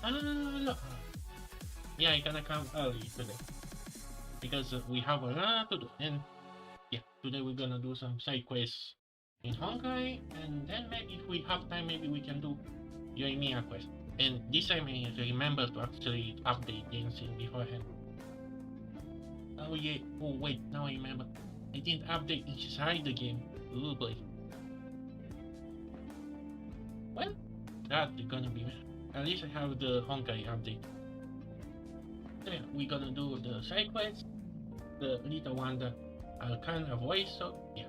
No. Yeah, I gonna come early today because we have a lot to do. And yeah, today we're gonna do some side quests in Honkai, and then maybe if we have time, maybe we can do Yoimiya quest. And this time I remember to actually update the scene beforehand. Oh yeah, oh wait, now I remember. I didn't update inside the game. Oh boy. Well, that's gonna be. At least I have the Honkai update. So yeah, we're gonna do the side quests, the little one that I can't avoid, so yeah.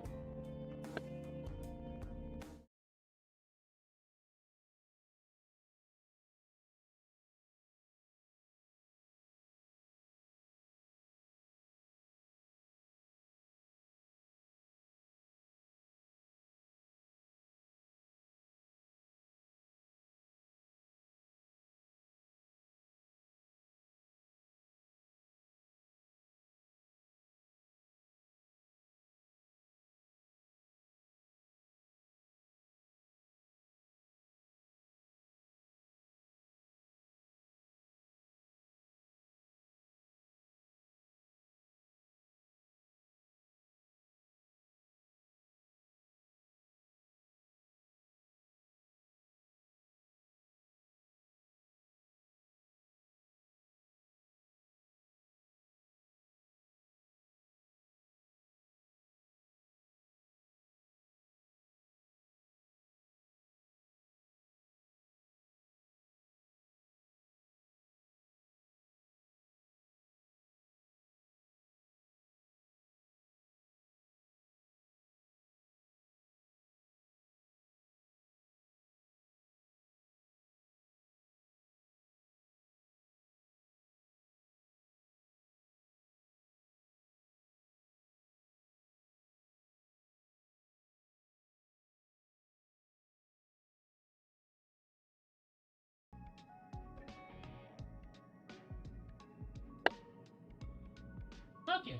Okay,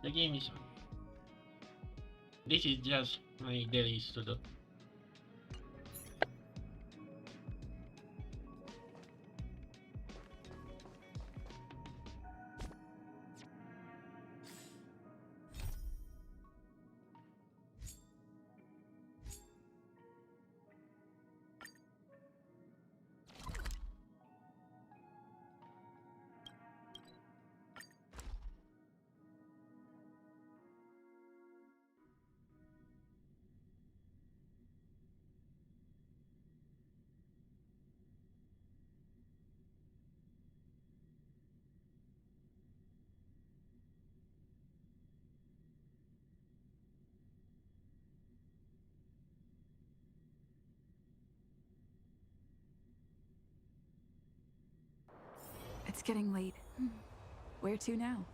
the game is on. This is just my daily to do. It's getting late. Where to now?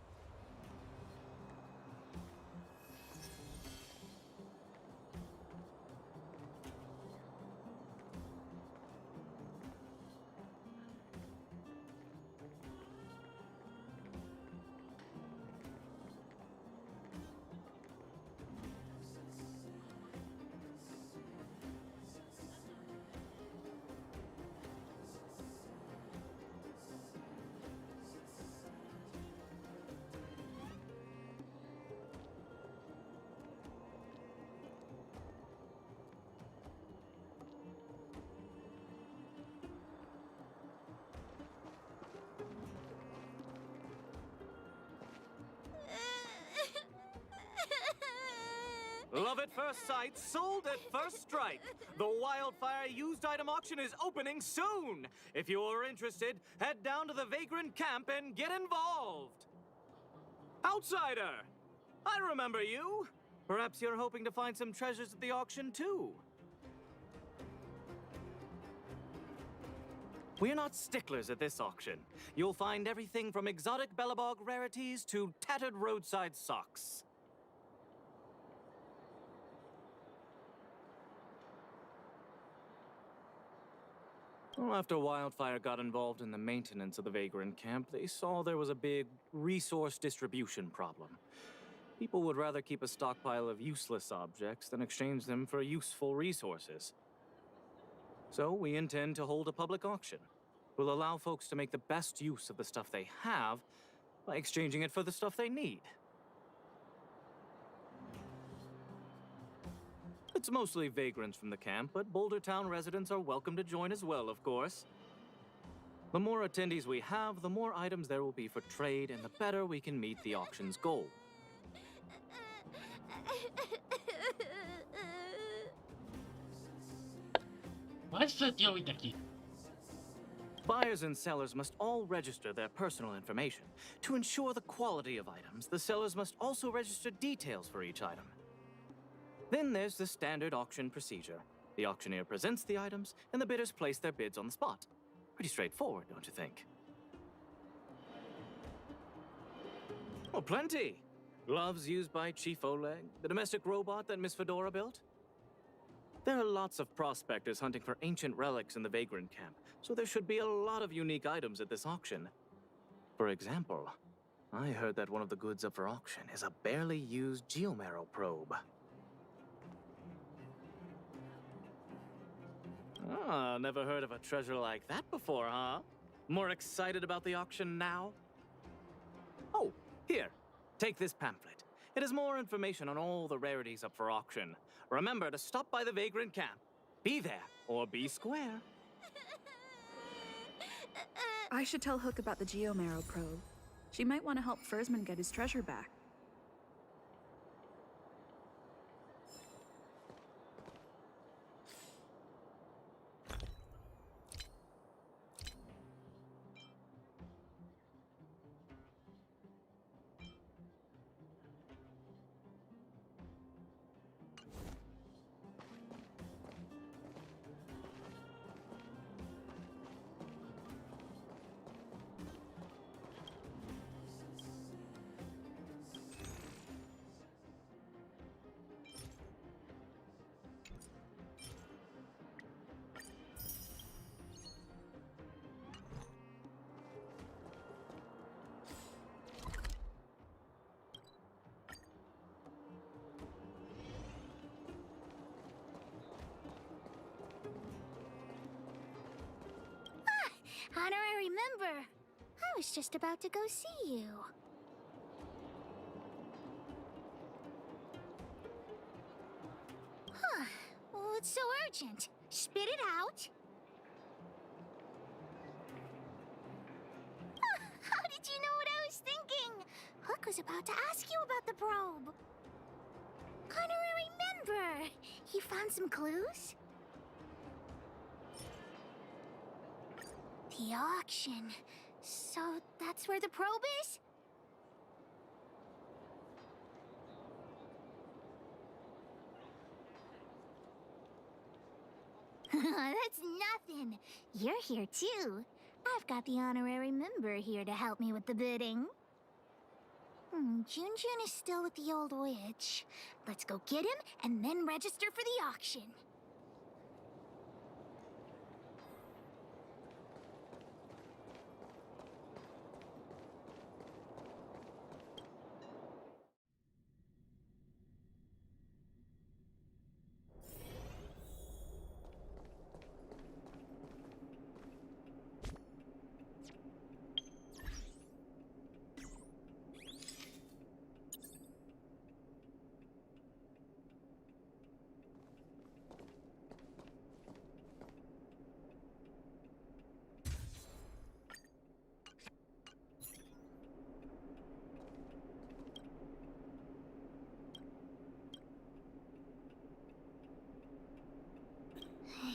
Love at first sight, sold at first strike. The Wildfire used item auction is opening soon. If you're interested, head down to the Vagrant camp and get involved. Outsider! I remember you. Perhaps you're hoping to find some treasures at the auction too. We're not sticklers at this auction. You'll find everything from exotic Bellabog rarities to tattered roadside socks. Well, after Wildfire got involved in the maintenance of the Vagrant camp, they saw there was a big resource distribution problem. People would rather keep a stockpile of useless objects than exchange them for useful resources. So we intend to hold a public auction. will allow folks to make the best use of the stuff they have by exchanging it for the stuff they need. It's mostly vagrants from the camp, but Boulder Town residents are welcome to join as well, of course. The more attendees we have, the more items there will be for trade, and the better we can meet the auction's goal. What's the deal with the key? Buyers and sellers must all register their personal information. To ensure the quality of items, the sellers must also register details for each item. Then there's the standard auction procedure. The auctioneer presents the items, and the bidders place their bids on the spot. Pretty straightforward, don't you think? Oh, plenty. Gloves used by Chief Oleg, the domestic robot that Miss Fedora built. There are lots of prospectors hunting for ancient relics in the vagrant camp, so there should be a lot of unique items at this auction. For example, I heard that one of the goods up for auction is a barely used geomarrow probe. Ah, never heard of a treasure like that before, huh? More excited about the auction now? Oh, here, take this pamphlet. It has more information on all the rarities up for auction. Remember to stop by the vagrant camp. Be there, or be square. I should tell Hook about the geomarrow probe. She might want to help Fursman get his treasure back. Honorary member. I was just about to go see you. Huh. What's so urgent? Spit it out. How did you know what I was thinking? Hook was about to ask you about the probe. Honorary member. You found some clues? The auction. So that's where the probe is? That's nothing. You're here too. I've got the honorary member here to help me with the bidding. Junjun is still with the old witch. Let's go get him and then register for the auction.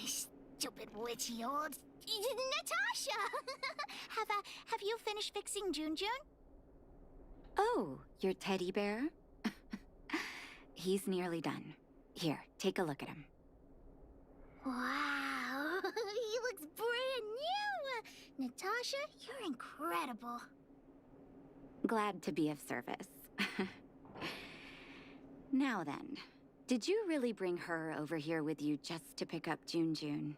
Stupid witchy old... Natasha! Have you finished fixing Junjun? Oh, your teddy bear? He's nearly done. Here, take a look at him. Wow, he looks brand new! Natasha, you're incredible. Glad to be of service. Now then, did you really bring her over here with you just to pick up Junjun?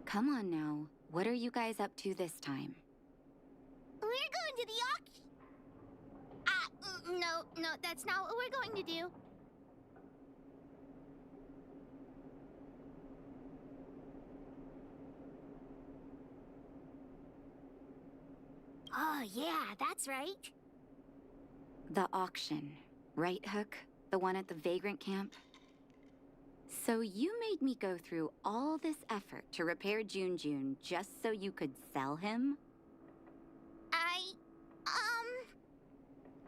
Come on now, what are you guys up to this time? We're going to the auction. No, that's not what we're going to do. Oh, yeah, that's right. The auction, right, Hook? The one at the vagrant camp? So you made me go through all this effort to repair June just so you could sell him?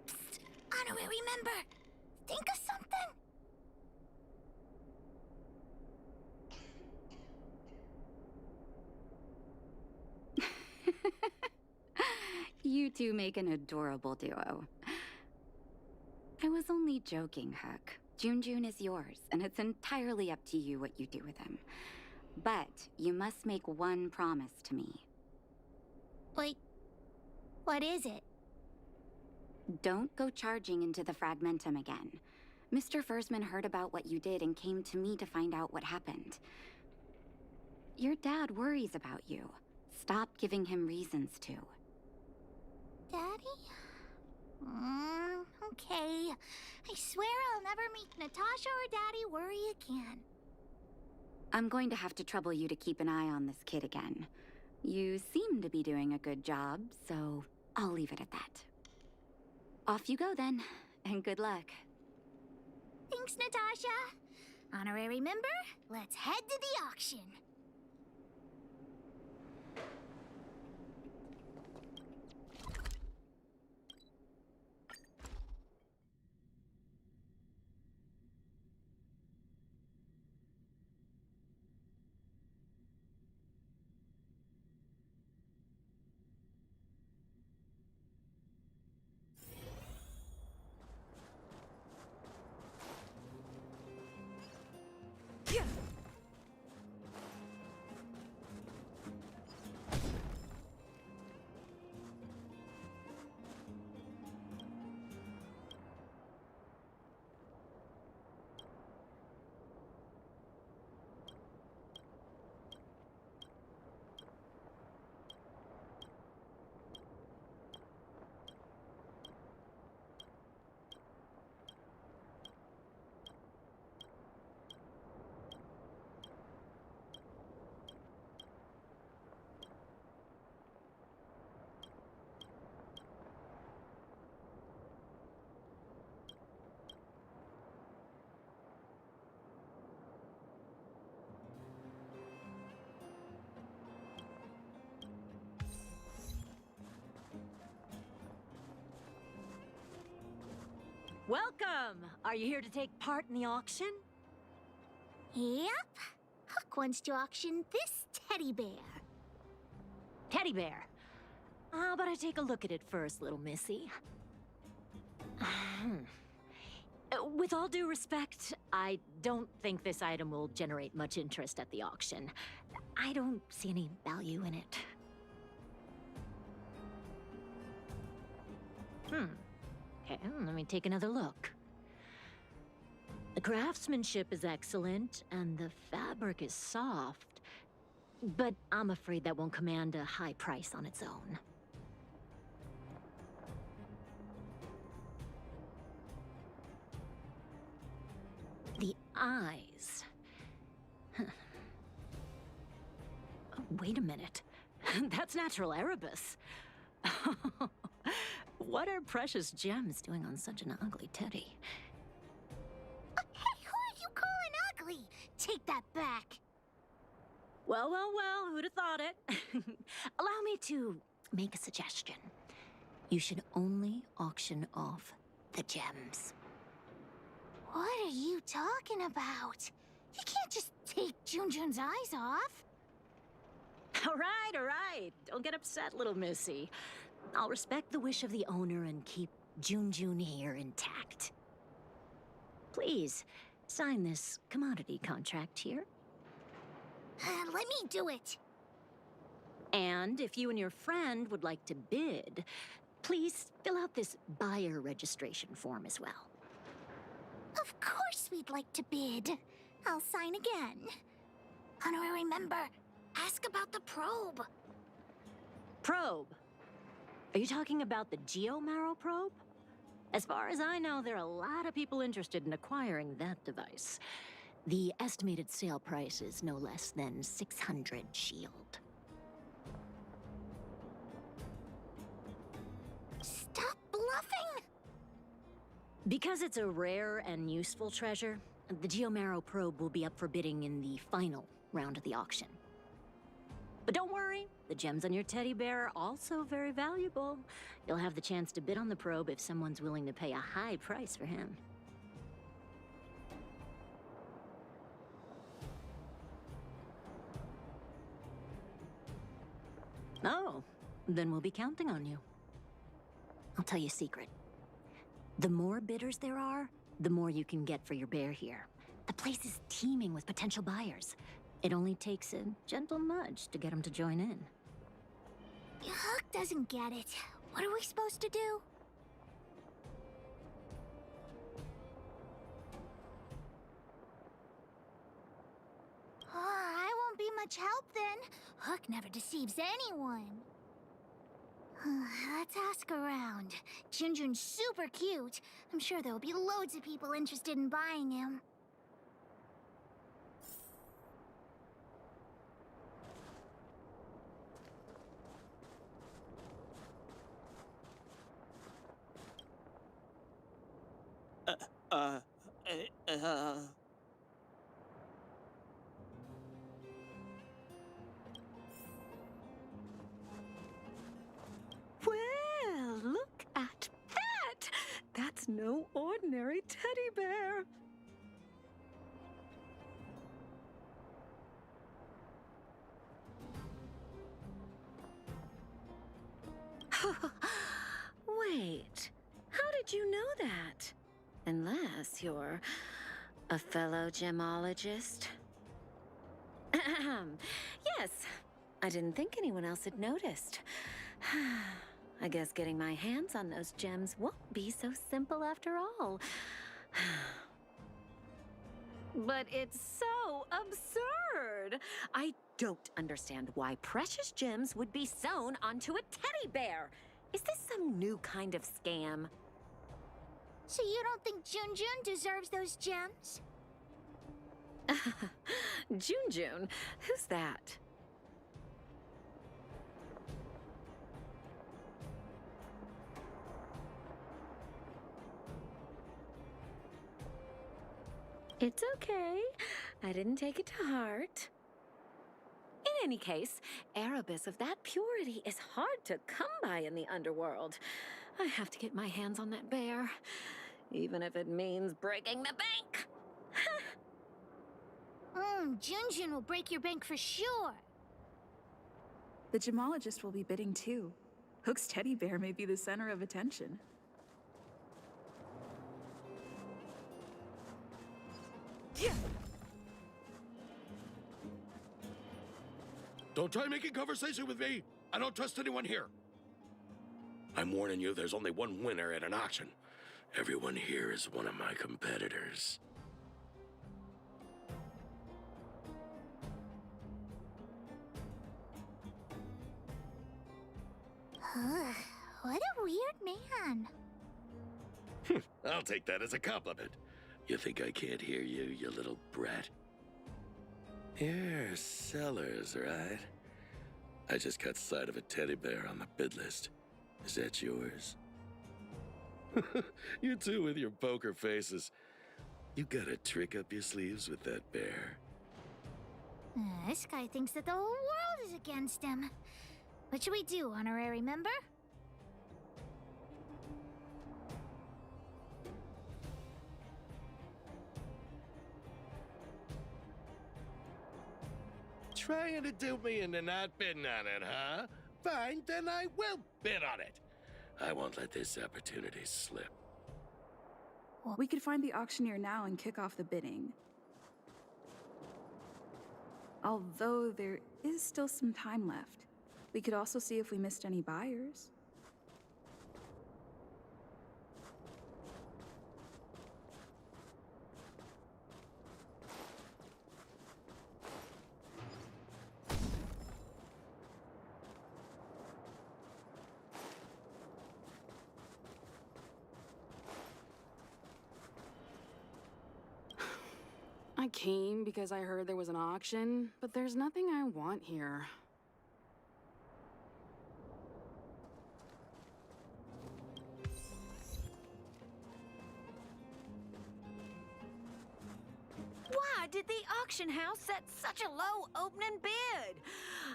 Psst, honorary member, think of something? You two make an adorable duo. I was only joking, Hook. June is yours, and it's entirely up to you what you do with him. But you must make one promise to me. Wait, what is it? Don't go charging into the Fragmentum again. Mr. Fursman heard about what you did and came to me to find out what happened. Your dad worries about you. Stop giving him reasons to. Daddy? Okay. I swear I'll never meet Natasha or Daddy worry again. I'm going to have to trouble you to keep an eye on this kid again. You seem to be doing a good job, so I'll leave it at that. Off you go then, and good luck. Thanks, Natasha. Honorary member, let's head to the auction. Welcome! Are you here to take part in the auction? Yep. Hook wants to auction this teddy bear. Teddy bear. How about I take a look at it first, little missy? With all due respect, I don't think this item will generate much interest at the auction. I don't see any value in it. Okay, let me take another look. The craftsmanship is excellent, and the fabric is soft. But I'm afraid that won't command a high price on its own. The eyes. Oh, wait a minute. That's natural Erebus. What are precious gems doing on such an ugly teddy? Hey, who are you calling ugly? Take that back. Well, who'd have thought it? Allow me to make a suggestion. You should only auction off the gems. What are you talking about? You can't just take Jun's eyes off. All right. Don't get upset, little missy. I'll respect the wish of the owner and keep June here intact. Please, sign this commodity contract here. Let me do it. And if you and your friend would like to bid, please fill out this buyer registration form as well. Of course we'd like to bid. I'll sign again. Honorary member, ask about the probe. Probe? Are you talking about the Geomarrow probe? As far as I know, there are a lot of people interested in acquiring that device. The estimated sale price is no less than 600 shield. Stop bluffing! Because it's a rare and useful treasure, the Geomarrow probe will be up for bidding in the final round of the auction. But don't worry, the gems on your teddy bear are also very valuable. You'll have the chance to bid on the probe if someone's willing to pay a high price for him. Oh, then we'll be counting on you. I'll tell you a secret. The more bidders there are, the more you can get for your bear here. The place is teeming with potential buyers. It only takes a gentle nudge to get them to join in. Hook doesn't get it. What are we supposed to do? Oh, I won't be much help then. Hook never deceives anyone. Let's ask around. Junjun's super cute. I'm sure there'll be loads of people interested in buying him. Well, look at that! That's no ordinary teddy bear. Wait, how did you know that? Unless you're a fellow gemologist. Yes, I didn't think anyone else had noticed. I guess getting my hands on those gems won't be so simple after all. But it's so absurd! I don't understand why precious gems would be sewn onto a teddy bear. Is this some new kind of scam? So you don't think Junjun deserves those gems? Junjun? Who's that? It's okay. I didn't take it to heart. In any case, Erebus of that purity is hard to come by in the underworld. I have to get my hands on that bear, even if it means breaking the bank. Junjun will break your bank for sure. The gemologist will be bidding too. Hook's teddy bear may be the center of attention. Don't try making conversation with me. I don't trust anyone here. I'm warning you, there's only one winner at an auction. Everyone here is one of my competitors. What a weird man. I'll take that as a compliment. You think I can't hear you, you little brat? You're Sellers, right? I just caught sight of a teddy bear on the bid list. Is that yours? You two with your poker faces. You got a trick up your sleeves with that bear. This guy thinks that the whole world is against him. What should we do, honorary member? Trying to dupe me into not bidding on it, huh? Fine, then I will bid on it. I won't let this opportunity slip. We could find the auctioneer now and kick off the bidding. Although there is still some time left. We could also see if we missed any buyers. I came because I heard there was an auction, but there's nothing I want here. did the auction house set such a low opening bid?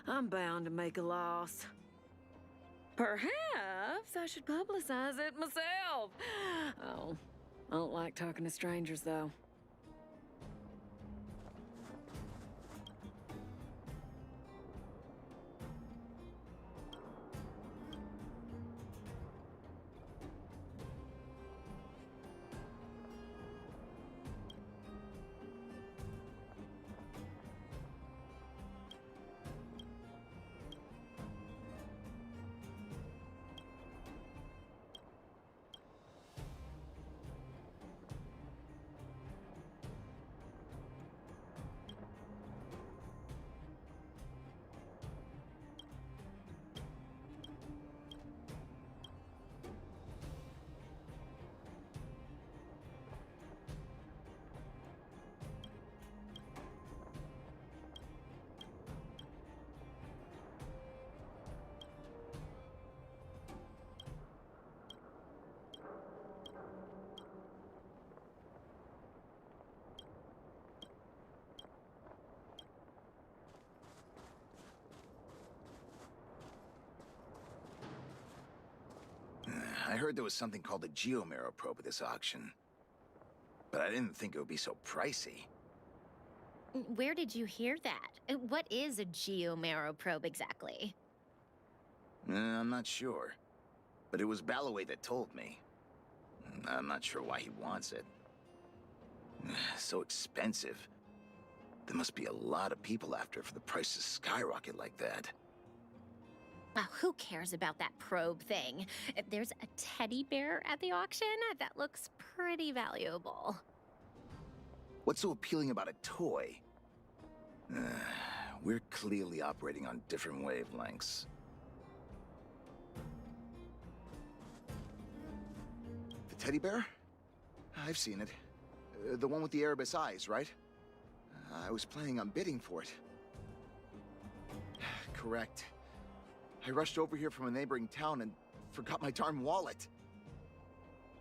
I'm bound to make a loss. Perhaps I should publicize it myself. Oh, I don't like talking to strangers, though. I heard there was something called a geomarrow probe at this auction. But I didn't think it would be so pricey. Where did you hear that? What is a geomarrow probe exactly? I'm not sure. But it was Balloway that told me. I'm not sure why he wants it. So expensive. There must be a lot of people after it for the price to skyrocket like that. Oh, who cares about that probe thing? There's a teddy bear at the auction that looks pretty valuable. What's so appealing about a toy? We're clearly operating on different wavelengths. The teddy bear? I've seen it. The one with the Erebus eyes, right? I was planning on bidding for it. Correct. I rushed over here from a neighboring town and forgot my darn wallet.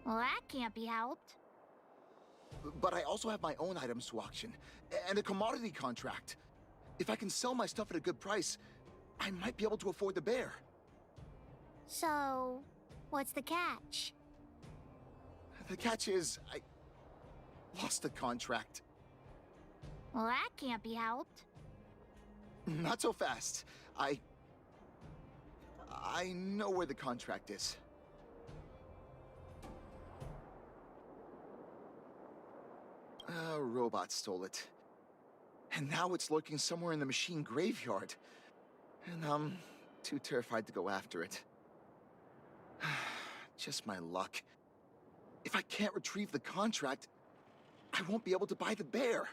Well, that can't be helped. But I also have my own items to auction, and a commodity contract. If I can sell my stuff at a good price, I might be able to afford the bear. So, what's the catch? The catch is, I lost the contract. Well, that can't be helped. Not so fast. I know where the contract is. A robot stole it. And now it's lurking somewhere in the machine graveyard. And I'm too terrified to go after it. Just my luck. If I can't retrieve the contract, I won't be able to buy the bear.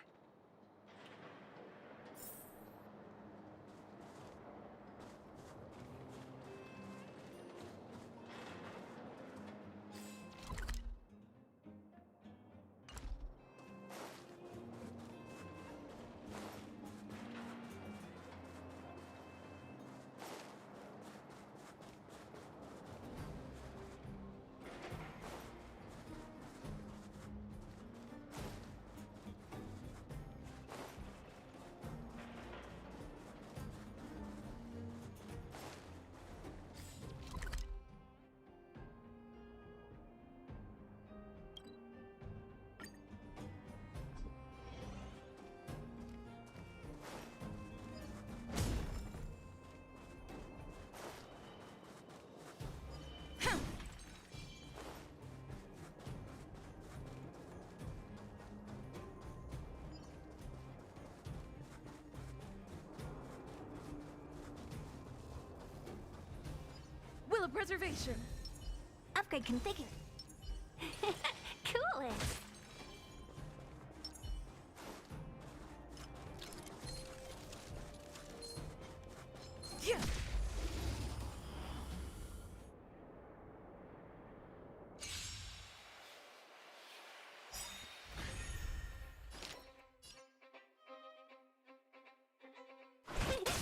Will of preservation. Upgrade configured. Coolest. Yeah.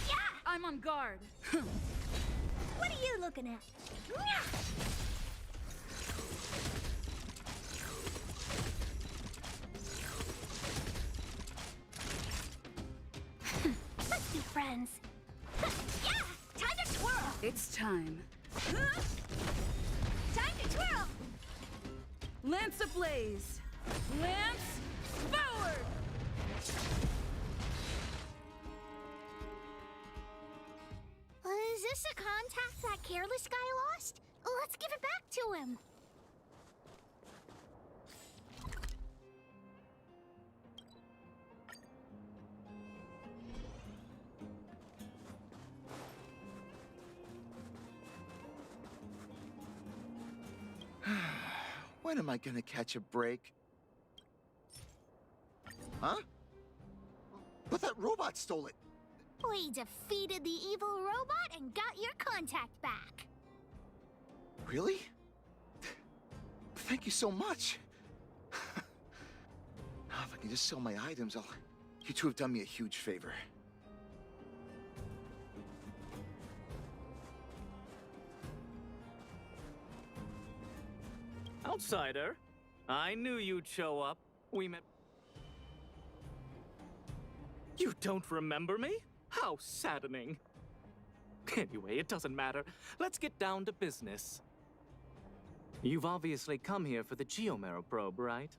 Yeah! I'm on guard. What are you looking at? It's time. Time to twirl! Lance ablaze! Lance forward! Is this a contact that careless guy lost? Let's give it back to him. When am I gonna catch a break? Huh? But that robot stole it. We defeated the evil robot and got your contact back. Really? Thank you so much. Now, if I can just sell my items, you two have done me a huge favor. Outsider, I knew you'd show up. We met. You don't remember me? How saddening. Anyway, it doesn't matter. Let's get down to business. You've obviously come here for the Geomarrow probe, right?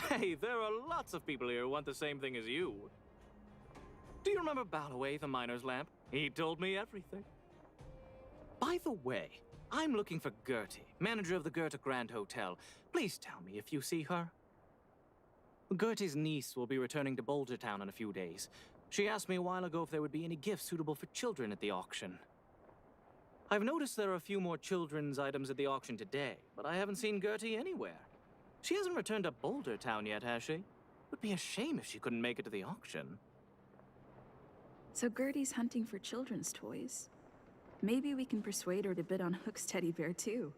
Hey, there are lots of people here who want the same thing as you. Do you remember Balloway, the miner's lamp? He told me everything. By the way, I'm looking for Gertie, manager of the Goethe Grand Hotel. Please tell me if you see her. Gertie's niece will be returning to Boulder Town in a few days. She asked me a while ago if there would be any gifts suitable for children at the auction. I've noticed there are a few more children's items at the auction today, but I haven't seen Gertie anywhere. She hasn't returned to Boulder Town yet, has she? It would be a shame if she couldn't make it to the auction. So Gertie's hunting for children's toys. Maybe we can persuade her to bid on Hook's teddy bear too.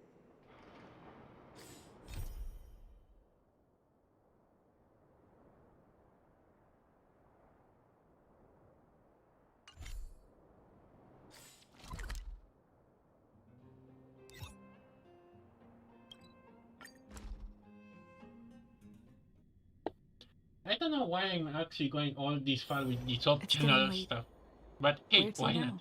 I don't know why I'm actually going all this far with this optional late. stuff. But hey, Where to why now? not?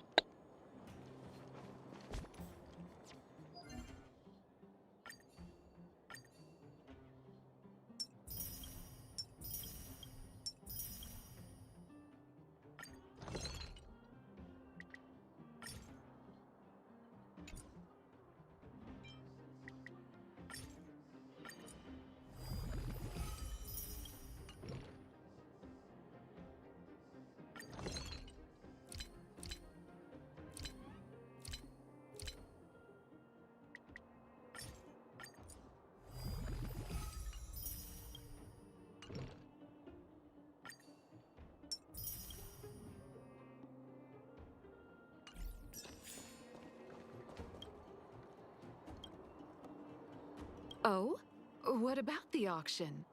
Oh? What about the auction?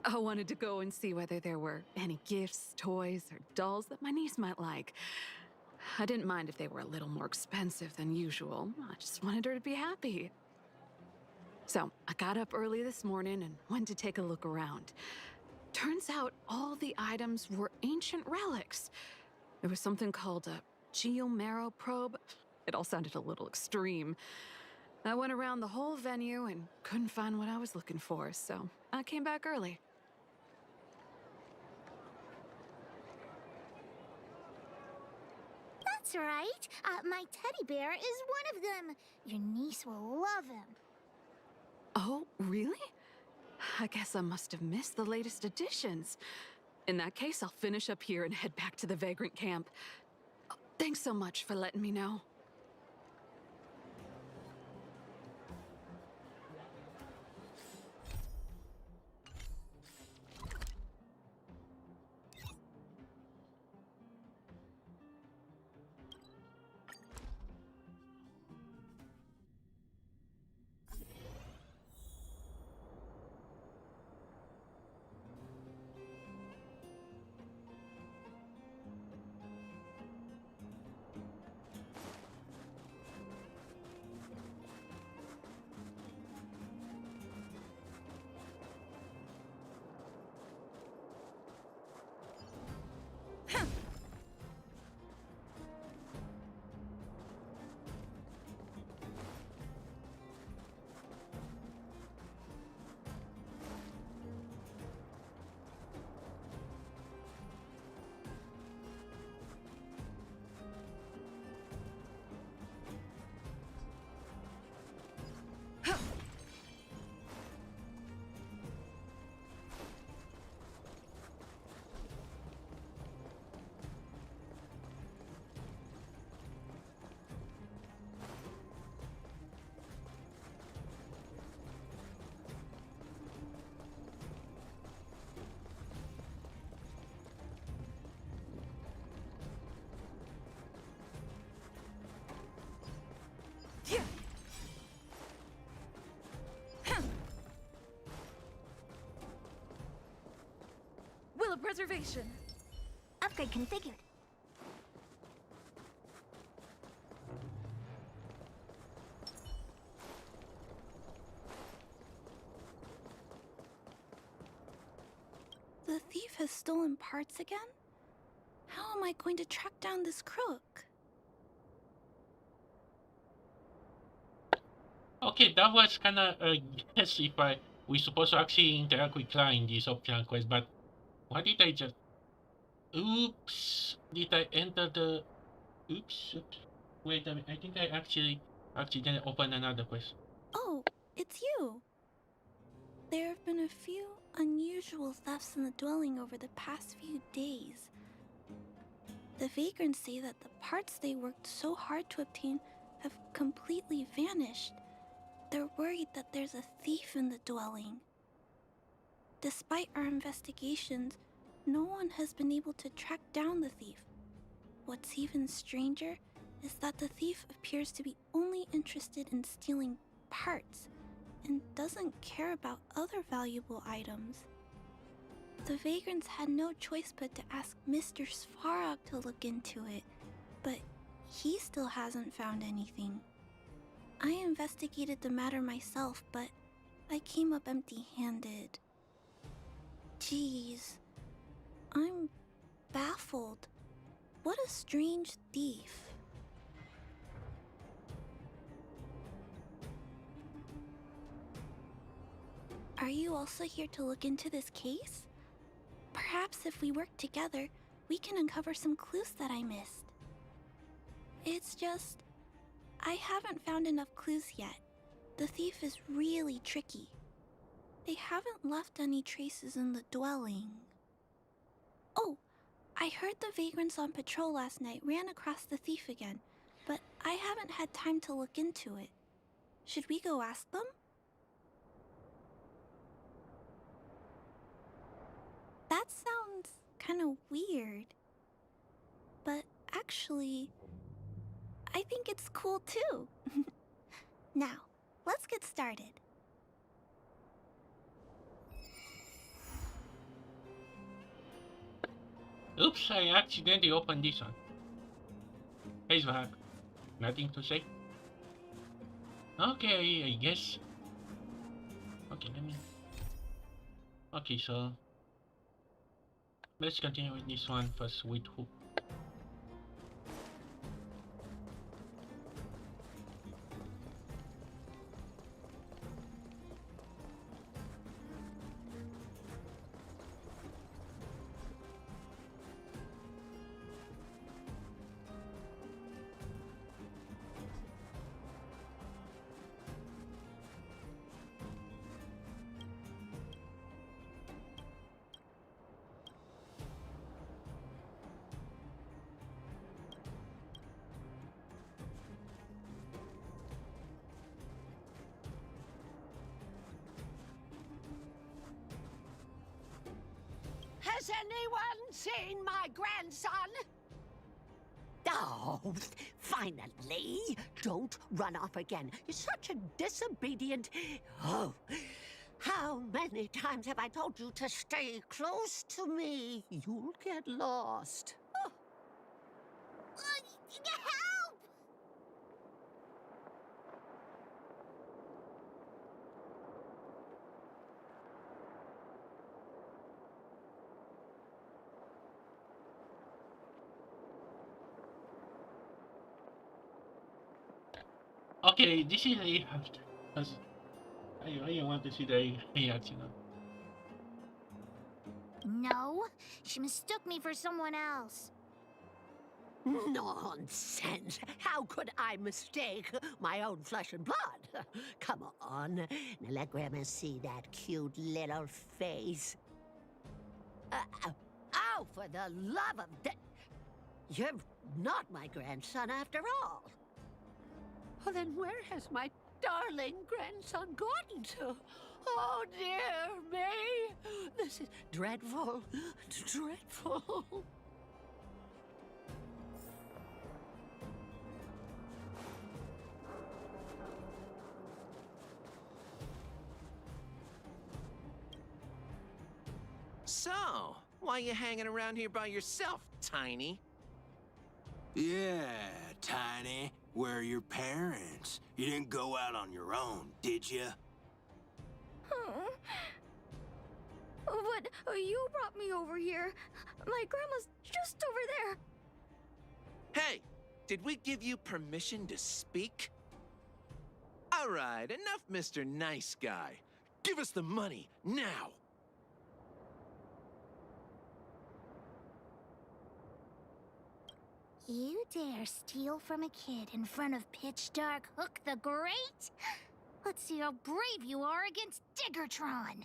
I wanted to go and see whether there were any gifts, toys, or dolls that my niece might like. I didn't mind if they were a little more expensive than usual. I just wanted her to be happy. So I got up early this morning and went to take a look around. Turns out all the items were ancient relics. There was something called a Geomarrow probe. It all sounded a little extreme. I went around the whole venue and couldn't find what I was looking for, so I came back early. That's right. My teddy bear is one of them. Your niece will love him. Oh, really? I guess I must have missed the latest editions. In that case, I'll finish up here and head back to the Vagrant camp. Thanks so much for letting me know. reservation. Upgrade configured. The thief has stolen parts again? How am I going to track down this crook? Okay, that was kind of a guess if we supposed to actually interact with CLaw in this optional quest, but what did I just? Oops! Did I enter the? Oops! Wait a minute. I think I actually accidentally opened another quest. Oh, it's you. There have been a few unusual thefts in the dwelling over the past few days. The vagrants say that the parts they worked so hard to obtain have completely vanished. They're worried that there's a thief in the dwelling. Despite our investigations, no one has been able to track down the thief. What's even stranger is that the thief appears to be only interested in stealing parts and doesn't care about other valuable items. The vagrants had no choice but to ask Mr. Svarog to look into it, but he still hasn't found anything. I investigated the matter myself, but I came up empty-handed. Jeez, I'm baffled. What a strange thief. Are you also here to look into this case? Perhaps if we work together, we can uncover some clues that I missed. It's just, I haven't found enough clues yet. The thief is really tricky. They haven't left any traces in the dwelling. Oh, I heard the vagrants on patrol last night ran across the thief again, but I haven't had time to look into it. Should we go ask them? That sounds kind of weird. But actually, I think it's cool too. Now, let's get started. Oops, I accidentally opened this one. Hey Svag, nothing to say? Okay, I guess. Okay, let me... Okay, so... Let's continue with this one first with who? Has anyone seen my grandson? Oh, finally! Don't run off again. You're such a disobedient... Oh, how many times have I told you to stay close to me? You'll get lost. Oh. Help! Okay, this is a... Because I want to see the reaction. No, she mistook me for someone else. Nonsense! How could I mistake my own flesh and blood? Come on, now let Grandma see that cute little face. Oh, for the love of... You're not my grandson after all. Well, then where has my darling grandson gone to? Oh, dear me! This is dreadful, dreadful. So, Why you hanging around here by yourself, Tiny? Yeah, Tiny. Where are your parents? You didn't go out on your own, did you? But you brought me over here. My grandma's just over there. Hey, did we give you permission to speak? All right, enough, Mr. Nice Guy. Give us the money, now! You dare steal from a kid in front of Pitch Dark Hook the Great? Let's see how brave you are against Diggertron.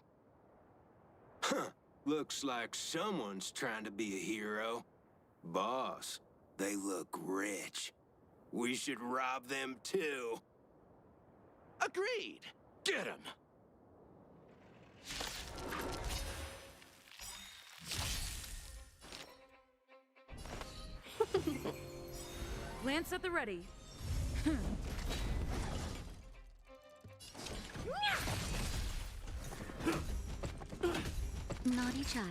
Huh. Looks like someone's trying to be a hero. Boss, they look rich. We should rob them too. Agreed! Get him! Lance at the ready. Naughty child.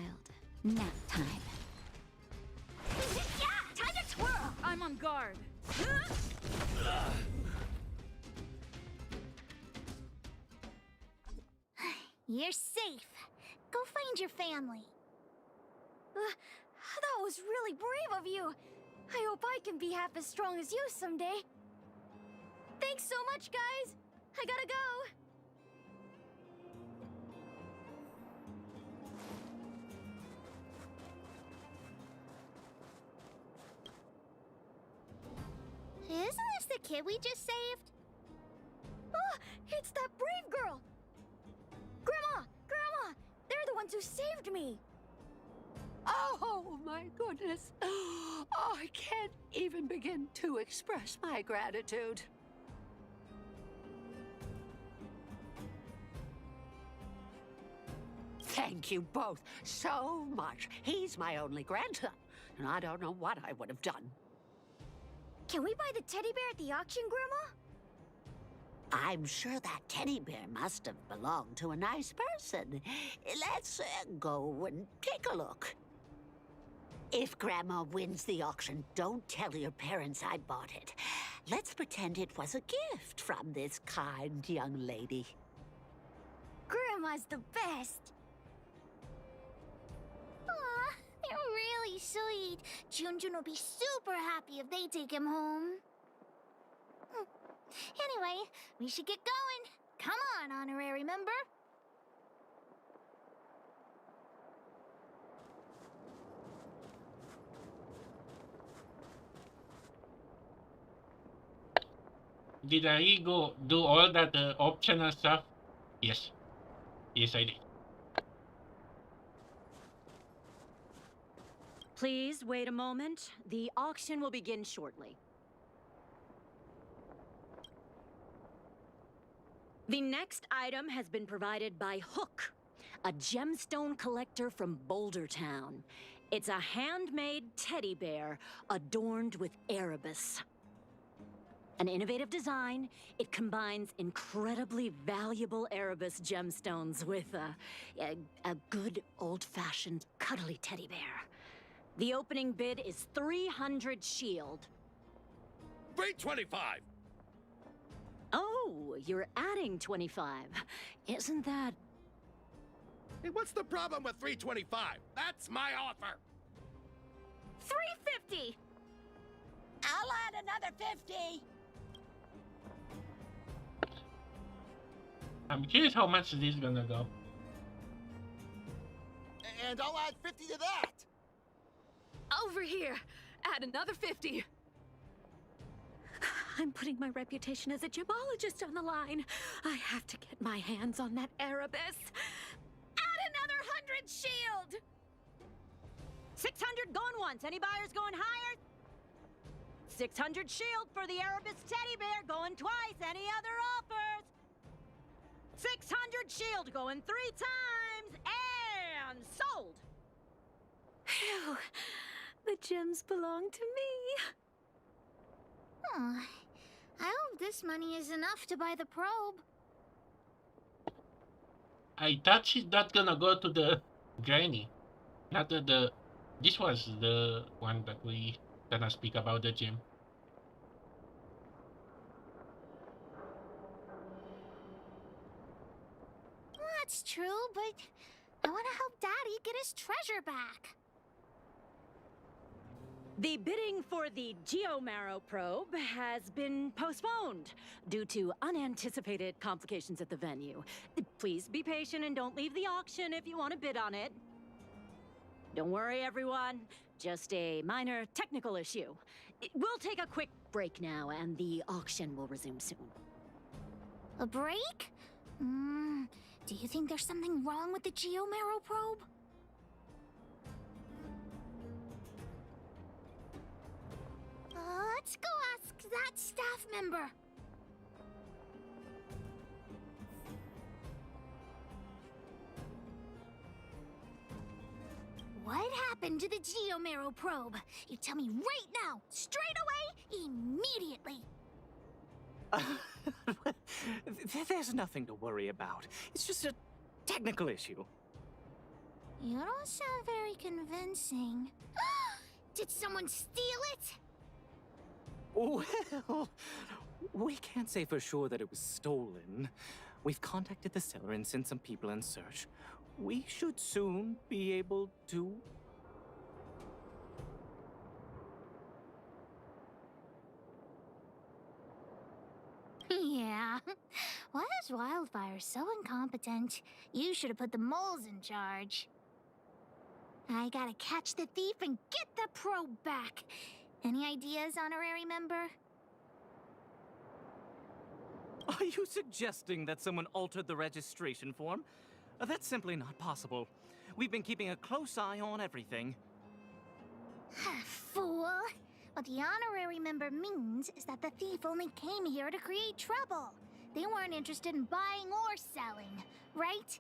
Nap time. Yeah, time to twirl. I'm on guard. You're safe. Go find your family. That was really brave of you. I hope I can be half as strong as you someday. Thanks so much, guys. I gotta go. Isn't this the kid we just saved? Oh, it's that brave girl! Grandma! Grandma! They're the ones who saved me! Oh, my goodness. Oh, I can't even begin to express my gratitude. Thank you both so much. He's my only grandson, and I don't know what I would have done. Can we buy the teddy bear at the auction, Grandma? I'm sure that teddy bear must have belonged to a nice person. Let's go and take a look. If Grandma wins the auction, don't tell your parents I bought it. Let's pretend it was a gift from this kind young lady. Grandma's the best. Aw, they're really sweet. Junjun will be super happy if they take him home. Anyway, we should get going. Come on, honorary member. Did I go do all that optional stuff? Yes. Yes, I did. Please wait a moment. The auction will begin shortly. The next item has been provided by Hook, a gemstone collector from Boulder Town. It's a handmade teddy bear adorned with Erebus. An innovative design, it combines incredibly valuable Erebus gemstones with a good old-fashioned cuddly teddy bear. The opening bid is 300 shield. 325. Oh, you're adding 25. Isn't that... Hey, what's the problem with 325? That's my offer. 350. I'll add another 50. I'm curious how much this is gonna go. And I'll add 50 to that. Over here. Add another 50. I'm putting my reputation as a gemologist on the line. I have to get my hands on that Erebus. Add another 100 shield. 600 going once. Any buyers going higher? 600 shield for the Erebus teddy bear going twice. Any other offers? 600 shield going 3 times and sold. Phew. The gems belong to me. Oh, I hope this money is enough to buy the probe. I thought she's not gonna go to the granny. Not the this was the one that we gonna speak about the gym. That's true, but I want to help Daddy get his treasure back. The bidding for the Geomarrow probe has been postponed due to unanticipated complications at the venue. Please be patient and don't leave the auction if you want to bid on it. Don't worry, everyone. Just a minor technical issue. We'll take a quick break now, and the auction will resume soon. A break? Do you think there's something wrong with the Geomarrow probe? Let's go ask that staff member. What happened to the Geomarrow probe? You tell me right now, straight away, immediately. There's nothing to worry about. It's just a technical issue. You don't sound very convincing. Did someone steal it? Well, we can't say for sure that it was stolen. We've contacted the seller and sent some people in search. We should soon be able to... Yeah. Why is Wildfire so incompetent? You should have put the moles in charge. I gotta catch the thief and get the probe back. Any ideas, honorary member? Are you suggesting that someone altered the registration form? That's simply not possible. We've been keeping a close eye on everything. Fool! What the honorary member means is that the thief only came here to create trouble. They weren't interested in buying or selling, right?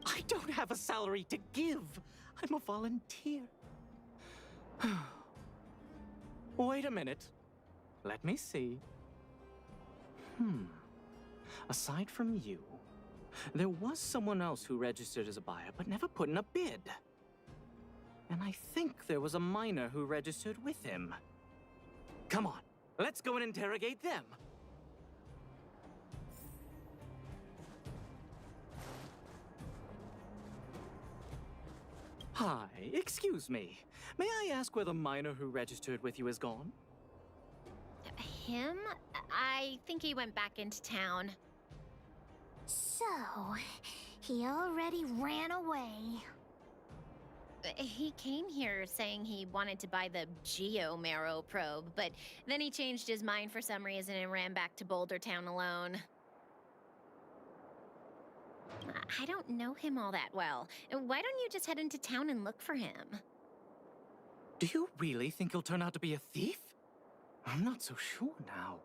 I don't have a salary to give. I'm a volunteer. Wait a minute. Let me see. Aside from you, there was someone else who registered as a buyer but never put in a bid. And I think there was a miner who registered with him. Come on, let's go and interrogate them. Hi, excuse me. May I ask where the miner who registered with you is gone? Him? I think he went back into town. So, he already ran away. He came here saying he wanted to buy the Geomarrow probe, but then he changed his mind for some reason and ran back to Boulder Town alone. I don't know him all that well. Why don't you just head into town and look for him? Do you really think he'll turn out to be a thief? I'm not so sure now.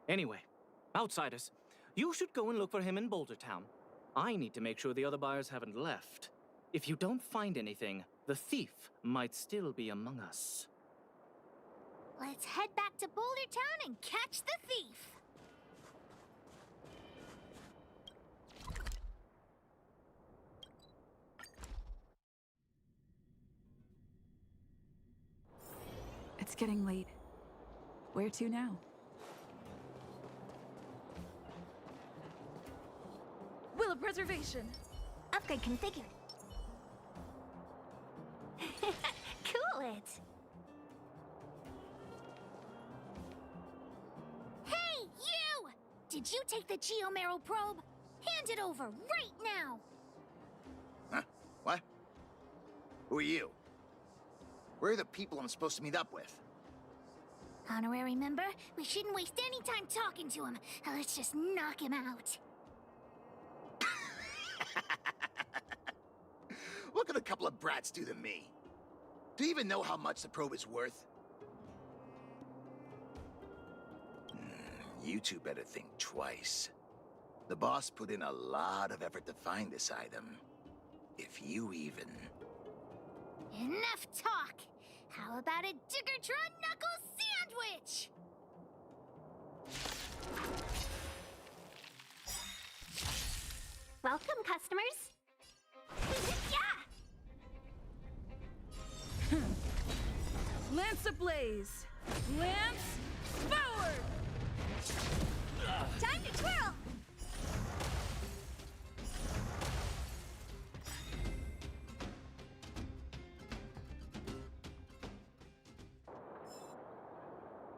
Anyway, outsiders, you should go and look for him in Boulder Town. I need to make sure the other buyers haven't left. If you don't find anything, the thief might still be among us. Let's head back to Boulder Town and catch the thief. It's getting late. Where to now? Will of Preservation. Upgrade configured. Cool it. Hey, you! Did you take the Geomarrow probe? Hand it over right now. Huh? What? Who are you? Where are the people I'm supposed to meet up with? Honorary member, we shouldn't waste any time talking to him. Let's just knock him out. What could a couple of brats do to me? Do you even know how much the probe is worth? You two better think twice. The boss put in a lot of effort to find this item. If you even... Enough talk! How about a Diggertron Knuckle Sandwich? Welcome, customers. Yeah! Lance ablaze! Lance forward! Time to twirl!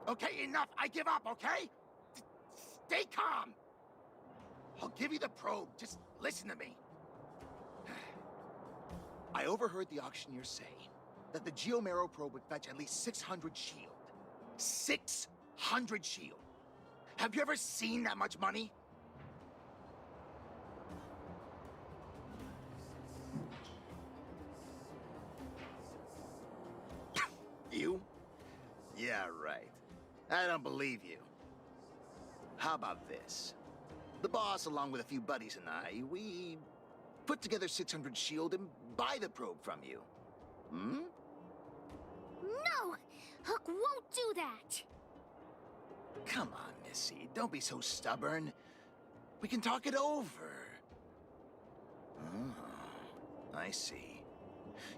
Okay, enough. I give up, okay? Stay calm. I'll give you the probe. Just listen to me. I overheard the auctioneer say that the Geomero probe would fetch at least 600 shield. 600 shield. Have you ever seen that much money? You? Yeah, right. I don't believe you. How about this? The boss, along with a few buddies and I, we put together 600 shield and buy the probe from you. Hmm? No! Hook won't do that! Come on, Missy. Don't be so stubborn. We can talk it over. Oh, I see.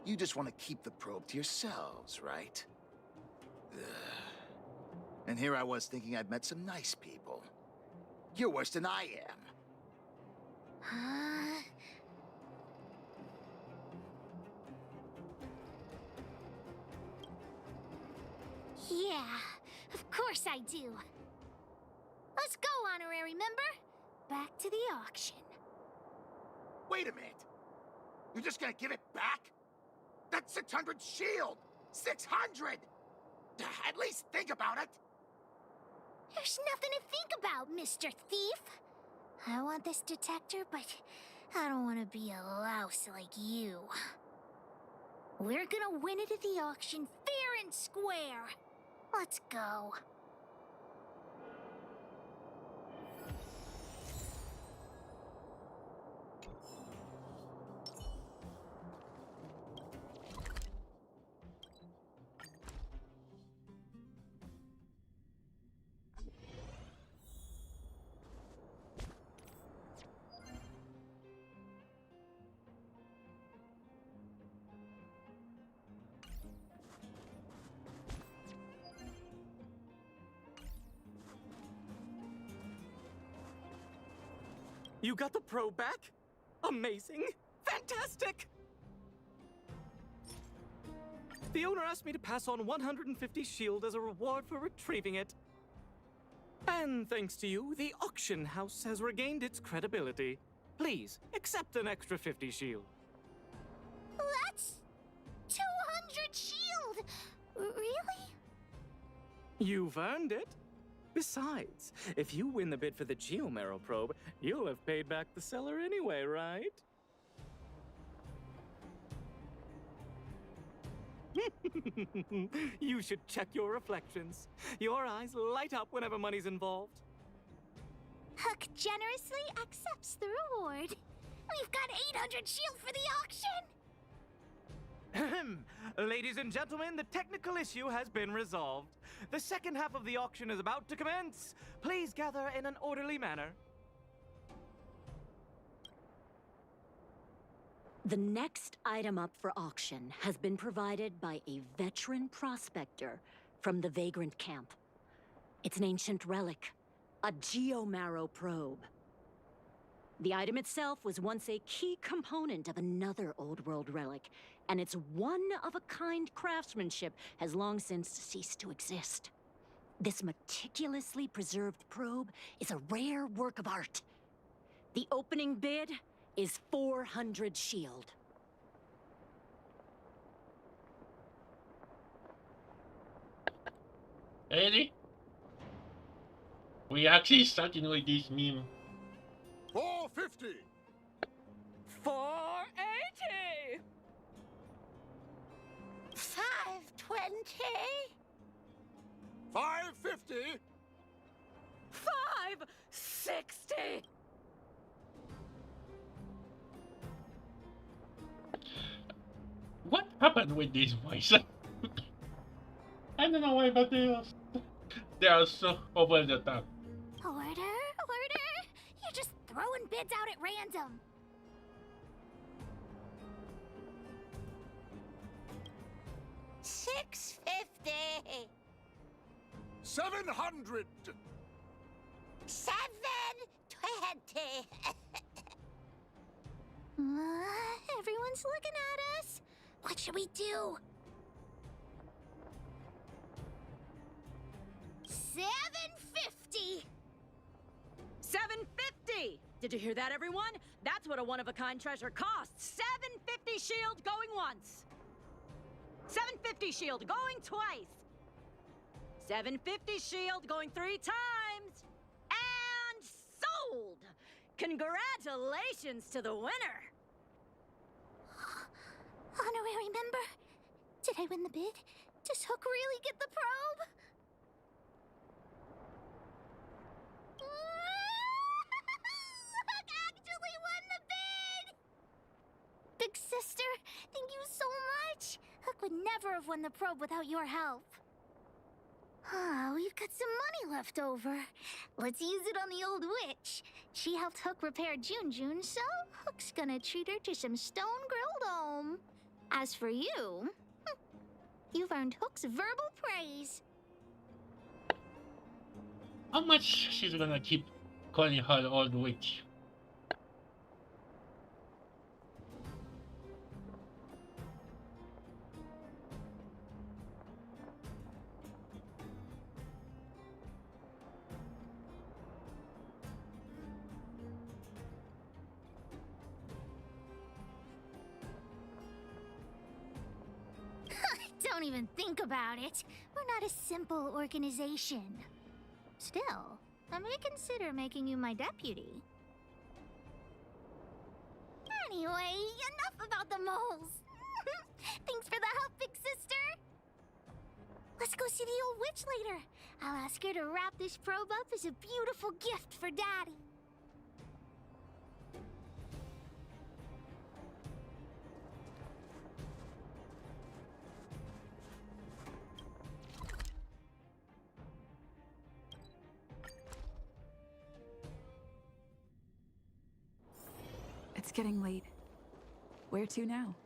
You just want to keep the probe to yourselves, right? Ugh. And here I was thinking I'd met some nice people. You're worse than I am. Huh? Yeah, of course I do. Let's go, honorary member. Back to the auction. Wait a minute. You're just gonna give it back? That's 600 shield! 600! At least think about it! There's nothing to think about, Mr. Thief. I want this detector, but I don't want to be a louse like you. We're gonna win it at the auction fair and square. Let's go. You got the probe back? Amazing! Fantastic! The owner asked me to pass on 150 shield as a reward for retrieving it. And thanks to you, the auction house has regained its credibility. Please, accept an extra 50 shield. That's 200 shield! Really? You've earned it. Besides, if you win the bid for the Geomero probe, you'll have paid back the seller anyway, right? You should check your reflections. Your eyes light up whenever money's involved. Huck generously accepts the reward. We've got 800 shield for the auction! Ladies and gentlemen, the technical issue has been resolved. The second half of the auction is about to commence. Please gather in an orderly manner. The next item up for auction has been provided by a veteran prospector from the Vagrant Camp. It's an ancient relic, a Geomero probe. The item itself was once a key component of another old world relic, and its one-of-a-kind craftsmanship has long since ceased to exist. This meticulously preserved probe is a rare work of art. The opening bid is 400 shield. Eddie? We actually starting with this meme. 450! 480! 520! 550! 560! What happened with this voice? I don't know why, but they are so over the top. random. $6.50. 700. $7.20. Everyone's looking at us. What should we do? $7.50. $7.50! Did you hear that, everyone? That's what a one-of-a-kind treasure costs. $7.50 shield going once. $7.50 shield going twice. $7.50 shield going 3 times. And sold! Congratulations to the winner! Honorary member, did I win the bid? Does Hook really get the probe? Hook actually won the bid! Big sister, thank you so much. Hook would never have won the probe without your help. We've got some money left over. Let's use it on the old witch. She helped Hook repair June, so Hook's gonna treat her to some stone-grilled home. As for you, you've earned Hook's verbal praise. How much she's gonna keep calling her old witch? Don't even think about it. We're not a simple organization. Still, I may consider making you my deputy. Anyway, enough about the moles. Thanks for the help, big sister. Let's go see the old witch later. I'll ask her to wrap this probe up as a beautiful gift for Daddy. It's getting late. Where to now?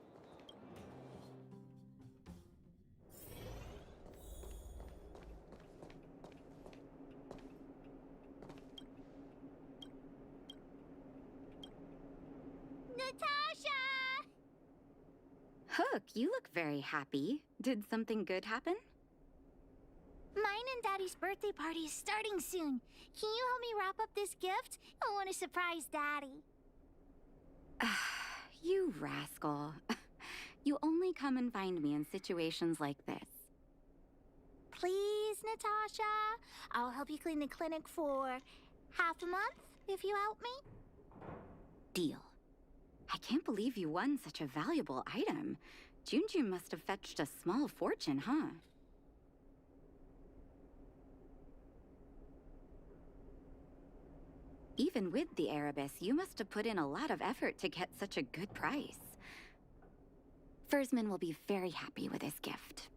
Natasha! Hook, you look very happy. Did something good happen? Mine and Daddy's birthday party is starting soon. Can you help me wrap up this gift? I want to surprise Daddy. You rascal. You only come and find me in situations like this. Please, Natasha. I'll help you clean the clinic for half a month if you help me. Deal. I can't believe you won such a valuable item. June must have fetched a small fortune, huh? Even with the Erebus, you must have put in a lot of effort to get such a good price. Fursman will be very happy with his gift.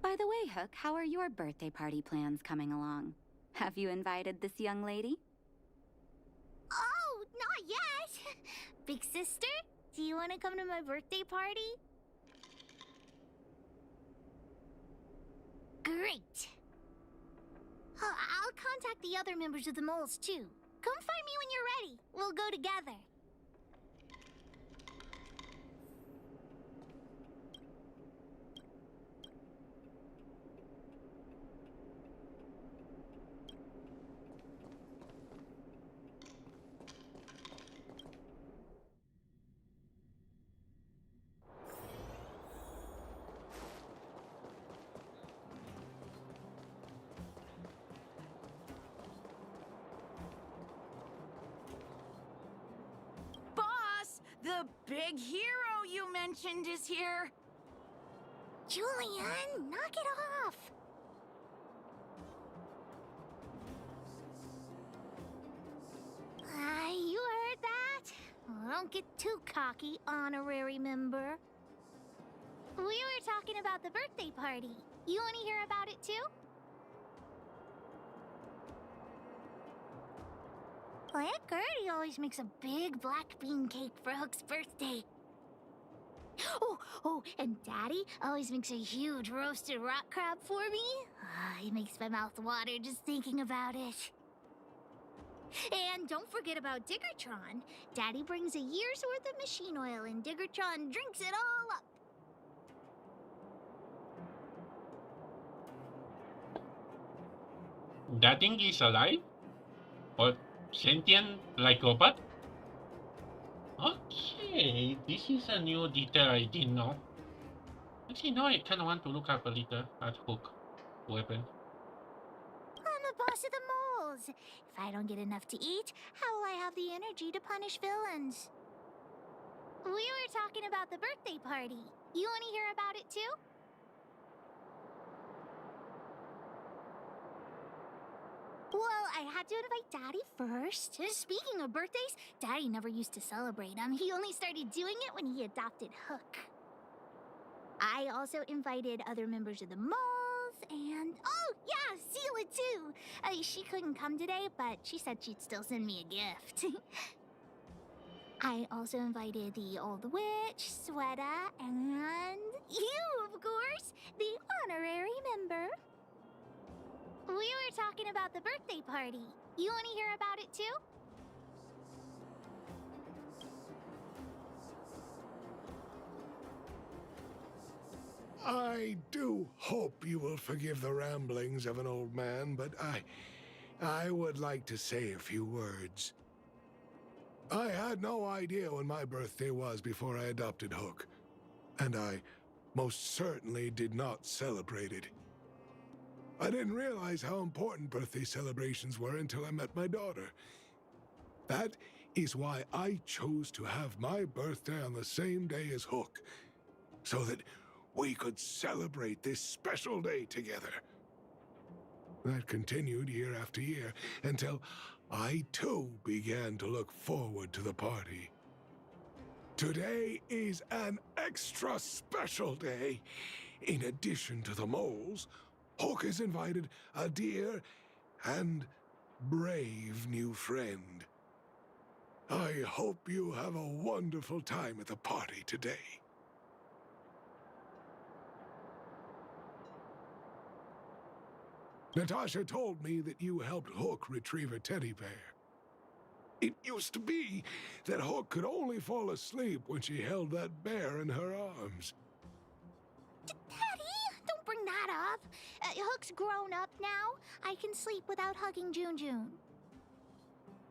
By the way, Hook, how are your birthday party plans coming along? Have you invited this young lady? Oh, not yet. Big sister, do you want to come to my birthday party? Great. I'll contact the other members of the moles, too. Come find me when you're ready. We'll go together. The big hero you mentioned is here. Julian, knock it off. You heard that? Well, don't get too cocky, honorary member. We were talking about the birthday party. You want to hear about it too? Aunt Gertie always makes a big black bean cake for Hook's birthday. Oh, and Daddy always makes a huge roasted rock crab for me. It makes my mouth water just thinking about it. And don't forget about Diggertron. Daddy brings a year's worth of machine oil and Diggertron drinks it all up. That thing is alive? Or sentient like robot? Okay, this is a new detail I didn't know. Actually, now I kind of want to look up a little at Hook weapon. I'm the boss of the moles. If I don't get enough to eat, how will I have the energy to punish villains? We were talking about the birthday party. You want to hear about it too? Well, I had to invite Daddy first. Speaking of birthdays, Daddy never used to celebrate them. He only started doing it when he adopted Hook. I also invited other members of the moles and... Oh, yeah, Seela too. She couldn't come today, but she said she'd still send me a gift. I also invited the Old Witch, Sweta, and you, of course, the honorary member. We were talking about the birthday party. You want to hear about it too? I do hope you will forgive the ramblings of an old man, but I would like to say a few words. I had no idea when my birthday was before I adopted Hook, and I most certainly did not celebrate it. I didn't realize how important birthday celebrations were until I met my daughter. That is why I chose to have my birthday on the same day as Hook, so that we could celebrate this special day together. That continued year after year until I too began to look forward to the party. Today is an extra special day. In addition to the moles, Hook has invited a dear and brave new friend. I hope you have a wonderful time at the party today. Natasha told me that you helped Hook retrieve a teddy bear. It used to be that Hook could only fall asleep when she held that bear in her arms. Daddy, don't bring that up. Hook's grown up now. I can sleep without hugging June.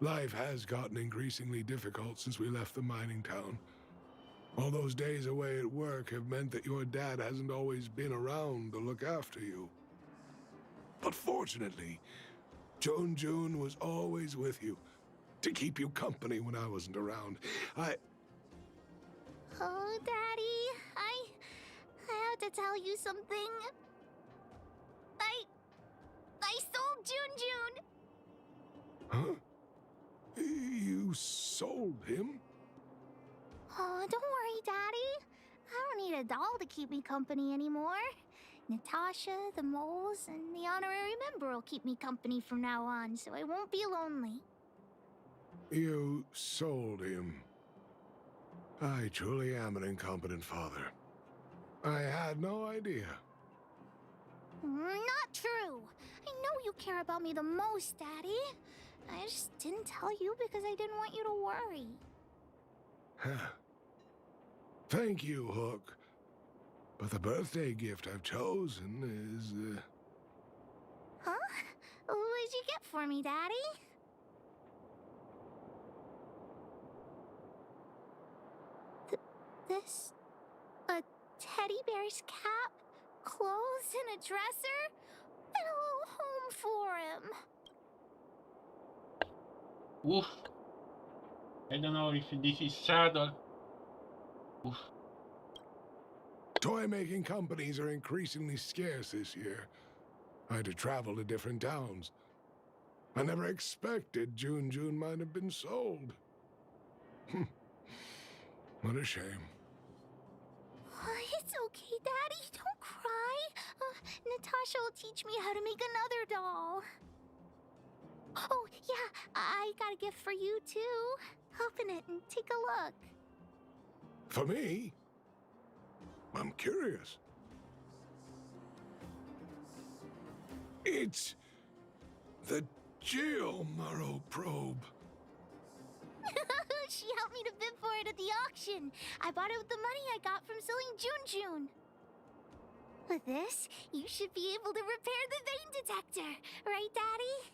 Life has gotten increasingly difficult since we left the mining town. All those days away at work have meant that your dad hasn't always been around to look after you. But fortunately, June was always with you, to keep you company when I wasn't around. Oh, Daddy, I have to tell you something. I sold June. Huh? You sold him? Oh, don't worry, Daddy. I don't need a doll to keep me company anymore. Natasha, the moles, and the honorary member will keep me company from now on, so I won't be lonely. You sold him. I truly am an incompetent father. I had no idea. Not true. I know you care about me the most, Daddy. I just didn't tell you because I didn't want you to worry. Huh. Thank you, Hook. But the birthday gift I've chosen is, Huh? What did you get for me, Daddy? This... a teddy bear's cap, clothes, and a dresser? And a little home for him. Oof. I don't know if this is sad or... Oof. Toy-making companies are increasingly scarce this year. I had to travel to different towns. I never expected June might have been sold. What a shame. It's okay, Daddy. Don't cry. Natasha will teach me how to make another doll. Oh, yeah, I got a gift for you, too. Open it and take a look. For me? I'm curious. It's the Geomaro probe. She helped me to bid for it at the auction. I bought it with the money I got from selling Jun. With this, you should be able to repair the vein detector. Right, Daddy?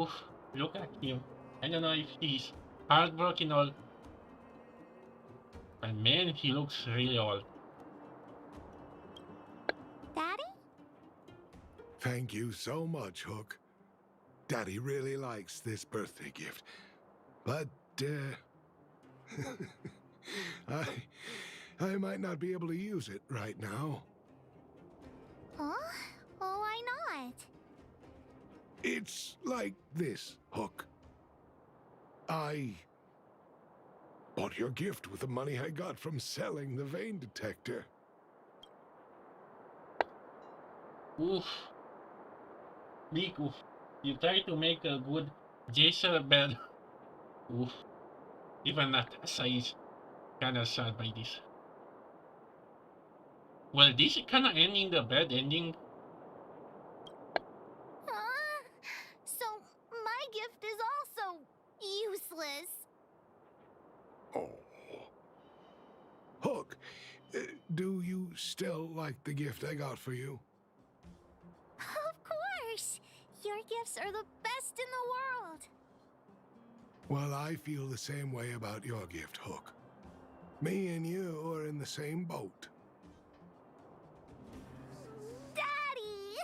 Oof, look at him. I don't know if he's hardworking or... But man, he looks really old. Daddy? Thank you so much, Hook. Daddy really likes this birthday gift. But, I might not be able to use it right now. Huh? Oh, why not? It's like this, Hook. I bought your gift with the money I got from selling the vein detector. Oof. Big oof. You try to make a good Jason bed. Oof. Even Natasha is kinda sad by this. Well, this is kinda ending the bad ending. Huh? So, my gift is also useless. Oh. Hook, do you still like the gift I got for you? Of course! Your gifts are the best in the world. Well, I feel the same way about your gift, Hook. Me and you are in the same boat. Daddy!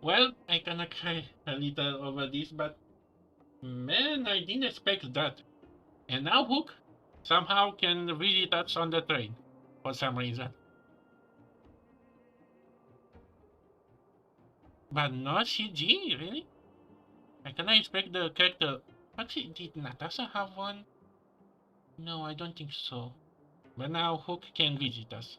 Well, I kinda cry a little over this, but man, I didn't expect that. And now Hook somehow can visit us on the train for some reason. But not CG, really? I kinda expect the character. Actually, did Natasha have one? No, I don't think so. But now Hook can visit us.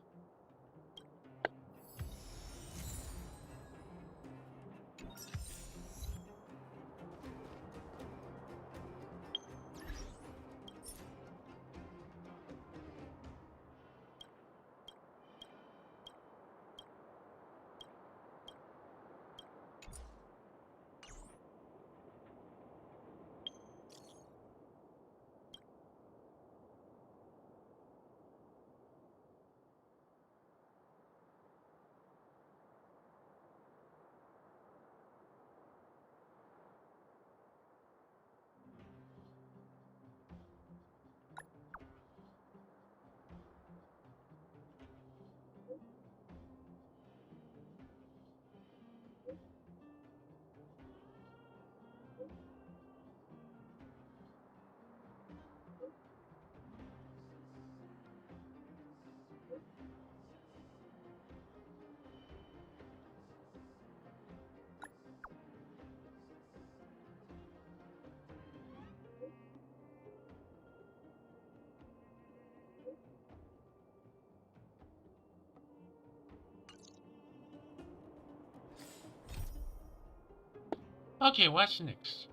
Okay, what's next?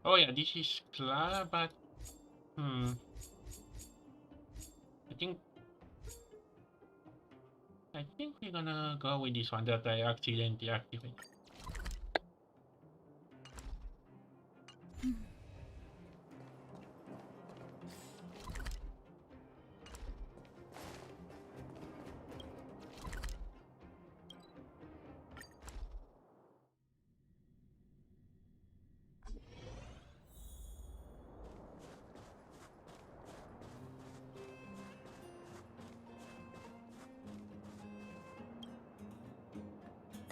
Oh yeah, this is Clara, but I think we're gonna go with this one that I accidentally activated.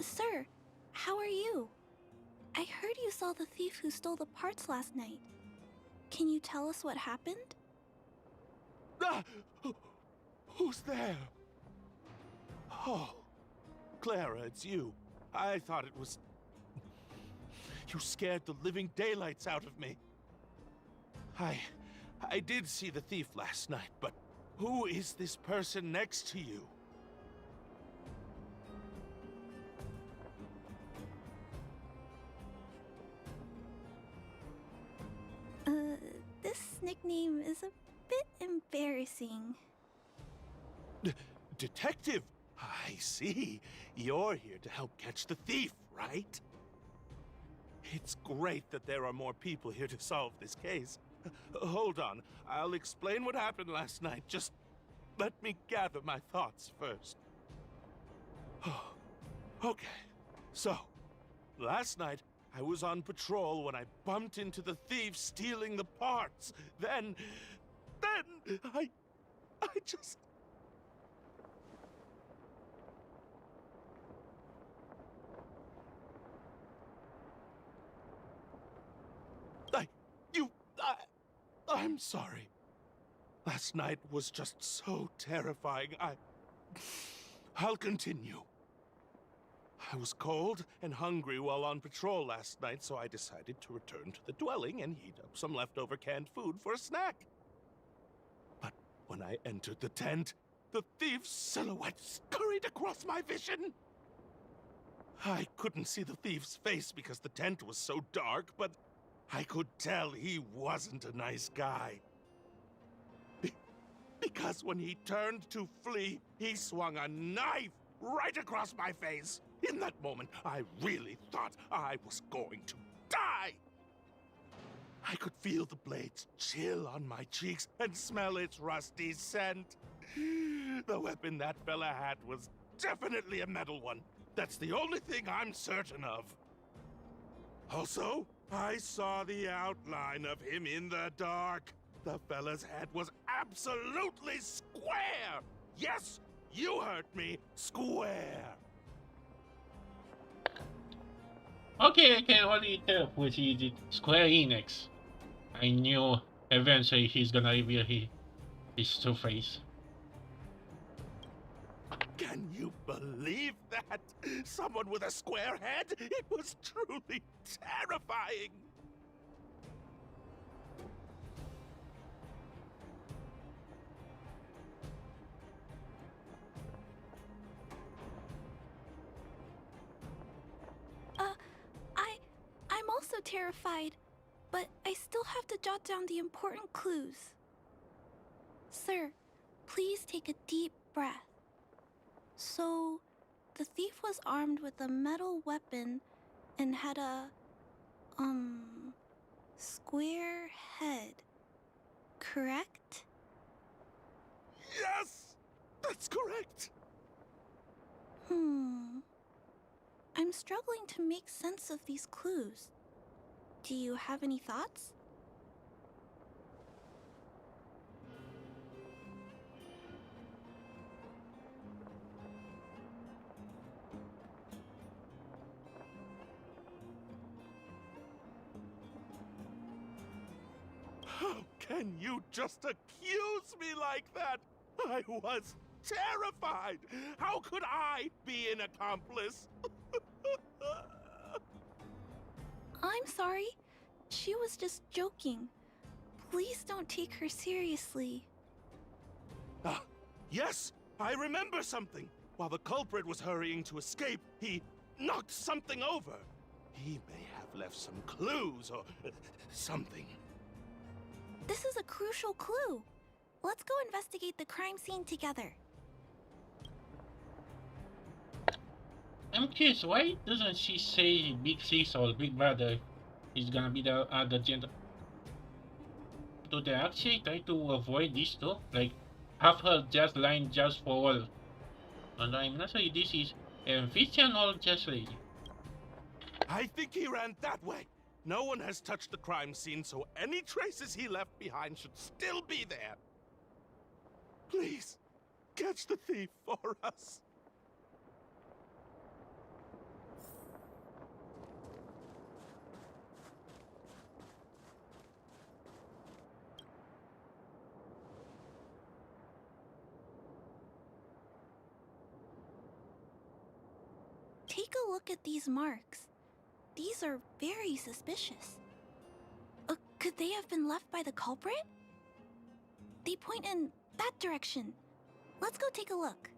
Sir, how are you? I heard you saw the thief who stole the parts last night. Can you tell us what happened? Ah! Who's there? Oh, Clara, it's you. I thought it was You scared the living daylights out of me. I did see the thief last night, but who is this person next to you? This nickname is a bit embarrassing. Detective! I see. You're here to help catch the thief, right? It's great that there are more people here to solve this case. Hold on. I'll explain what happened last night. Just let me gather my thoughts first. Okay. So, last night, I was on patrol when I bumped into the thief stealing the parts. Then I just... I'm sorry. Last night was just so terrifying. I'll continue. I was cold and hungry while on patrol last night, so I decided to return to the dwelling and heat up some leftover canned food for a snack. But when I entered the tent, the thief's silhouette scurried across my vision. I couldn't see the thief's face because the tent was so dark, but I could tell he wasn't a nice guy. Because when he turned to flee, he swung a knife right across my face. In that moment, I really thought I was going to die. I could feel the blades chill on my cheeks and smell its rusty scent. The weapon that fella had was definitely a metal one. That's the only thing I'm certain of. Also, I saw the outline of him in the dark. The fella's head was absolutely square! Yes, you heard me, square! Okay, I can only tell which is it. Square Enix. I knew eventually he's gonna reveal his true face. Can you believe that? Someone with a square head? It was truly terrifying! I'm also terrified, but I still have to jot down the important clues. Sir, please take a deep breath. So, the thief was armed with a metal weapon and had a, square head, correct? Yes! That's correct! I'm struggling to make sense of these clues. Do you have any thoughts? How can you just accuse me like that? I was terrified! How could I be an accomplice? I'm sorry. She was just joking. Please don't take her seriously. Yes, I remember something. While the culprit was hurrying to escape, he knocked something over. He may have left some clues or something. This is a crucial clue. Let's go investigate the crime scene together. I'm curious, why doesn't she say Big Sis or Big Brother is gonna be the gender? Do they actually try to avoid this too? Like, have her just line just for all? And I'm not sure if this is fiction or just lady. I think he ran that way. No one has touched the crime scene, so any traces he left behind should still be there. Please, catch the thief for us. Take a look at these marks. these are very suspicious. Could they have been left by the culprit? They point in that direction. Let's go take a look.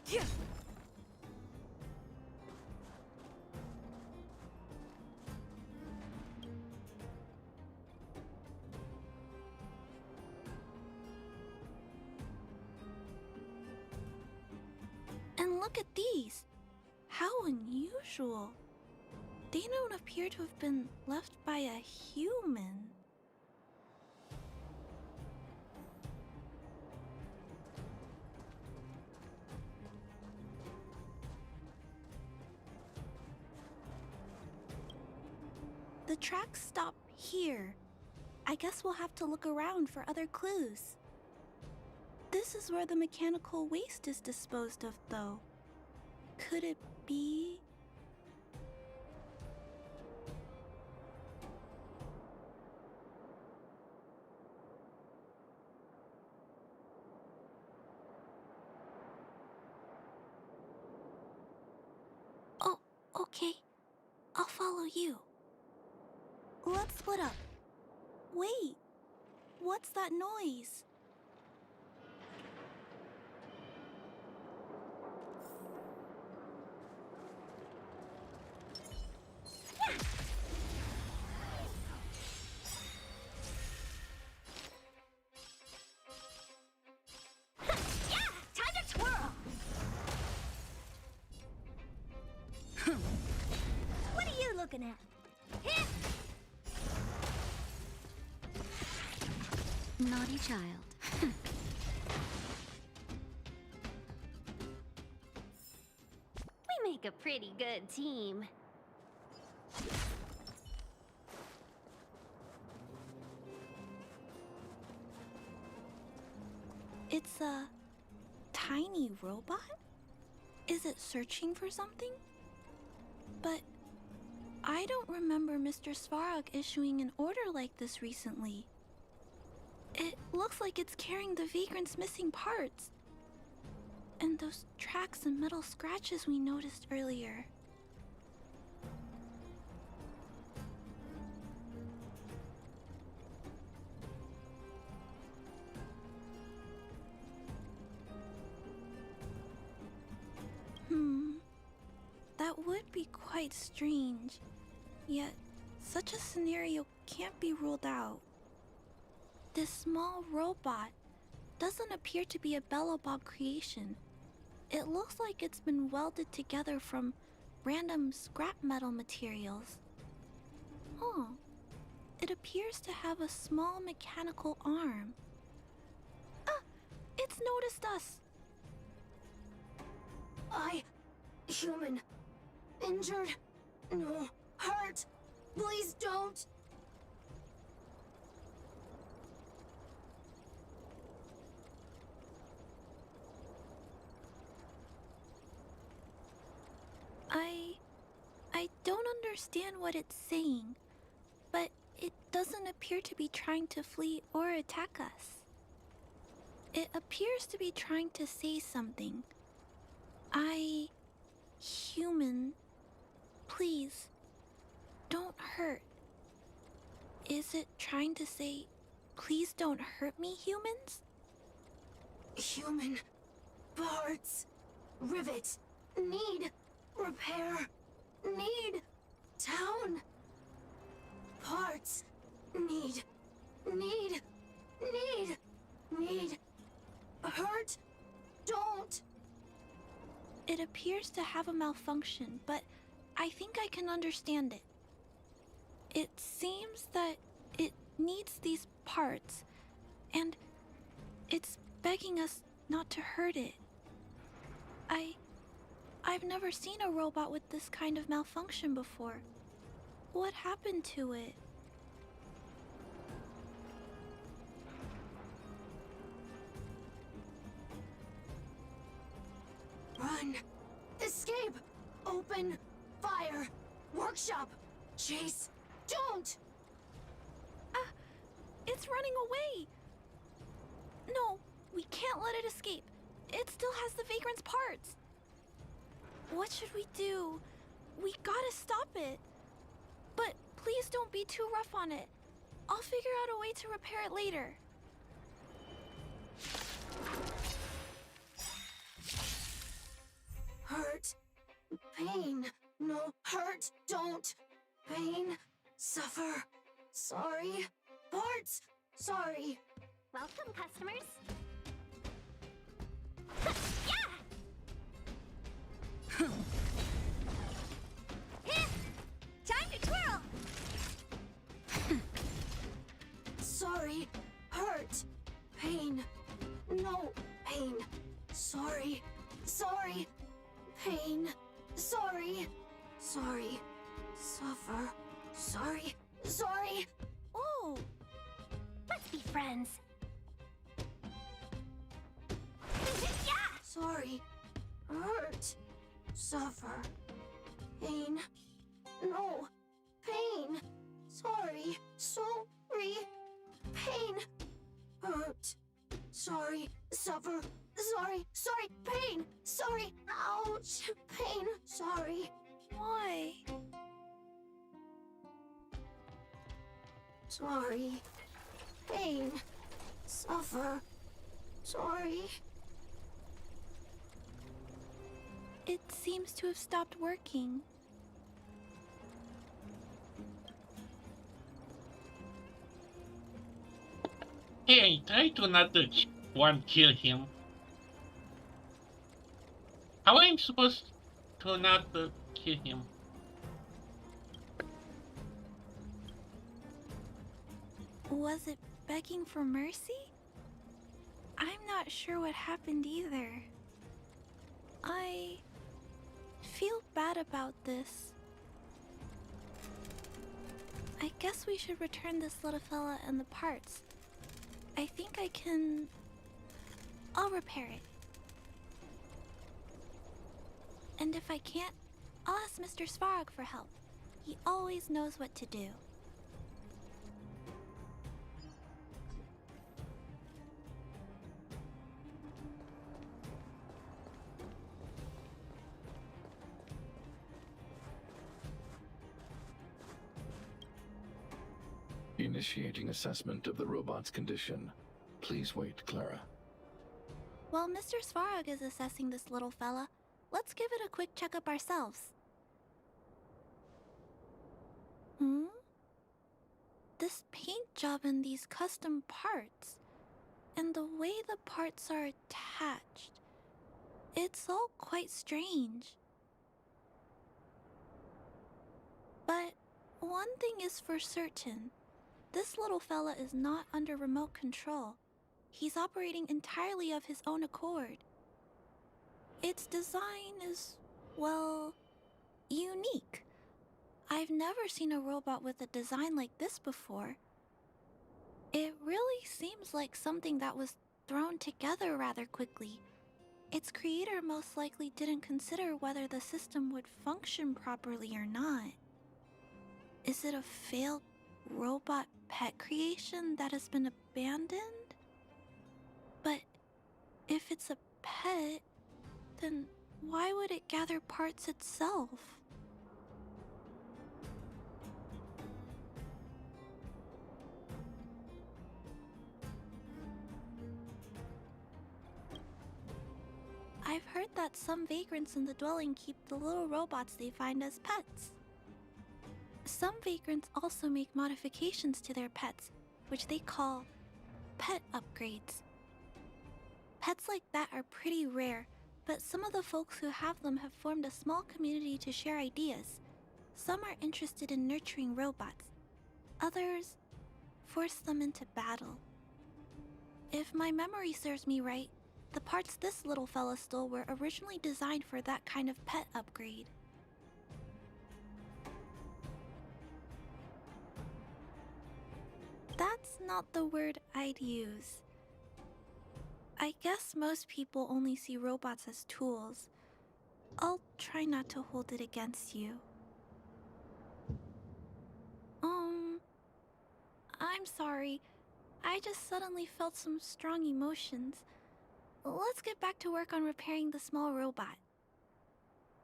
Yeah. And look at these. How unusual. They don't appear to have been left by a human. The tracks stop here. I guess we'll have to look around for other clues. This is where the mechanical waste is disposed of, though. Could it be? Oh, okay. I'll follow you. Let's split up. Wait, what's that noise? Time to twirl! What are you looking at? Hit! Naughty child. We make a pretty good team. It's a tiny robot? Is it searching for something? But I don't remember Mr. Svarog issuing an order like this recently. It looks like it's carrying the vagrant's missing parts. And those tracks and metal scratches we noticed earlier. That would be quite strange. Yet, such a scenario can't be ruled out. This small robot doesn't appear to be a Bellobob creation. It looks like it's been welded together from random scrap metal materials. Huh. It appears to have a small mechanical arm. Ah! It's noticed us! Human. Injured. No. Hurt. Please don't. I don't understand what it's saying, but it doesn't appear to be trying to flee or attack us. It appears to be trying to say something. Human, please, don't hurt. Is it trying to say, please don't hurt me, humans? Human. Parts. Rivet. Need. Repair. Need. Town. Parts. Need. Hurt. Don't. It appears to have a malfunction, but I think I can understand it. It seems that it needs these parts, and it's begging us not to hurt it. I've never seen a robot with this kind of malfunction before. What happened to it? Run. Escape. Open. Fire. Workshop. Chase. Don't. It's running away! No, we can't let it escape. It still has the vagrant's parts. What should we do? We gotta stop it. But please don't be too rough on it. I'll figure out a way to repair it later. Hurt. Pain. No, hurt. Don't. Pain. Suffer. Sorry. Parts. Sorry. Welcome, customers. Time to twirl! Sorry. Hurt. Pain. No pain. Sorry. Sorry. Pain. Sorry. Sorry. Suffer. Sorry. Sorry. Oh! Let's be friends. Sorry. Hurt. Suffer. Pain. No. Pain. Sorry. Sorry. Pain. Hurt. Sorry. Suffer. Sorry. Sorry. Pain. Sorry. Ouch. Pain. Sorry. Why? Sorry. Pain. Suffer. Sorry. It seems to have stopped working. Hey, try to not to kill him. How am I supposed to not to kill him? Was it begging for mercy? I'm not sure what happened either. I feel bad about this. I guess we should return this little fella and the parts. I think I can... I'll repair it. And if I can't, I'll ask Mr. Svarog for help. He always knows what to do. Initiating assessment of the robot's condition. Please wait, Clara. While Mr. Svarog is assessing this little fella, let's give it a quick checkup ourselves. This paint job and these custom parts, and the way the parts are attached, it's all quite strange. But one thing is for certain. This little fella is not under remote control. He's operating entirely of his own accord. Its design is, well, unique. I've never seen a robot with a design like this before. It really seems like something that was thrown together rather quickly. Its creator most likely didn't consider whether the system would function properly or not. Is it a failed robot pet creation that has been abandoned? But if it's a pet, then why would it gather parts itself? I've heard that some vagrants in the dwelling keep the little robots they find as pets. Some vagrants also make modifications to their pets, which they call pet upgrades. Pets like that are pretty rare, but some of the folks who have them have formed a small community to share ideas. Some are interested in nurturing robots. Others force them into battle. If my memory serves me right, the parts this little fella stole were originally designed for that kind of pet upgrade. That's not the word I'd use. I guess most people only see robots as tools. I'll try not to hold it against you. I'm sorry. I just suddenly felt some strong emotions. Let's get back to work on repairing the small robot.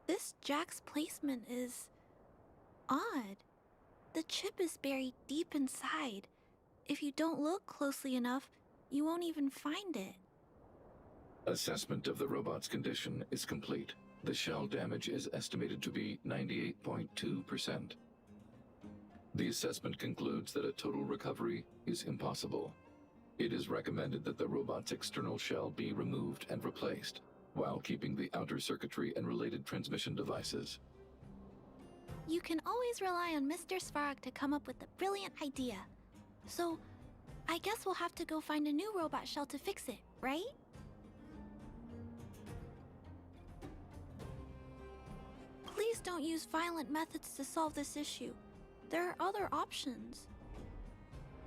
This jack's placement is odd. The chip is buried deep inside. If you don't look closely enough, you won't even find it. Assessment of the robot's condition is complete. The shell damage is estimated to be 98.2%. The assessment concludes that a total recovery is impossible. It is recommended that the robot's external shell be removed and replaced, while keeping the outer circuitry and related transmission devices. You can always rely on Mr. Svarog to come up with a brilliant idea. So, I guess we'll have to go find a new robot shell to fix it, right? Please don't use violent methods to solve this issue. There are other options.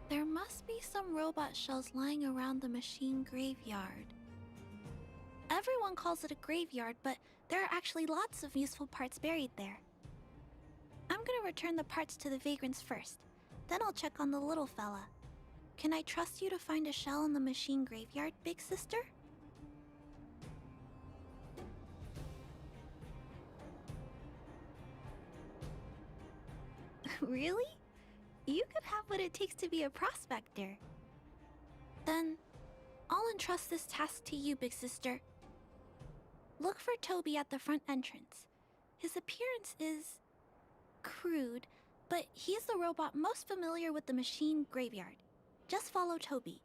There must be some robot shells lying around the machine graveyard. Everyone calls it a graveyard, but there are actually lots of useful parts buried there. I'm gonna return the parts to the vagrants first. Then I'll check on the little fella. Can I trust you to find a shell in the machine graveyard, big sister? Really? You could have what it takes to be a prospector. Then, I'll entrust this task to you, big sister. Look for Toby at the front entrance. His appearance is crude, but he's the robot most familiar with the machine graveyard. Just follow Toby.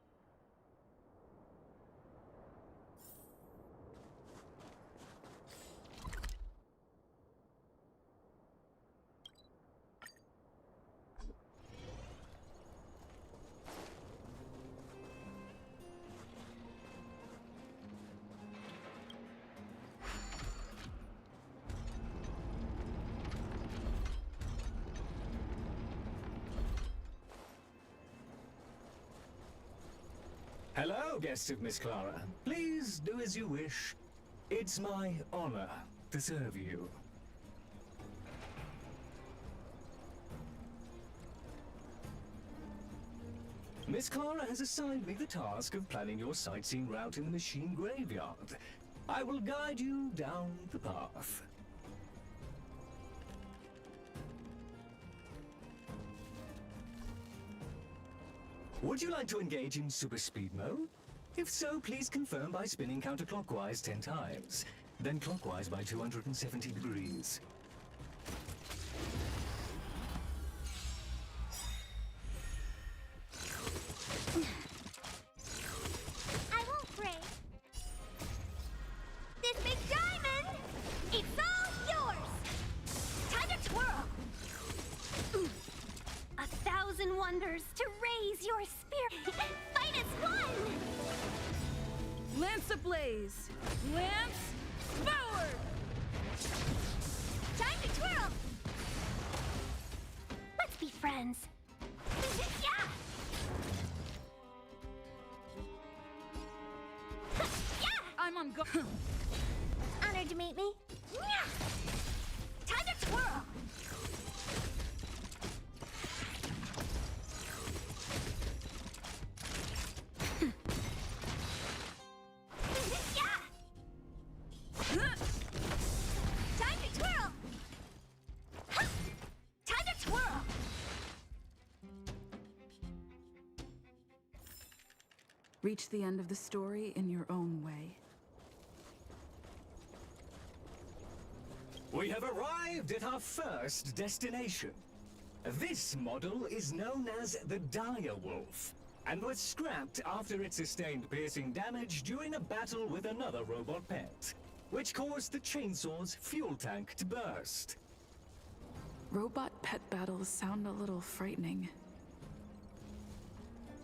Hello, guests of Miss Clara. Please do as you wish. It's my honor to serve you. Miss Clara has assigned me the task of planning your sightseeing route in the machine graveyard. I will guide you down the path. Would you like to engage in super speed mode? If so, please confirm by spinning counterclockwise 10 times, then clockwise by 270 degrees. I won't break. This big diamond, it's all yours. Time to twirl. Ooh. 1,000 wonders to raise your spirit. Fight as one! Lance ablaze! Lance forward! Time to twirl! Let's be friends. Yeah! Yeah! I'm on go. Honored to meet me. Yeah! Time to twirl! Reach the end of the story in your own way. We have arrived at our first destination. This model is known as the Dire Wolf, and was scrapped after it sustained piercing damage during a battle with another robot pet, which caused the chainsaw's fuel tank to burst. Robot pet battles sound a little frightening.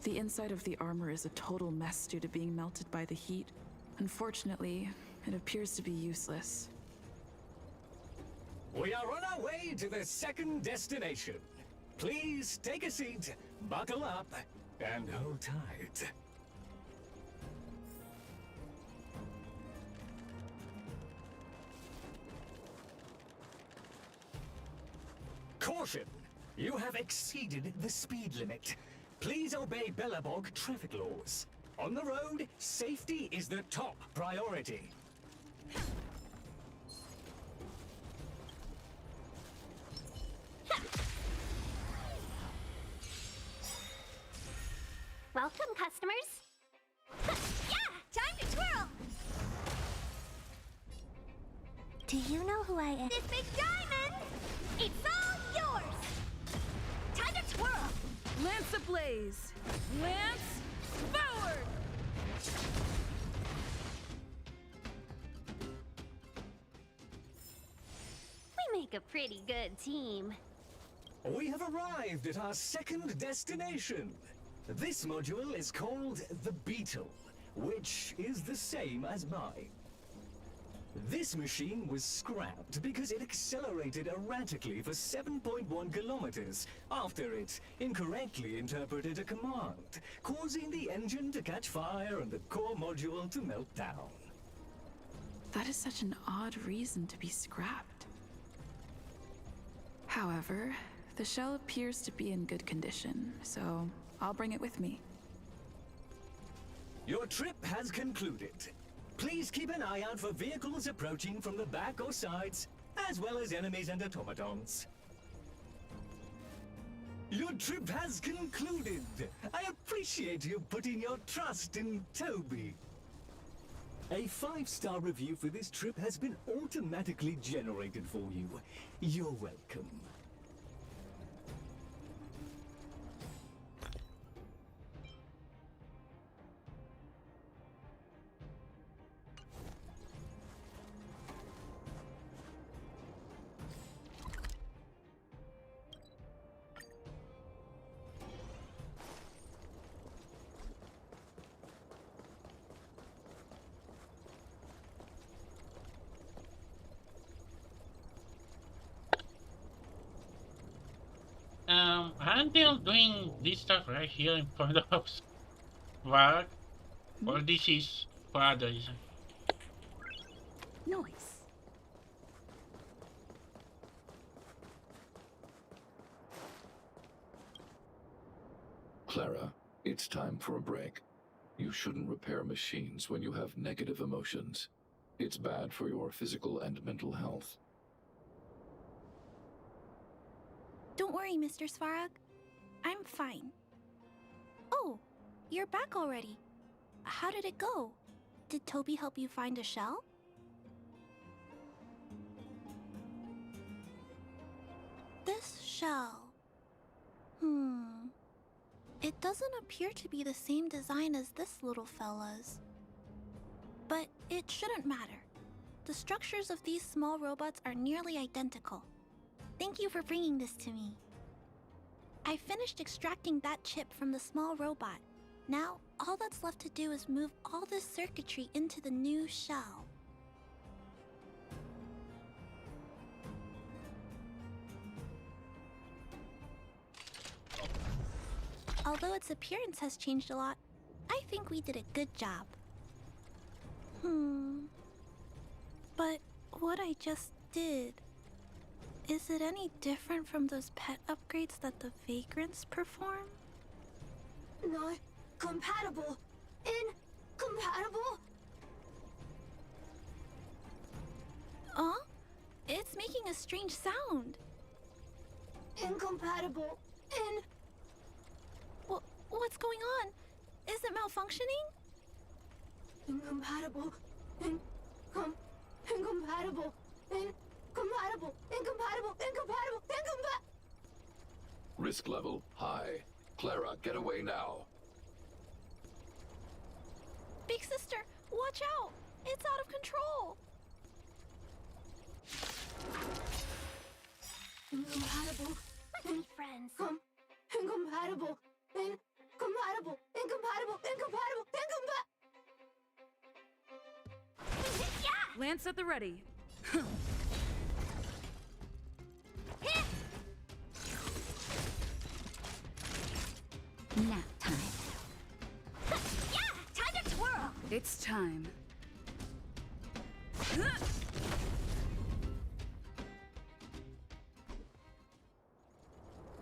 The inside of the armor is a total mess due to being melted by the heat. Unfortunately, it appears to be useless. We are on our way to the second destination. Please take a seat, buckle up, and hold tight. Caution! You have exceeded the speed limit. please obey Bellabog traffic laws. On the road, safety is the top priority. Welcome, customers. Yeah, time to twirl. Do you know who I am? This big diamond! It's all yours! Time to twirl! Lance ablaze! Lance forward! We make a pretty good team. We have arrived at our second destination. This module is called the Beetle, which is the same as mine. This machine was scrapped because it accelerated erratically for 7.1 kilometers after it incorrectly interpreted a command, causing the engine to catch fire and the core module to melt down. That is such an odd reason to be scrapped. However, the shell appears to be in good condition, so I'll bring it with me. Your trip has concluded. Please keep an eye out for vehicles approaching from the back or sides, as well as enemies and automatons. Your trip has concluded. I appreciate you putting your trust in Toby. A 5-star review for this trip has been automatically generated for you. You're welcome. Aren't they doing this stuff right here in front of Varg? Or this is for other reason? Noise. Clara, it's time for a break. You shouldn't repair machines when you have negative emotions. It's bad for your physical and mental health. Don't worry, Mr. Svarog. I'm fine. Oh, you're back already. How did it go? Did Toby help you find a shell? This shell... It doesn't appear to be the same design as this little fella's. But it shouldn't matter. The structures of these small robots are nearly identical. Thank you for bringing this to me. I finished extracting that chip from the small robot. Now, all that's left to do is move all this circuitry into the new shell. Although its appearance has changed a lot, I think we did a good job. But what I just did... Is it any different from those pet upgrades that the Vagrants perform? Not compatible. Incompatible? It's making a strange sound. Incompatible. What's going on? Is it malfunctioning? Incompatible. Incompatible. Incompatible. Risk level high. Clara, get away now. Big sister, watch out! It's out of control! Incompatible. Let's be friends. Incompatible. Incompatible. Lance at the ready. Nap time. Time to twirl! It's time.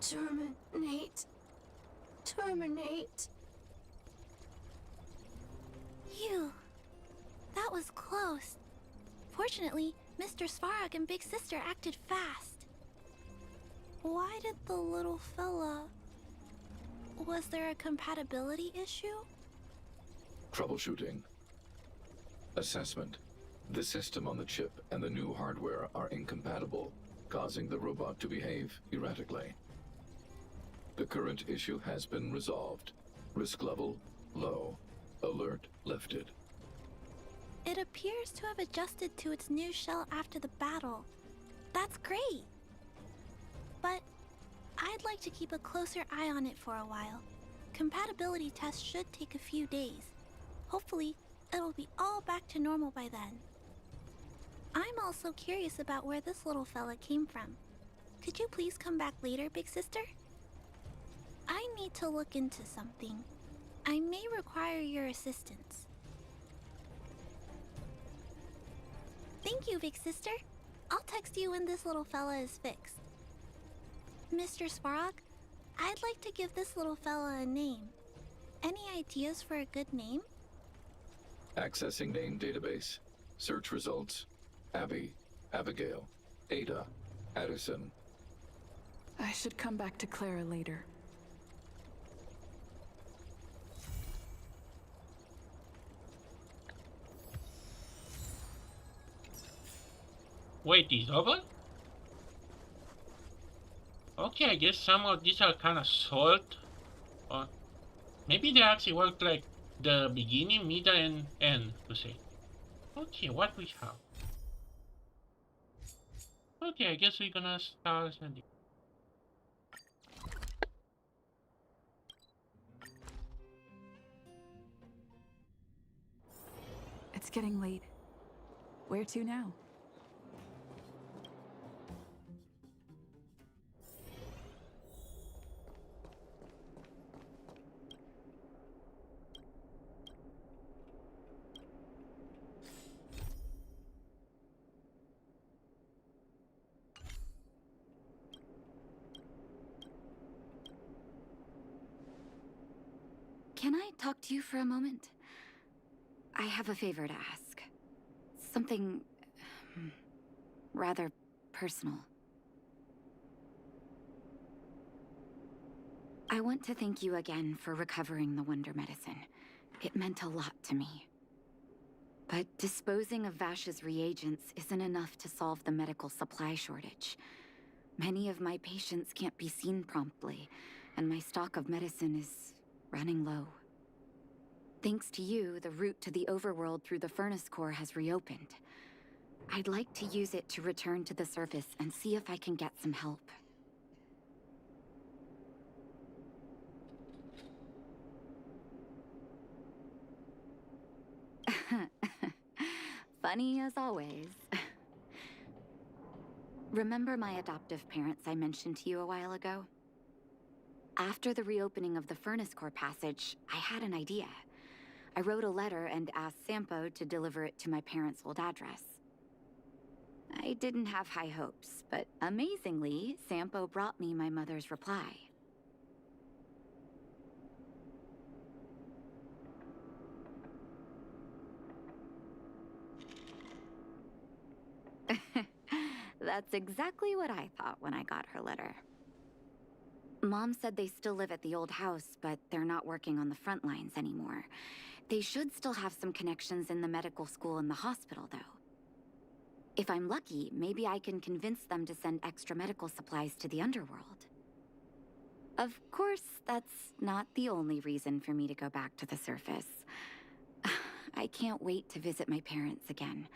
Terminate. terminate. Phew. That was close. Fortunately, Mr. Svarog and Big Sister acted fast. Why did the little fella... Was there a compatibility issue? Troubleshooting. Assessment. The system on the chip and the new hardware are incompatible, causing the robot to behave erratically. The current issue has been resolved. Risk level low. Alert lifted. It appears to have adjusted to its new shell after the battle. That's great! But I'd like to keep a closer eye on it for a while. Compatibility tests should take a few days. Hopefully, it'll be all back to normal by then. I'm also curious about where this little fella came from. Could you please come back later, Big Sister? I need to look into something. I may require your assistance. Thank you, Big Sister. I'll text you when this little fella is fixed. Mr. Svarog, I'd like to give this little fella a name. Any ideas for a good name? Accessing name database. Search results. Abby, Abigail, Ada, Addison. I should come back to Clara later. Wait, it's over? Okay, I guess some of these are kind of short. Or maybe they actually work like the beginning, middle, and end, to say. Okay, what we have? Okay, I guess we're gonna start sending. It's getting late. Where to now? Can I talk to you for a moment? I have a favor to ask. Something... rather personal. I want to thank you again for recovering the Wonder Medicine. It meant a lot to me. But disposing of Vash's reagents isn't enough to solve the medical supply shortage. Many of my patients can't be seen promptly, and my stock of medicine is running low. Thanks to you, the route to the overworld through the furnace core has reopened. I'd like to use it to return to the surface and see if I can get some help. Funny as always. Remember my adoptive parents I mentioned to you a while ago? After the reopening of the furnace core passage, I had an idea. I wrote a letter and asked Sampo to deliver it to my parents' old address. I didn't have high hopes, but amazingly, Sampo brought me my mother's reply. That's exactly what I thought when I got her letter. Mom said they still live at the old house, but they're not working on the front lines anymore. They should still have some connections in the medical school and the hospital, though. If I'm lucky, maybe I can convince them to send extra medical supplies to the underworld. Of course, that's not the only reason for me to go back to the surface. I can't wait to visit my parents again,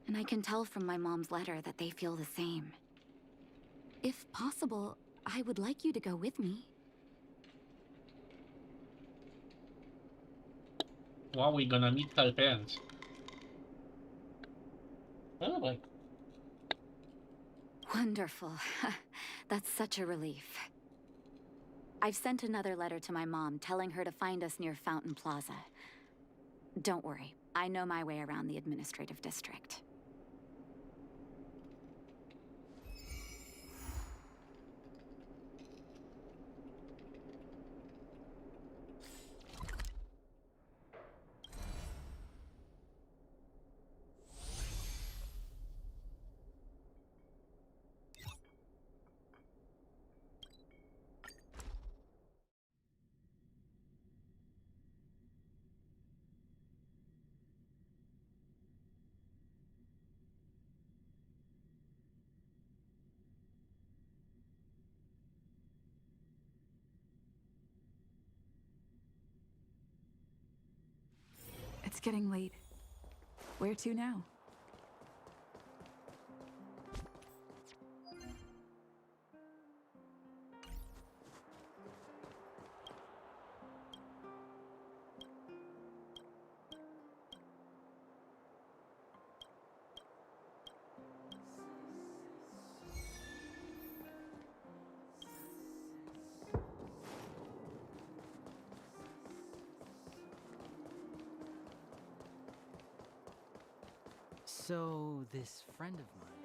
and I can tell from my mom's letter that they feel the same. If possible, I would like you to go with me. Wow, we're gonna meet our parents. Oh boy. Wonderful. That's such a relief. I've sent another letter to my mom telling her to find us near Fountain Plaza. Don't worry, I know my way around the administrative district. It's getting late. Where to now? So, this friend of mine.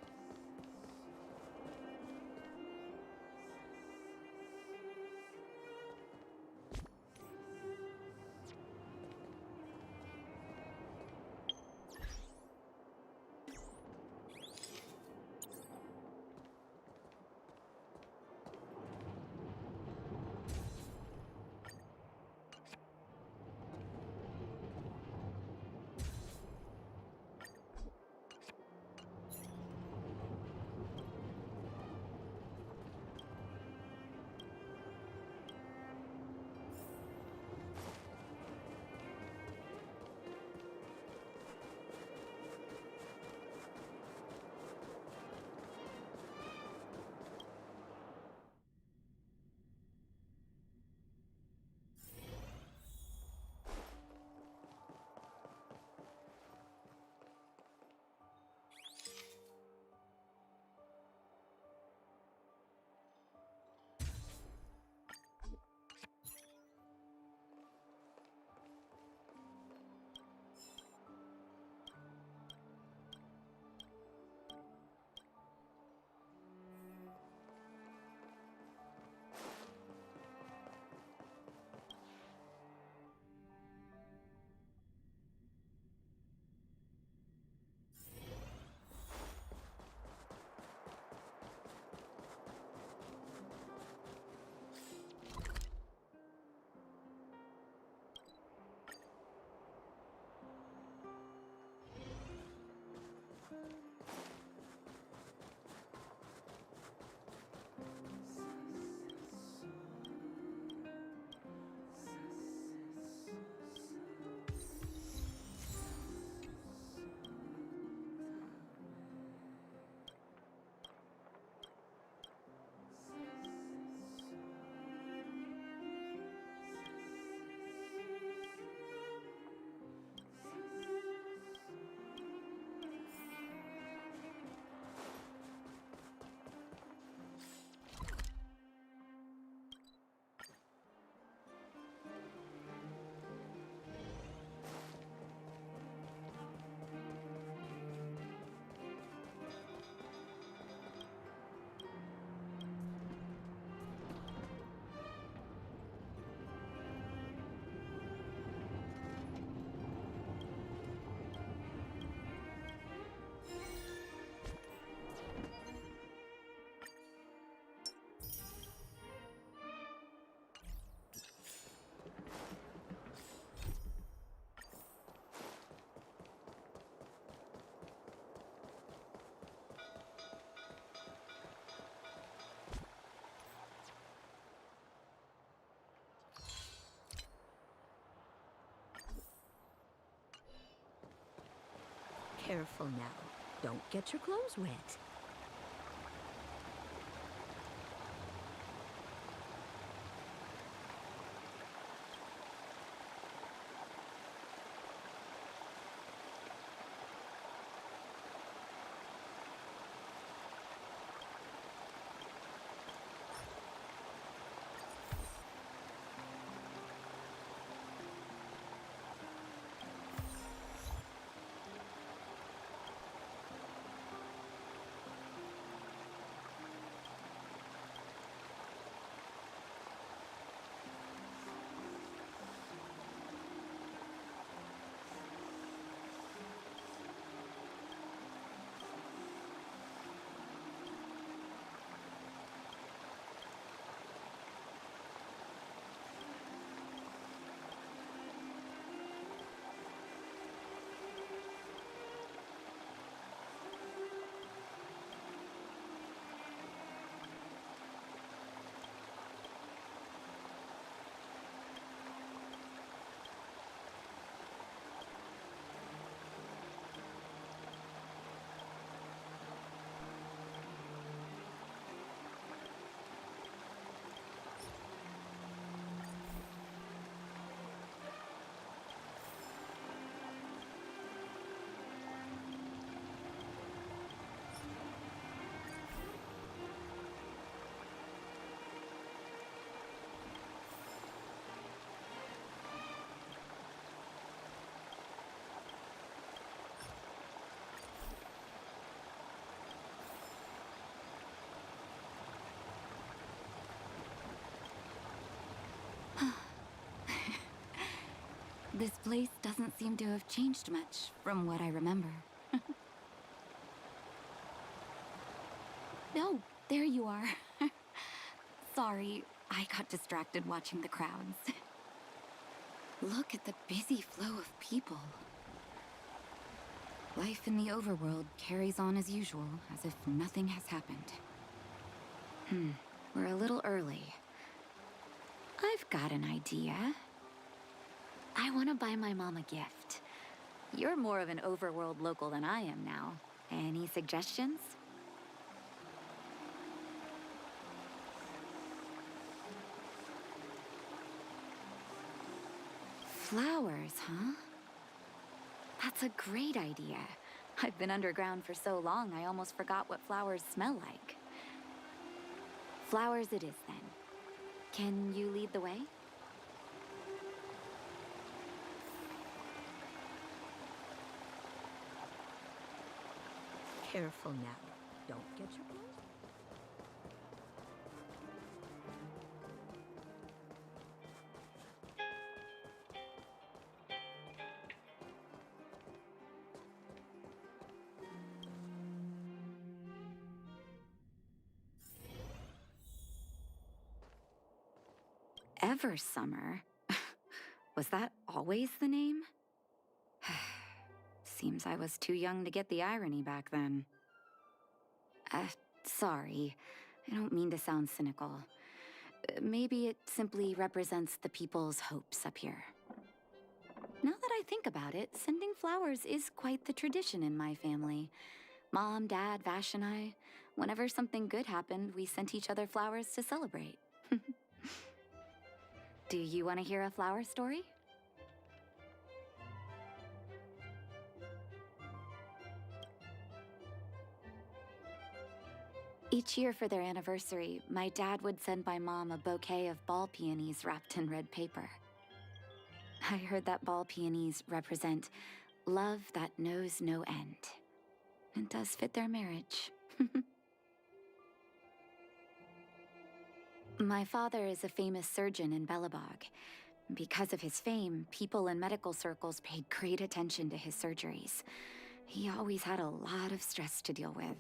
Careful now. Don't get your clothes wet. This place doesn't seem to have changed much from what I remember. No, there you are. Sorry, I got distracted watching the crowds. Look at the busy flow of people. Life in the overworld carries on as usual, as if nothing has happened. We're a little early. I've got an idea. I want to buy my mom a gift. You're more of an overworld local than I am now. Any suggestions? Flowers, huh? That's a great idea. I've been underground for so long, I almost forgot what flowers smell like. Flowers it is, then. Can you lead the way? Careful now. Don't get your blood. Ever Summer? Was that always the name? Seems I was too young to get the irony back then. Sorry. I don't mean to sound cynical. Maybe it simply represents the people's hopes up here. Now that I think about it, sending flowers is quite the tradition in my family. Mom, Dad, Vash, and I, whenever something good happened, we sent each other flowers to celebrate. Do you want to hear a flower story? Each year for their anniversary, my dad would send my mom a bouquet of ball peonies wrapped in red paper. I heard that ball peonies represent love that knows no end. It does fit their marriage. My father is a famous surgeon in Belobog. Because of his fame, people in medical circles paid great attention to his surgeries. He always had a lot of stress to deal with.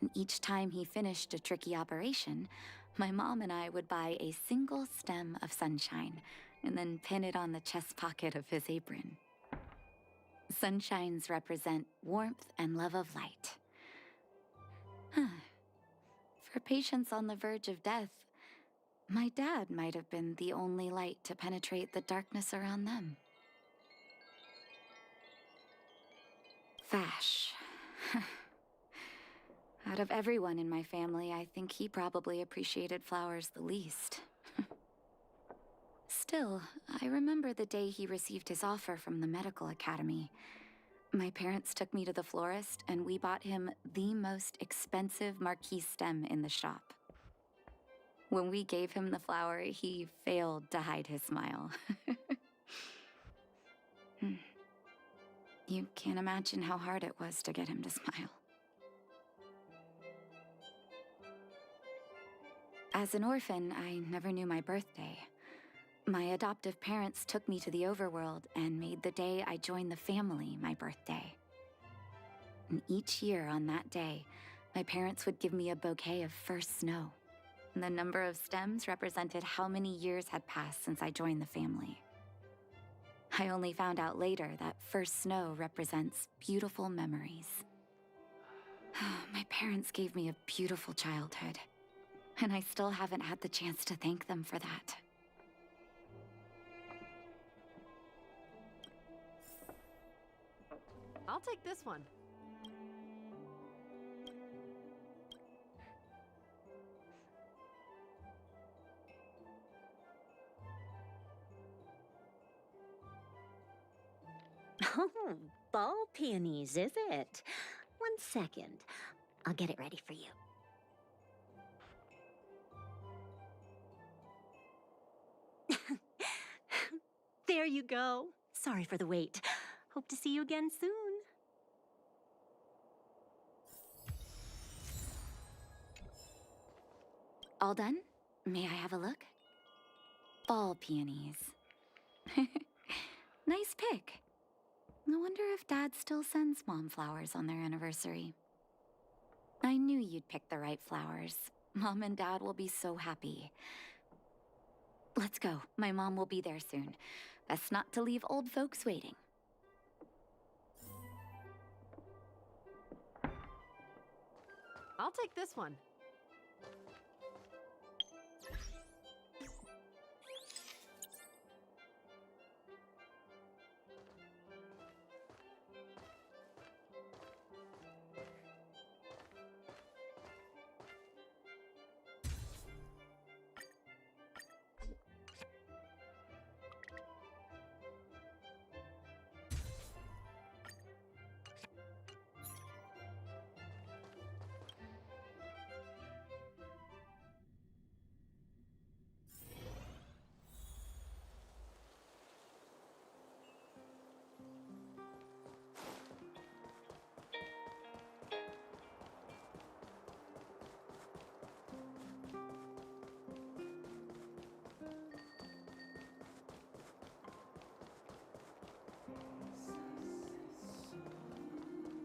And each time he finished a tricky operation, my mom and I would buy a single stem of sunshine and then pin it on the chest pocket of his apron. Sunshines represent warmth and love of light. For patients on the verge of death, my dad might have been the only light to penetrate the darkness around them. Vash. Out of everyone in my family, I think he probably appreciated flowers the least. Still, I remember the day he received his offer from the medical academy. My parents took me to the florist, and we bought him the most expensive marquise stem in the shop. When we gave him the flower, he failed to hide his smile. You can't imagine how hard it was to get him to smile. As an orphan, I never knew my birthday. My adoptive parents took me to the overworld and made the day I joined the family my birthday. And each year on that day, my parents would give me a bouquet of first snow. And the number of stems represented how many years had passed since I joined the family. I only found out later that first snow represents beautiful memories. My parents gave me a beautiful childhood, and I still haven't had the chance to thank them for that. I'll take this one. Oh, ball peonies, is it? 1 second. I'll get it ready for you. There you go. Sorry for the wait. Hope to see you again soon. All done? May I have a look? Ball peonies. Nice pick. I wonder if Dad still sends Mom flowers on their anniversary. I knew you'd pick the right flowers. Mom and Dad will be so happy. Let's go. My mom will be there soon. Best not to leave old folks waiting. I'll take this one.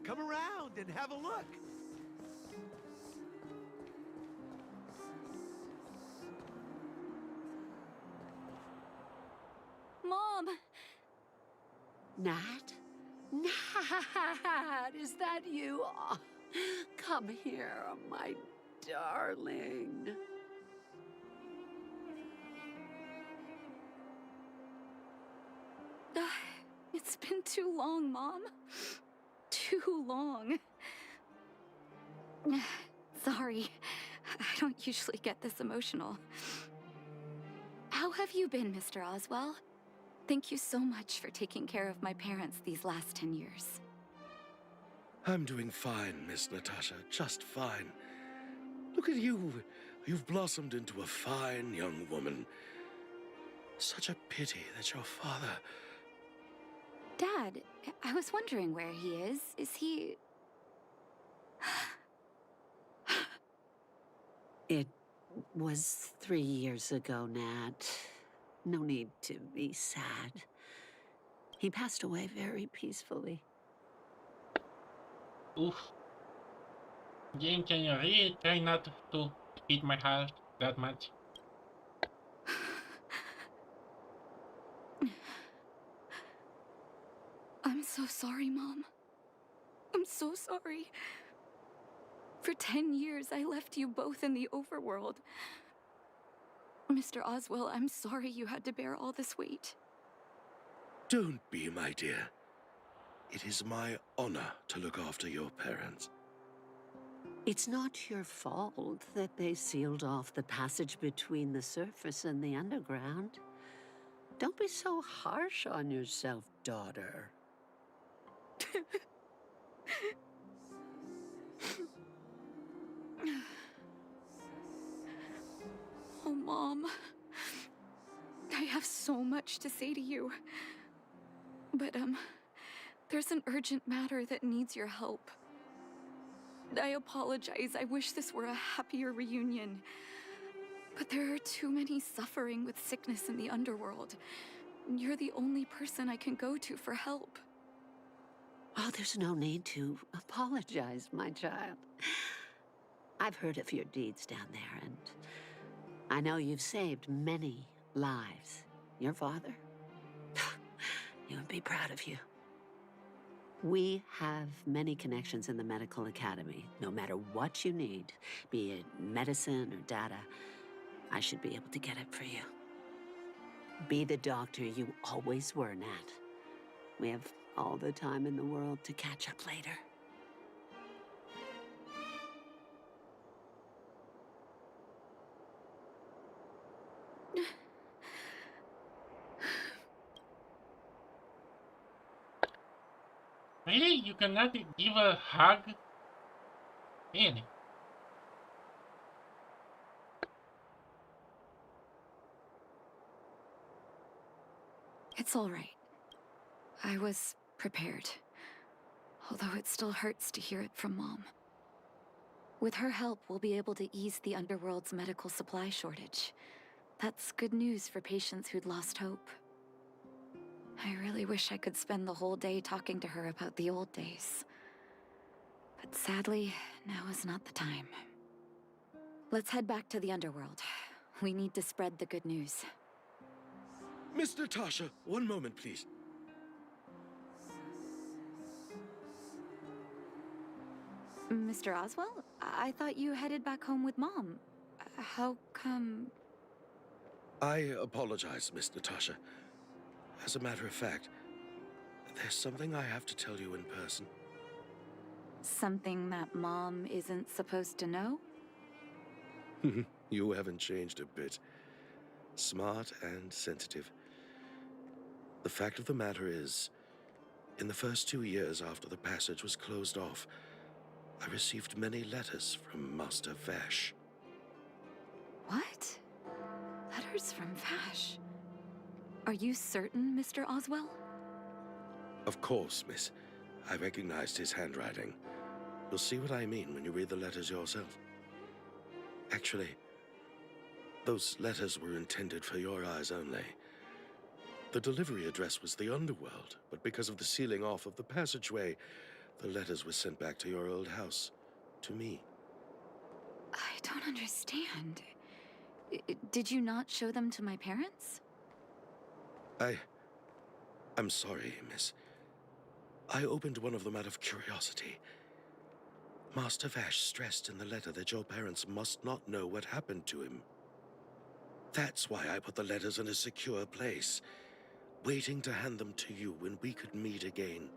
Come around and have a look. Mom! Nat? Nat, is that you? Oh, come here, my darling. It's been too long, Mom. Too long. Sorry. I don't usually get this emotional. How have you been, Mr. Oswell? Thank you so much for taking care of my parents these last 10 years. I'm doing fine, Miss Natasha, just fine. Look at you. You've blossomed into a fine young woman. Such a pity that your father... Dad, I was wondering where he is. Is he... It was 3 years ago, Nat. No need to be sad. He passed away very peacefully. Oof. Game, can you really try not to hit my heart that much? I'm so sorry, Mom. I'm so sorry. For 10 years, I left you both in the overworld. Mr. Oswell, I'm sorry you had to bear all this weight. Don't be, my dear. It is my honor to look after your parents. It's not your fault that they sealed off the passage between the surface and the underground. Don't be so harsh on yourself, daughter. Oh, Mom. I have so much to say to you. But, there's an urgent matter that needs your help. I apologize. I wish this were a happier reunion. But there are too many suffering with sickness in the underworld. You're the only person I can go to for help. Oh, there's no need to apologize, my child. I've heard of your deeds down there, and I know you've saved many lives. Your father? He would be proud of you. We have many connections in the medical academy. No matter what you need, be it medicine or data, I should be able to get it for you. Be the doctor you always were, Nat. We have all the time in the world to catch up later. Really? You cannot give a hug? Really? It's all right. I was prepared. Although it still hurts to hear it from Mom. With her help, we'll be able to ease the underworld's medical supply shortage. That's good news for patients who'd lost hope. I really wish I could spend the whole day talking to her about the old days. But sadly, now is not the time. Let's head back to the underworld. We need to spread the good news. Miss Natasha, one moment, please. Mr. Oswell? I thought you headed back home with Mom. How come... I apologize, Miss Natasha. As a matter of fact, there's something I have to tell you in person. Something that Mom isn't supposed to know? You haven't changed a bit. Smart and sensitive. The fact of the matter is, in the first 2 years after the passage was closed off, I received many letters from Master Vash. What? Letters from Vash? Are you certain, Mr. Oswell? Of course, miss. I recognized his handwriting. You'll see what I mean when you read the letters yourself. Actually, those letters were intended for your eyes only. The delivery address was the underworld, but because of the sealing off of the passageway, the letters were sent back to your old house, to me. I don't understand. Did you not show them to my parents? I'm sorry, miss. I opened one of them out of curiosity. Master Vash stressed in the letter that your parents must not know what happened to him. That's why I put the letters in a secure place, waiting to hand them to you when we could meet again.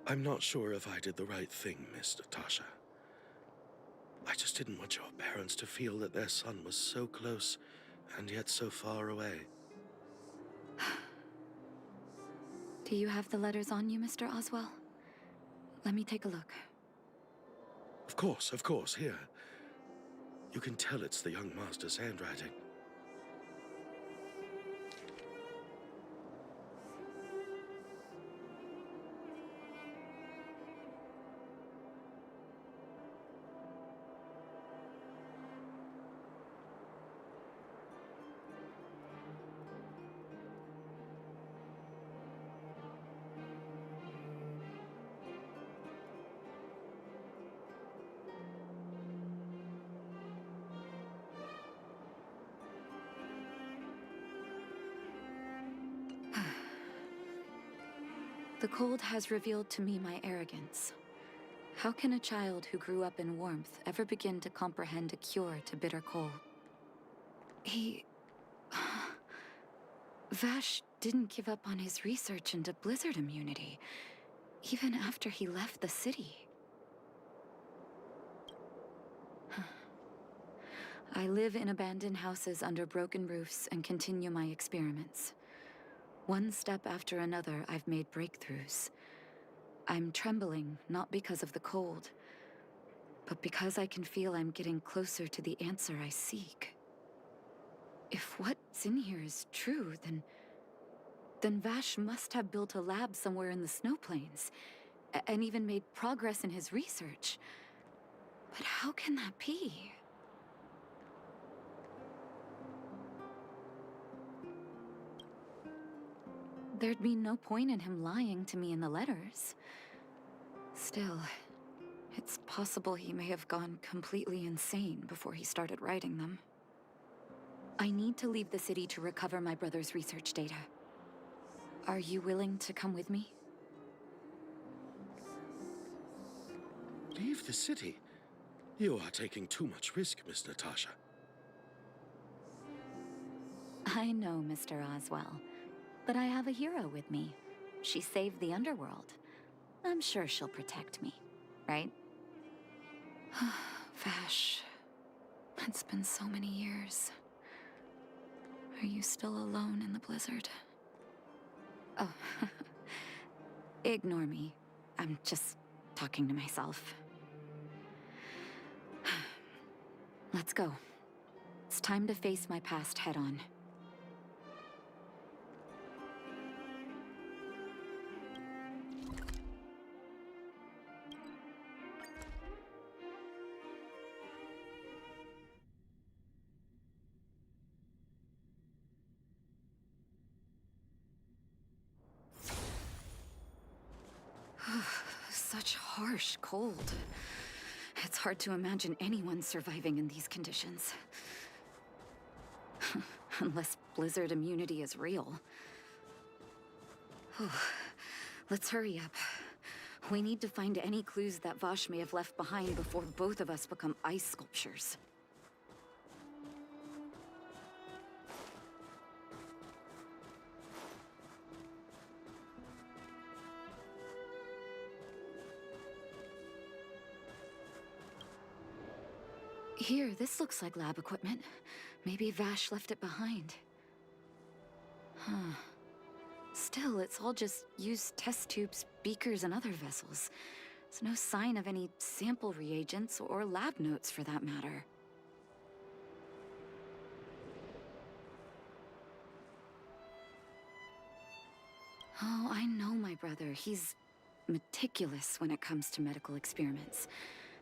I'm not sure if I did the right thing, Miss Natasha. I just didn't want your parents to feel that their son was so close and yet so far away. Do you have the letters on you, Mr. Oswell? Let me take a look. Of course, here. You can tell it's the young master's handwriting. The cold has revealed to me my arrogance. How can a child who grew up in warmth ever begin to comprehend a cure to bitter cold? Vash didn't give up on his research into blizzard immunity, even after he left the city. I live in abandoned houses under broken roofs and continue my experiments. One step after another, I've made breakthroughs. I'm trembling, not because of the cold, but because I can feel I'm getting closer to the answer I seek. If what's in here is true, then Vash must have built a lab somewhere in the snow plains, and even made progress in his research. But how can that be? There'd be no point in him lying to me in the letters. Still, it's possible he may have gone completely insane before he started writing them. I need to leave the city to recover my brother's research data. Are you willing to come with me? Leave the city? You are taking too much risk, Miss Natasha. I know, Mr. Oswell. But I have a hero with me. She saved the underworld. I'm sure she'll protect me, right? Vash, it's been so many years. Are you still alone in the blizzard? Oh, ignore me. I'm just talking to myself. Let's go. It's time to face my past head-on. such harsh cold. It's hard to imagine anyone surviving in these conditions. Unless blizzard immunity is real. Let's hurry up. We need to find any clues that Vash may have left behind before both of us become ice sculptures. Here, this looks like lab equipment. Maybe Vash left it behind. Huh. Still, it's all just used test tubes, beakers, and other vessels. There's no sign of any sample reagents or lab notes for that matter. Oh, I know my brother. He's meticulous when it comes to medical experiments.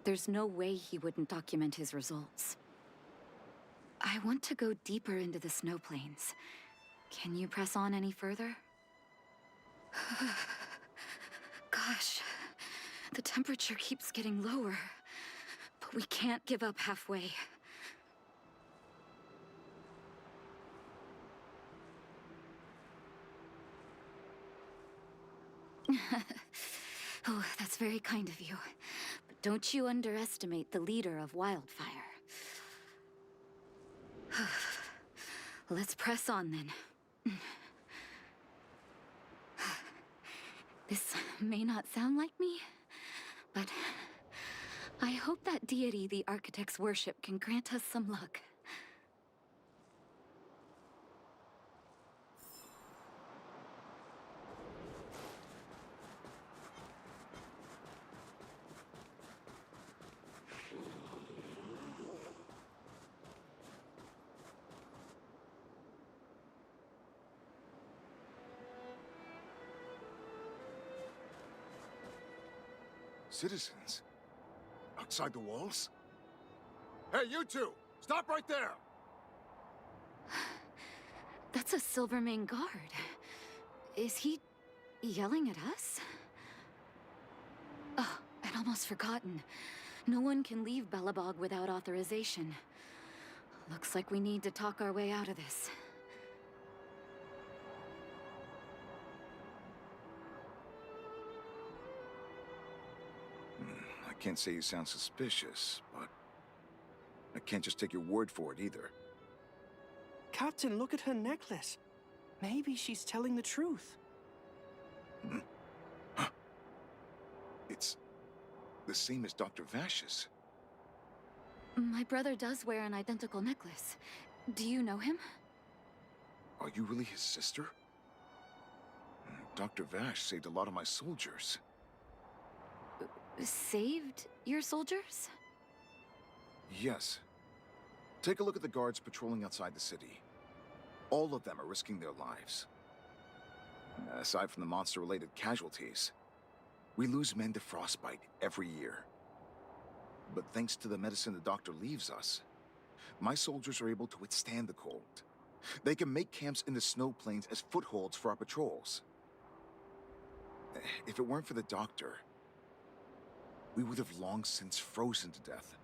There's no way he wouldn't document his results. I want to go deeper into the snow plains. Can you press on any further? Gosh, the temperature keeps getting lower, but we can't give up halfway. Oh, that's very kind of you. But don't you underestimate the leader of Wildfire. Let's press on then. This may not sound like me, but I hope that deity the architects worship can grant us some luck. Citizens? Outside the walls? Hey, you two! Stop right there! That's a Silvermane guard. Is he yelling at us? Oh, I'd almost forgotten. No one can leave Belobog without authorization. Looks like we need to talk our way out of this. I can't say you sound suspicious, but I can't just take your word for it either. Captain, look at her necklace. Maybe she's telling the truth. It's the same as Dr. Vash's. My brother does wear an identical necklace. Do you know him? Are you really his sister? Dr. Vash saved a lot of my soldiers. Saved your soldiers? Yes. Take a look at the guards patrolling outside the city. All of them are risking their lives. Aside from the monster-related casualties, we lose men to frostbite every year. But thanks to the medicine the doctor leaves us, my soldiers are able to withstand the cold. They can make camps in the snow plains as footholds for our patrols. If it weren't for the doctor, we would have long since frozen to death.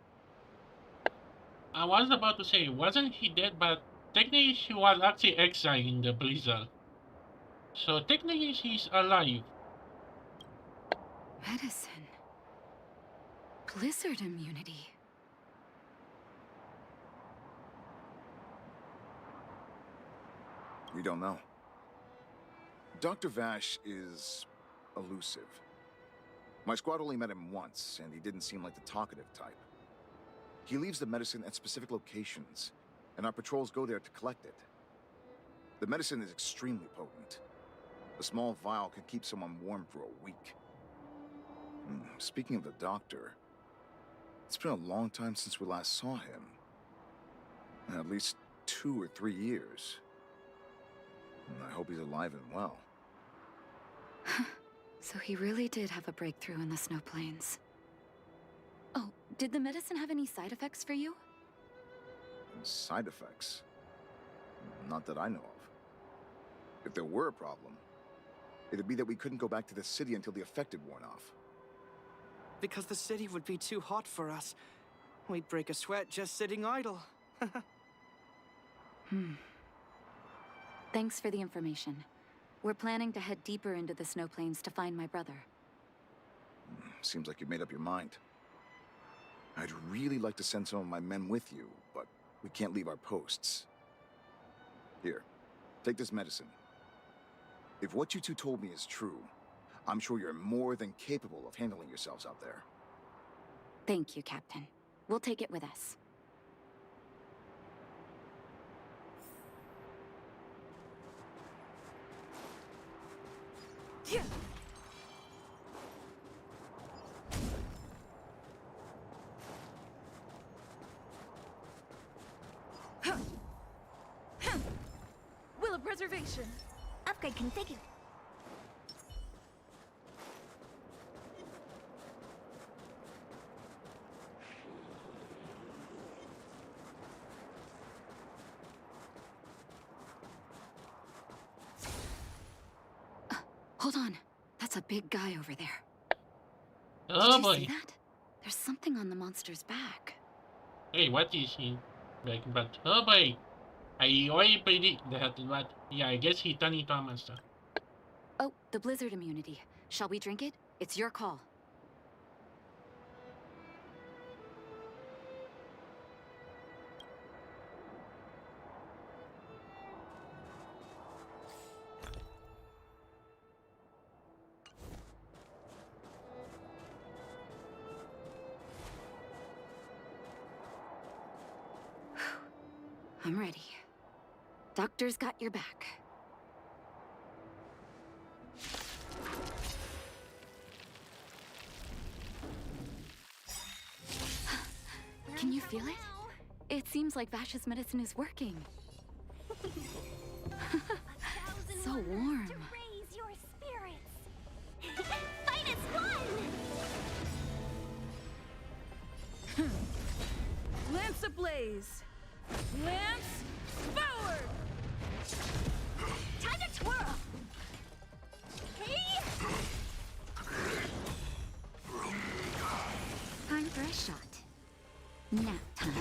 I was about to say, wasn't he dead? But technically he was actually exiled in the blizzard. So technically he's alive. Medicine. Blizzard immunity. We don't know. Dr. Vash is elusive. My squad only met him once, and he didn't seem like the talkative type. He leaves the medicine at specific locations, and our patrols go there to collect it. The medicine is extremely potent. A small vial could keep someone warm for a week. Speaking of the doctor, it's been a long time since we last saw him. At least 2 or 3 years. I hope he's alive and well. So he really did have a breakthrough in the snow plains. Oh, did the medicine have any side effects for you? Side effects? Not that I know of. If there were a problem, it'd be that we couldn't go back to the city until the effect had worn off. because the city would be too hot for us. We'd break a sweat just sitting idle. Thanks for the information. We're planning to head deeper into the snow plains to find my brother. Seems like you made up your mind. I'd really like to send some of my men with you, but we can't leave our posts. Here, take this medicine. If what you two told me is true, I'm sure you're more than capable of handling yourselves out there. Thank you, Captain. We'll take it with us. Will of preservation. Upgrade configured. Hold on. That's a big guy over there. Oh Did you boy. see that? There's something on the monster's back. Hey, what is he? Like, but oh boy. I already predict that, but yeah, I guess he turned into a monster. Oh, the blizzard immunity. Shall we drink it? It's your call. I'm ready. Doctor's got your back. Can you feel it? It seems like Vash's medicine is working. So warm. To raise your spirits. Fight is fun! Lance ablaze. Lance forward. Time to twirl. Hey! Time for a shot. Nap time.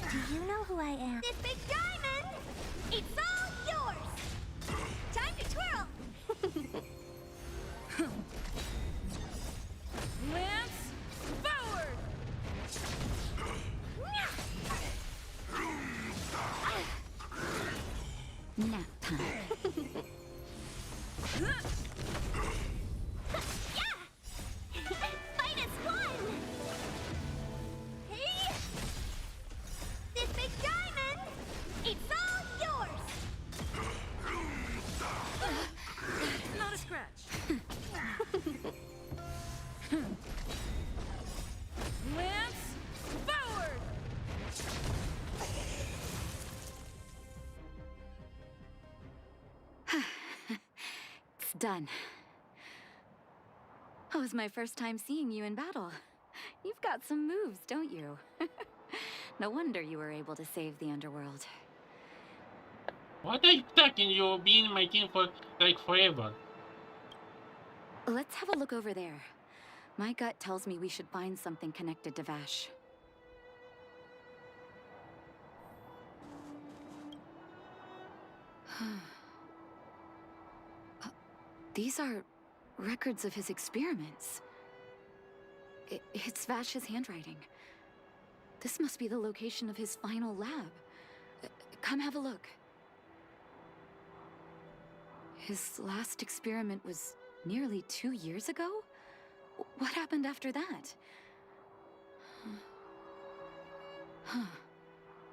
Do you know who I am? This big diamond! It's all yours! Time to twirl! Lance forward. Nap time. Fight is fun! Hey! This big diamond! It's all yours! Not a scratch. Lance forward. It's done. That was my first time seeing you in battle. You've got some moves, don't you? No wonder you were able to save the underworld. What are you talking? You've been in my team for like forever. Let's have a look over there. My gut tells me we should find something connected to Vash. These are records of his experiments. It's Vash's handwriting. This must be the location of his final lab. Come have a look. His last experiment was nearly 2 years ago? What happened after that?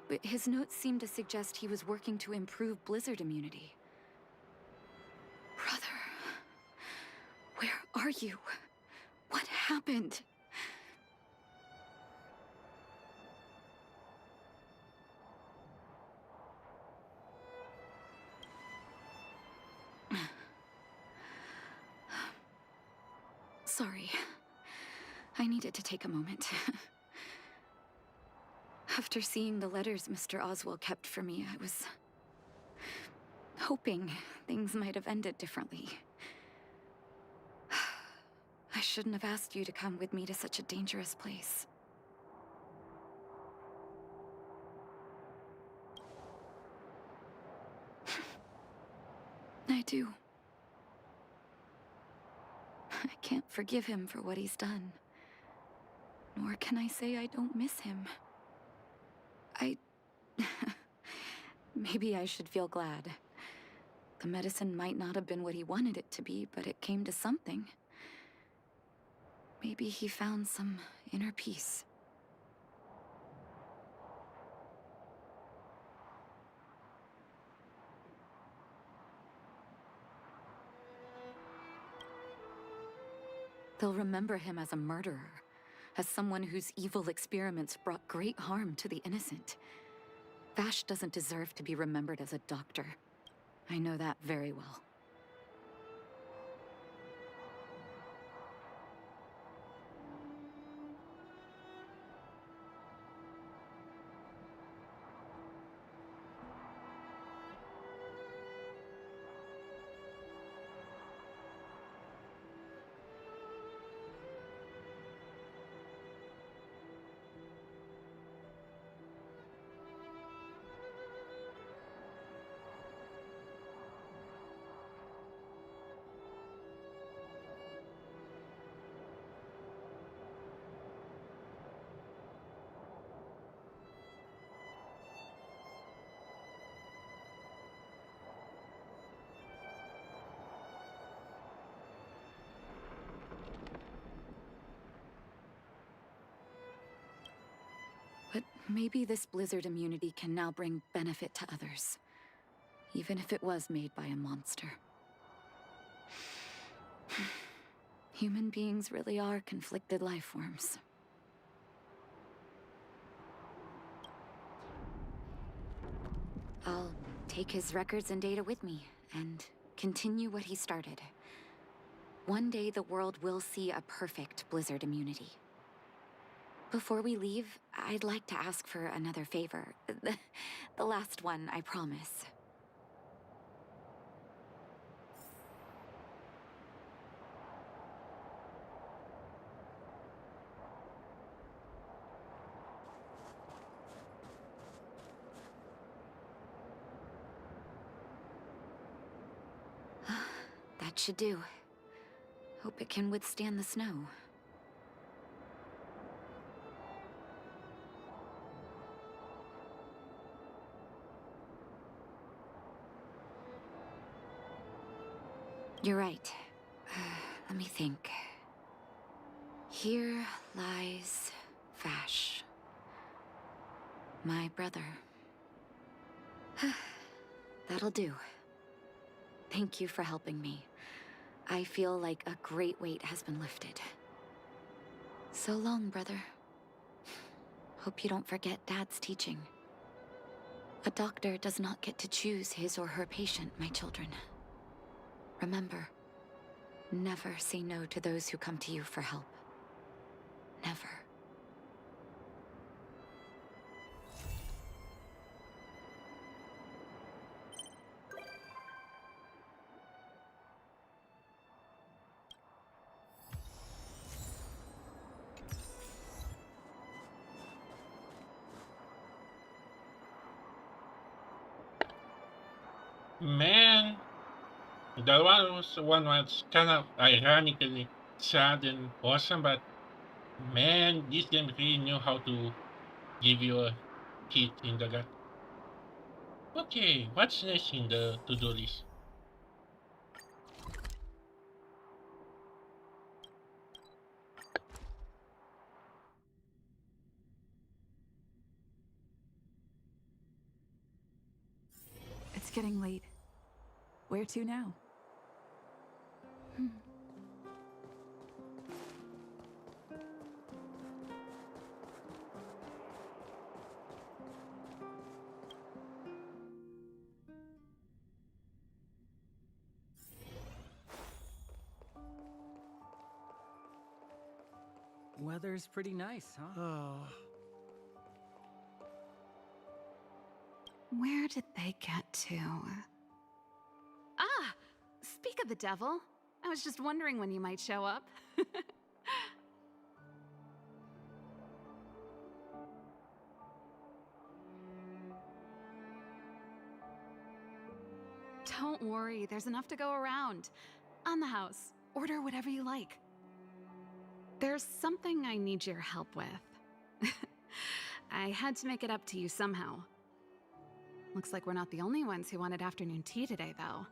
But his notes seem to suggest he was working to improve blizzard immunity. Brother, where are you? What happened? Sorry. I needed to take a moment. After seeing the letters Mr. Oswald kept for me, I was hoping things might have ended differently. I shouldn't have asked you to come with me to such a dangerous place. I do. I can't forgive him for what he's done. Nor can I say I don't miss him. Maybe I should feel glad. The medicine might not have been what he wanted it to be, but it came to something. Maybe he found some inner peace. They'll remember him as a murderer, as someone whose evil experiments brought great harm to the innocent. Vash doesn't deserve to be remembered as a doctor. I know that very well. But maybe this blizzard immunity can now bring benefit to others, even if it was made by a monster. Human beings really are conflicted life forms. I'll take his records and data with me, and continue what he started. One day the world will see a perfect blizzard immunity. Before we leave, I'd like to ask for another favor. The last one, I promise. That should do. Hope it can withstand the snow. You're right. Let me think. Here lies Vash. My brother. That'll do. Thank you for helping me. I feel like a great weight has been lifted. So long, brother. Hope you don't forget Dad's teaching. A doctor does not get to choose his or her patient, my children. Remember, never say no to those who come to you for help. Never. Man, that one was kind of ironically sad and awesome, but man, this game really knew how to give you a hit in the gut. Okay, what's next in the to-do list? It's getting late. Where to now? Weather's pretty nice, huh? Oh. Where did they get to? Ah! Speak of the devil. I was just wondering when you might show up. Don't worry, there's enough to go around. On the house, order whatever you like. There's something I need your help with. I had to make it up to you somehow. Looks like we're not the only ones who wanted afternoon tea today, though.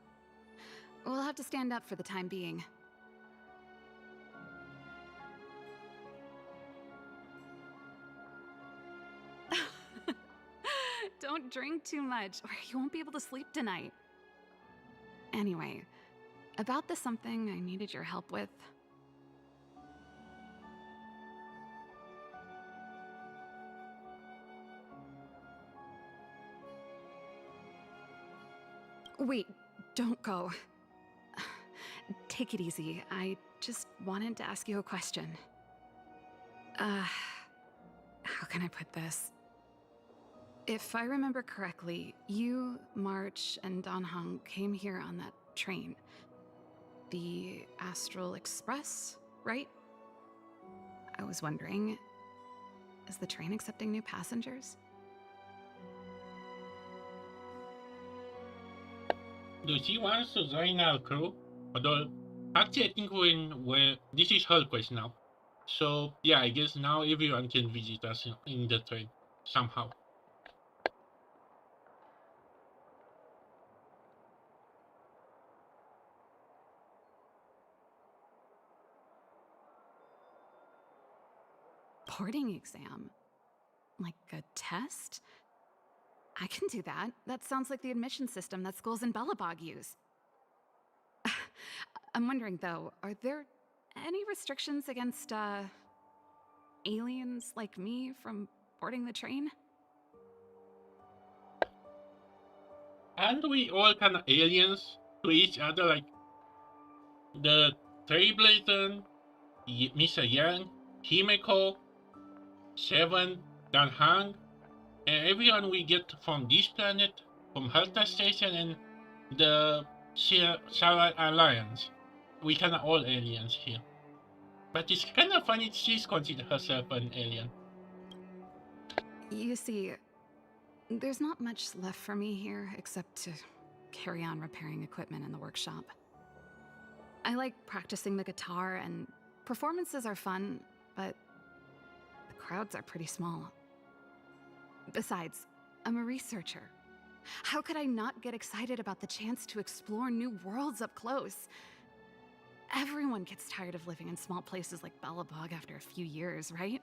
We'll have to stand up for the time being. Don't drink too much, or you won't be able to sleep tonight. Anyway, about the something I needed your help with. Wait, don't go. Take it easy. I just wanted to ask you a question. How can I put this? If I remember correctly, you, March, and Don Hung came here on that train. The Astral Express, right? I was wondering, is the train accepting new passengers? Do she wants to join our crew? Although, actually, I think this is her quest now. So, yeah, I guess now everyone can visit us in the train, somehow. Boarding exam? Like a test? I can do that. That sounds like the admission system that schools in Belobog use. I'm wondering, though, are there any restrictions against, aliens like me from boarding the train? Aren't we all kind of aliens to each other? Like, the Trailblazer, Mr. Yang, Himeko, Seven, Dan Hang, and everyone we get from this planet, from Herta Station and the Shara Alliance. We kinda all aliens here. But it's kinda funny she's considered herself an alien. You see, there's not much left for me here except to carry on repairing equipment in the workshop. I like practicing the guitar, and performances are fun, but the crowds are pretty small. Besides, I'm a researcher. How could I not get excited about the chance to explore new worlds up close? Everyone gets tired of living in small places like Belobog after a few years, right?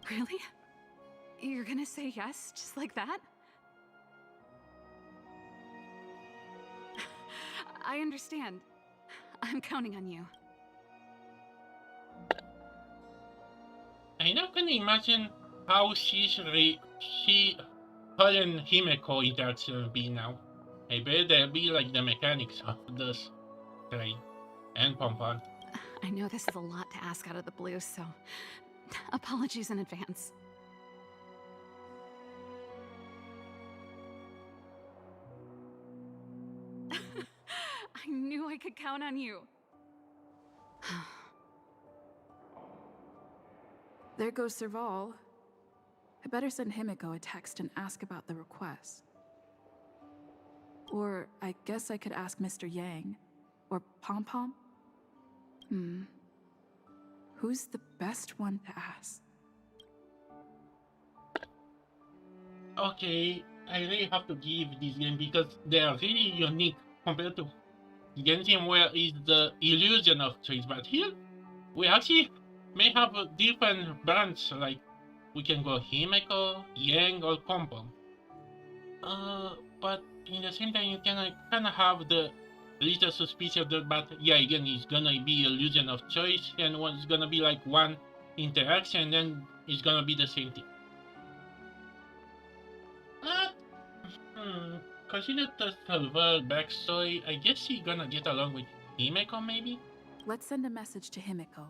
Really? You're gonna say yes, just like that? I understand. I'm counting on you. I now can imagine how her and Himeko interaction will be now. I bet they'll be like the mechanics of this train and Pompon. I know this is a lot to ask out of the blue, so apologies in advance. I knew I could count on you. There goes Serval. I better send Himeko a text and ask about the request. Or I guess I could ask Mr. Yang. Or Pom-Pom. Who's the best one to ask? Okay, I really have to give this game because they are really unique compared to Genshin, where is the illusion of choice. But here, we actually may have a different branch, like we can go Himeko, Yang, or Pom-Pom. But in the same time, you can kind of have the little suspicion that, but yeah, again, it's gonna be illusion of choice, and it's gonna be like one interaction, and then it's gonna be the same thing. Consider the Serval backstory. I guess she's gonna get along with Himeko, maybe? Let's send a message to Himeko.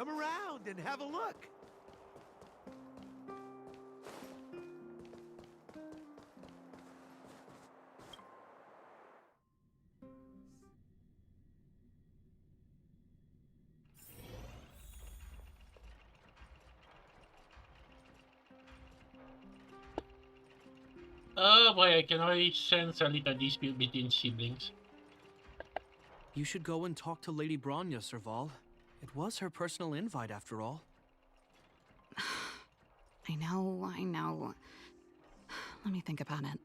come around and have a look. Oh boy, I can already sense a little dispute between siblings. You should go and talk to Lady Bronya, Serval. It was her personal invite, after all. I know. Let me think about it.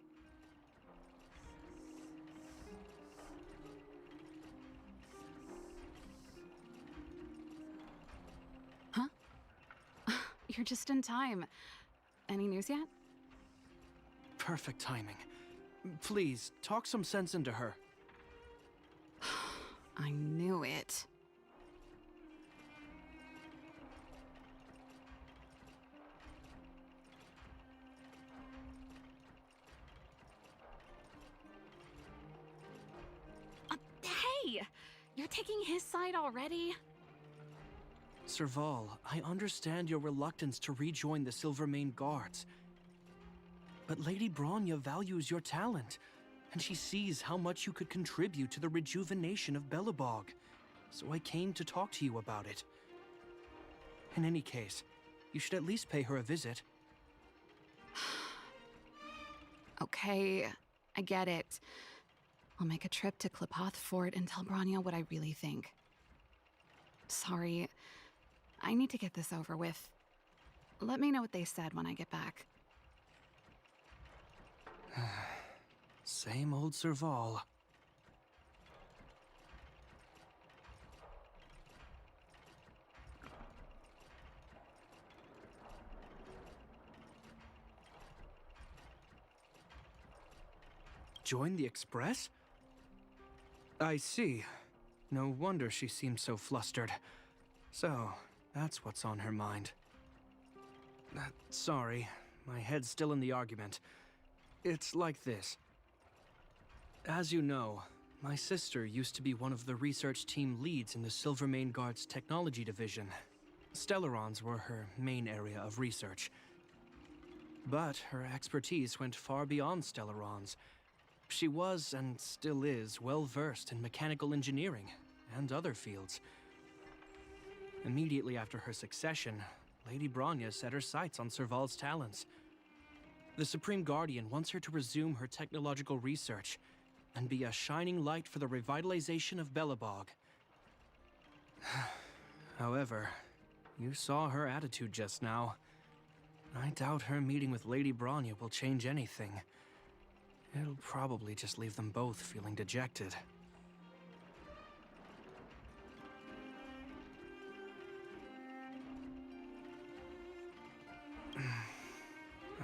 Huh? You're just in time. Any news yet? Perfect timing. Please, talk some sense into her. I knew it. Hey! You're taking his side already? Serval, I understand your reluctance to rejoin the Silvermane Guards. But Lady Bronya values your talent, and she sees how much you could contribute to the rejuvenation of Belobog. So I came to talk to you about it. In any case, you should at least pay her a visit. Okay, I get it. I'll make a trip to Klapoth Fort and tell Bronya what I really think. Sorry, I need to get this over with. Let me know what they said when I get back. Same old Serval. Join the Express? I see. No wonder she seems so flustered. So, that's what's on her mind. Sorry, my head's still in the argument. It's like this. As you know, my sister used to be one of the research team leads in the Silvermane Guard's technology division. Stellarons were her main area of research. But her expertise went far beyond Stellarons. She was, and still is, well-versed in mechanical engineering and other fields. Immediately after her succession, Lady Bronya set her sights on Serval's talents. The Supreme Guardian wants her to resume her technological research and be a shining light for the revitalization of Belobog. However, you saw her attitude just now. I doubt her meeting with Lady Bronya will change anything. It'll probably just leave them both feeling dejected.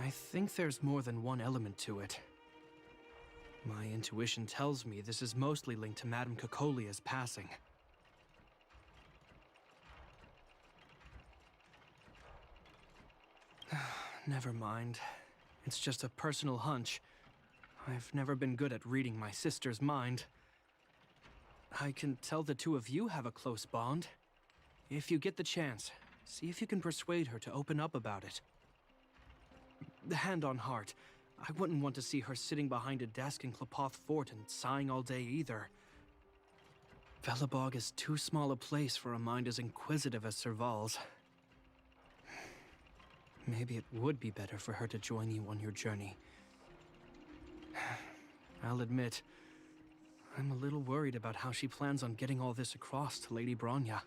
I think there's more than one element to it. My intuition tells me this is mostly linked to Madame Cocolia's passing. Never mind. It's just a personal hunch. I've never been good at reading my sister's mind. I can tell the two of you have a close bond. If you get the chance, see if you can persuade her to open up about it. Hand on heart, I wouldn't want to see her sitting behind a desk in Klapoth Fort and sighing all day either. Belobog is too small a place for a mind as inquisitive as Serval's. Maybe it would be better for her to join you on your journey. I'll admit, I'm a little worried about how she plans on getting all this across to Lady Bronya.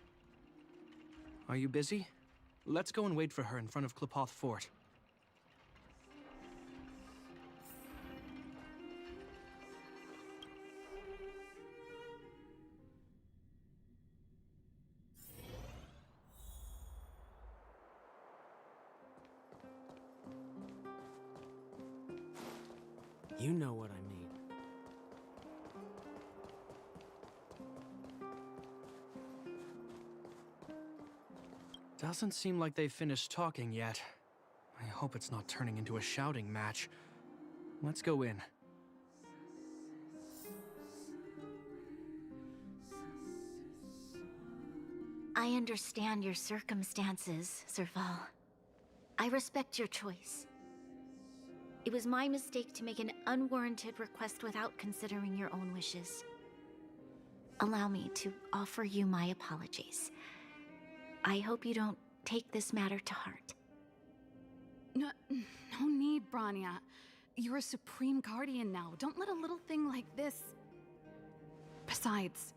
Are you busy? Let's go and wait for her in front of Klapoth Fort. You know what I mean. Doesn't seem like they've finished talking yet. I hope it's not turning into a shouting match. Let's go in. I understand your circumstances, Serval. I respect your choice. It was my mistake to make an unwarranted request without considering your own wishes. Allow me to offer you my apologies. I hope you don't take this matter to heart. No need, Branya. You're a Supreme Guardian now. Don't let a little thing like this... Besides,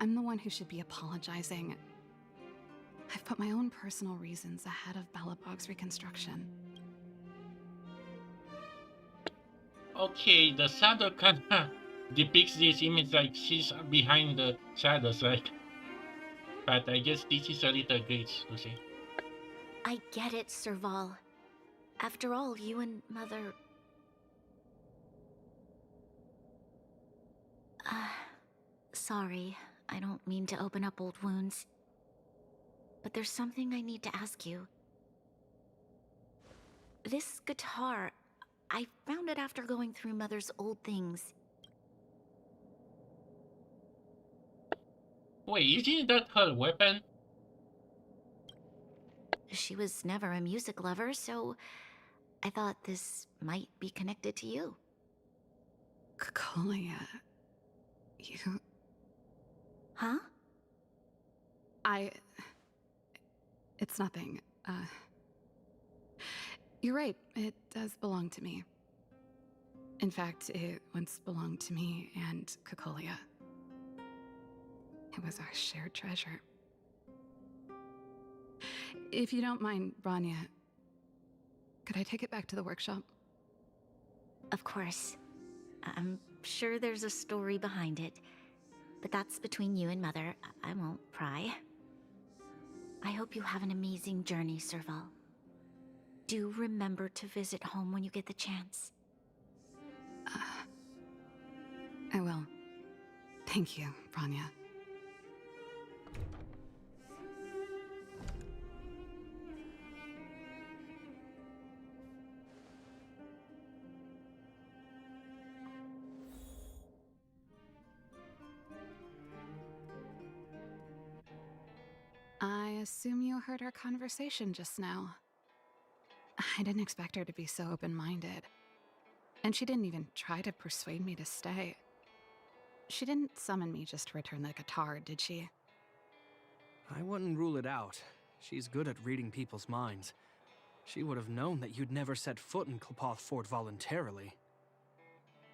I'm the one who should be apologizing. I've put my own personal reasons ahead of Balabog's reconstruction. Okay, the shadow kinda depicts this image like she's behind the shadows, like. But I guess this is a little glitch to say. I get it, Serval. After all, you and Mother... Sorry, I don't mean to open up old wounds. But there's something I need to ask you. This guitar, I found it after going through Mother's old things. Wait, isn't that her weapon? She was never a music lover, so I thought this might be connected to you. Cocolia... You... Huh? It's nothing. You're right, it does belong to me. In fact, it once belonged to me and Cocolia. It was our shared treasure. If you don't mind, Branya, could I take it back to the workshop? Of course. I'm sure there's a story behind it. But that's between you and Mother. I won't pry. I hope you have an amazing journey, Serval. Do remember to visit home when you get the chance. I will. Thank you, Branya. I assume you heard our conversation just now. I didn't expect her to be so open-minded. And she didn't even try to persuade me to stay. She didn't summon me just to return the guitar, did she? I wouldn't rule it out. She's good at reading people's minds. She would have known that you'd never set foot in Clopoth Fort voluntarily.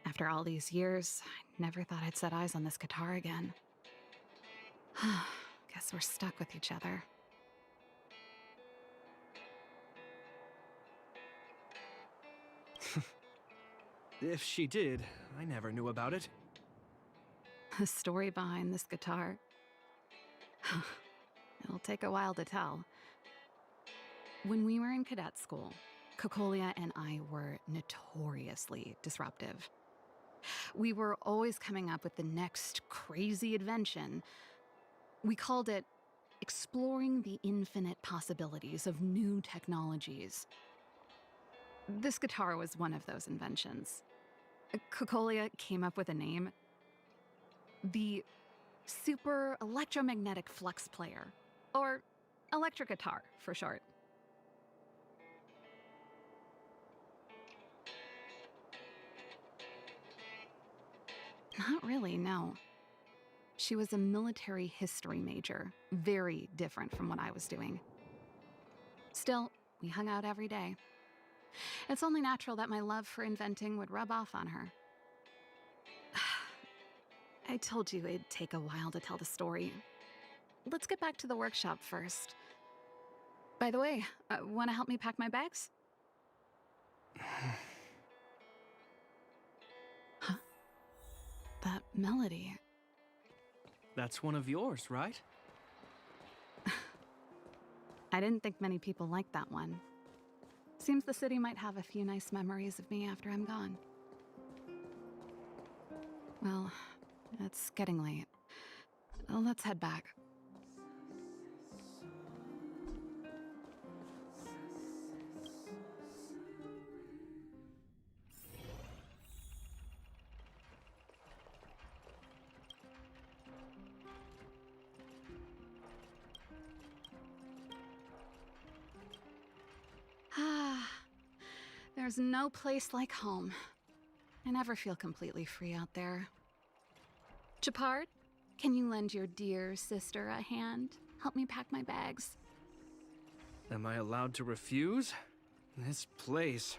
After all these years, I never thought I'd set eyes on this guitar again. Guess we're stuck with each other. If she did, I never knew about it. The story behind this guitar. It'll take a while to tell. When we were in cadet school, Cocolia and I were notoriously disruptive. We were always coming up with the next crazy invention. We called it exploring the infinite possibilities of new technologies. This guitar was one of those inventions. Cocolia came up with a name. The Super Electromagnetic Flux Player, or electric guitar for short. Not really, no. She was a military history major, very different from what I was doing. Still, we hung out every day. It's only natural that my love for inventing would rub off on her. I told you it'd take a while to tell the story. Let's get back to the workshop first. By the way, want to help me pack my bags? Huh? That melody. That's one of yours, right? I didn't think many people liked that one. Seems the city might have a few nice memories of me after I'm gone. Well, it's getting late. Let's head back. There's no place like home. I never feel completely free out there. Chapard, can you lend your dear sister a hand? Help me pack my bags. Am I allowed to refuse? This place,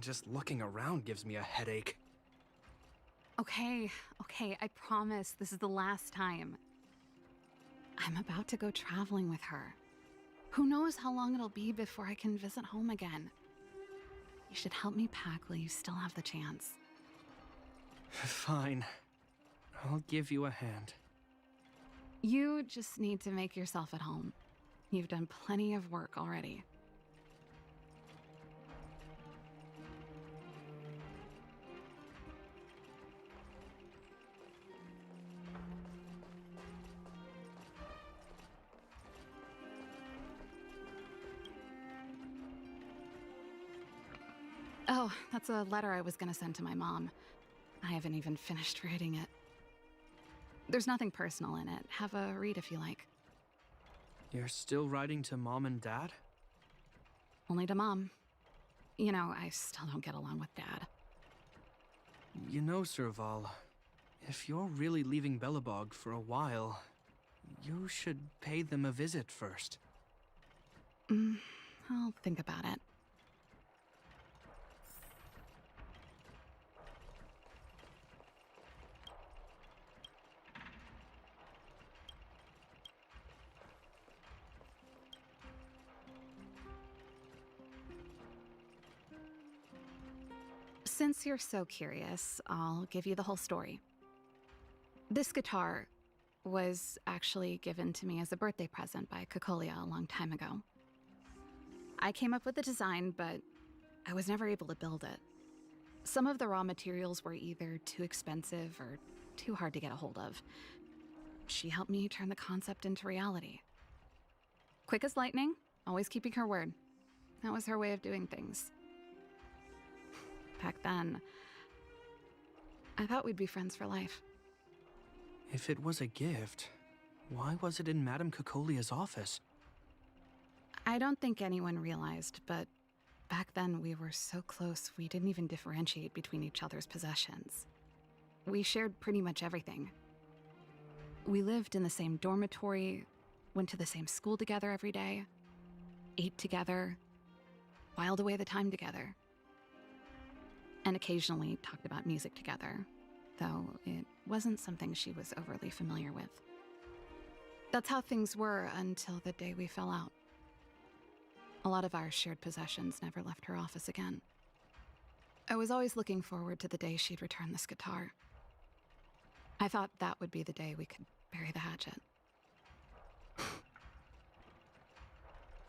just looking around gives me a headache. Okay, I promise this is the last time. I'm about to go traveling with her. Who knows how long it'll be before I can visit home again. You should help me pack while you still have the chance. Fine. I'll give you a hand. You just need to make yourself at home. You've done plenty of work already. Oh, that's a letter I was gonna send to my mom. I haven't even finished writing it. There's nothing personal in it. Have a read if you like. You're still writing to Mom and Dad? Only to Mom. You know, I still don't get along with Dad. You know, Serval, if you're really leaving Belobog for a while, you should pay them a visit first. I'll think about it. Since you're so curious, I'll give you the whole story. This guitar was actually given to me as a birthday present by Cocolia a long time ago. I came up with the design, but I was never able to build it. Some of the raw materials were either too expensive or too hard to get a hold of. She helped me turn the concept into reality. Quick as lightning, always keeping her word. That was her way of doing things. Back then, I thought we'd be friends for life. If it was a gift, why was it in Madame Cocolia's office? I don't think anyone realized, but back then we were so close we didn't even differentiate between each other's possessions. We shared pretty much everything. We lived in the same dormitory, went to the same school together every day, ate together, whiled away the time together. And occasionally talked about music together, though it wasn't something she was overly familiar with. That's how things were until the day we fell out. A lot of our shared possessions never left her office again. I was always looking forward to the day she'd return this guitar. I thought that would be the day we could bury the hatchet.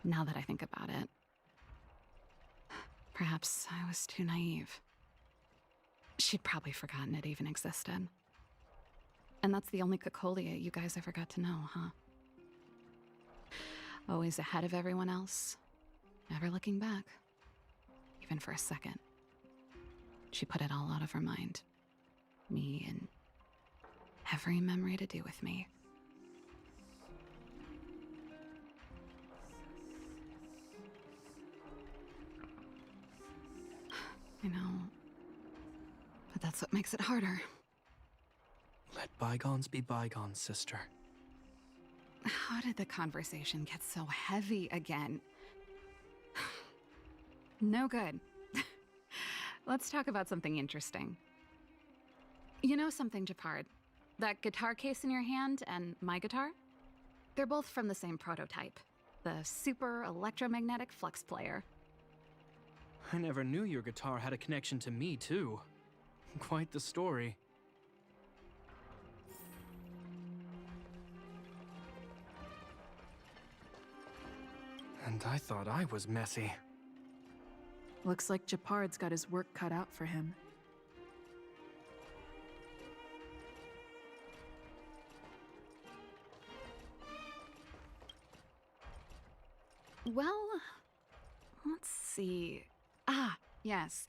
Now that I think about it, perhaps I was too naive. She'd probably forgotten it even existed. And that's the only Cocolia you guys ever got to know, huh? Always ahead of everyone else, never looking back, even for a second. She put it all out of her mind. Me and every memory to do with me. I know. But that's what makes it harder. Let bygones be bygones, sister. How did the conversation get so heavy again? No good. Let's talk about something interesting. You know something, Japard? That guitar case in your hand and my guitar? They're both from the same prototype. The super electromagnetic flux player. I never knew your guitar had a connection to me, too. Quite the story. And I thought I was messy. Looks like Japard's got his work cut out for him. Well, let's see. Ah, yes.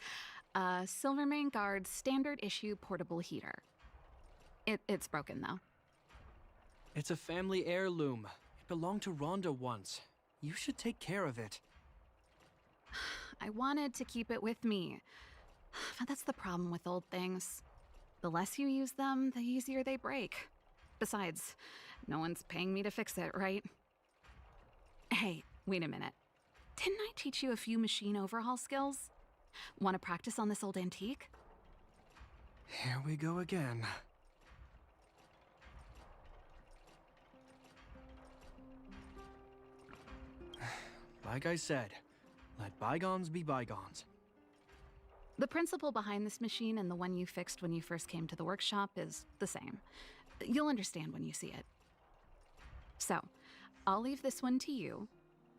Silvermane Guard's standard issue portable heater. It's broken, though. It's a family heirloom. It belonged to Rhonda once. You should take care of it. I wanted to keep it with me. But that's the problem with old things. The less you use them, the easier they break. Besides, no one's paying me to fix it, right? Hey, wait a minute. Didn't I teach you a few machine overhaul skills? Want to practice on this old antique? Here we go again. Like I said, let bygones be bygones. The principle behind this machine and the one you fixed when you first came to the workshop is the same. You'll understand when you see it. So, I'll leave this one to you.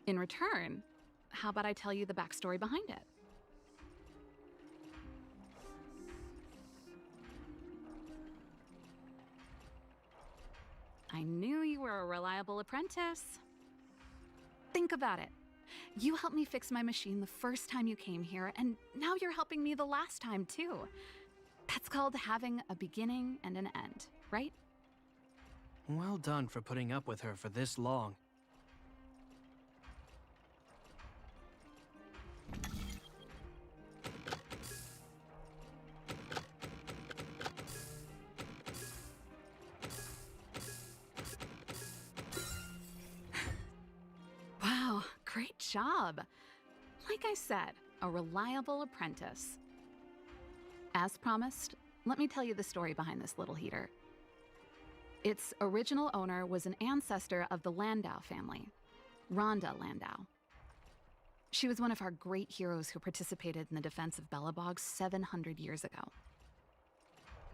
In return, how about I tell you the backstory behind it? I knew you were a reliable apprentice. Think about it. You helped me fix my machine the first time you came here, and now you're helping me the last time, too. That's called having a beginning and an end, right? Well done for putting up with her for this long. Wow, great job. Like I said, a reliable apprentice. As promised, let me tell you the story behind this little heater. Its original owner was an ancestor of the Landau family, Rhonda Landau. She was one of our great heroes who participated in the defense of Belobog 700 years ago.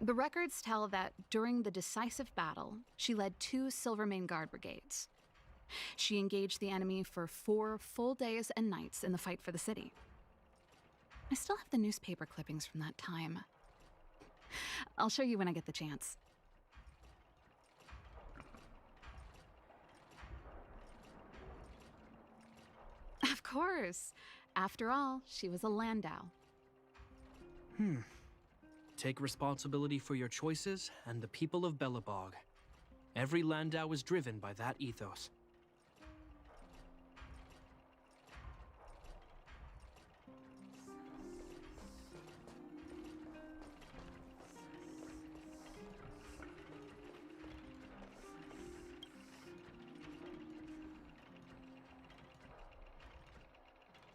The records tell that during the decisive battle, she led 2 Silvermane Guard brigades. She engaged the enemy for 4 full days and nights in the fight for the city. I still have the newspaper clippings from that time. I'll show you when I get the chance. Of course. After all, she was a Landau. Take responsibility for your choices and the people of Belobog. Every Landau is driven by that ethos.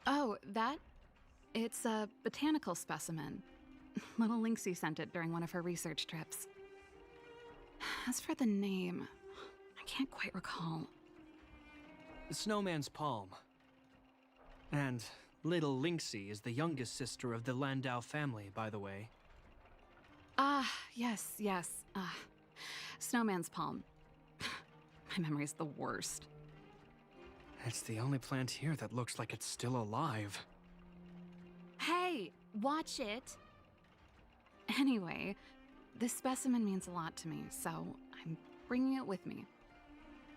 Oh, that? It's a botanical specimen. Little Lynxie sent it during one of her research trips. As for the name, I can't quite recall. Snowman's Palm. And little Lynxie is the youngest sister of the Landau family, by the way. Ah, yes. Snowman's Palm. My memory's the worst. It's the only plant here that looks like it's still alive. Hey, watch it! Anyway, this specimen means a lot to me, so I'm bringing it with me.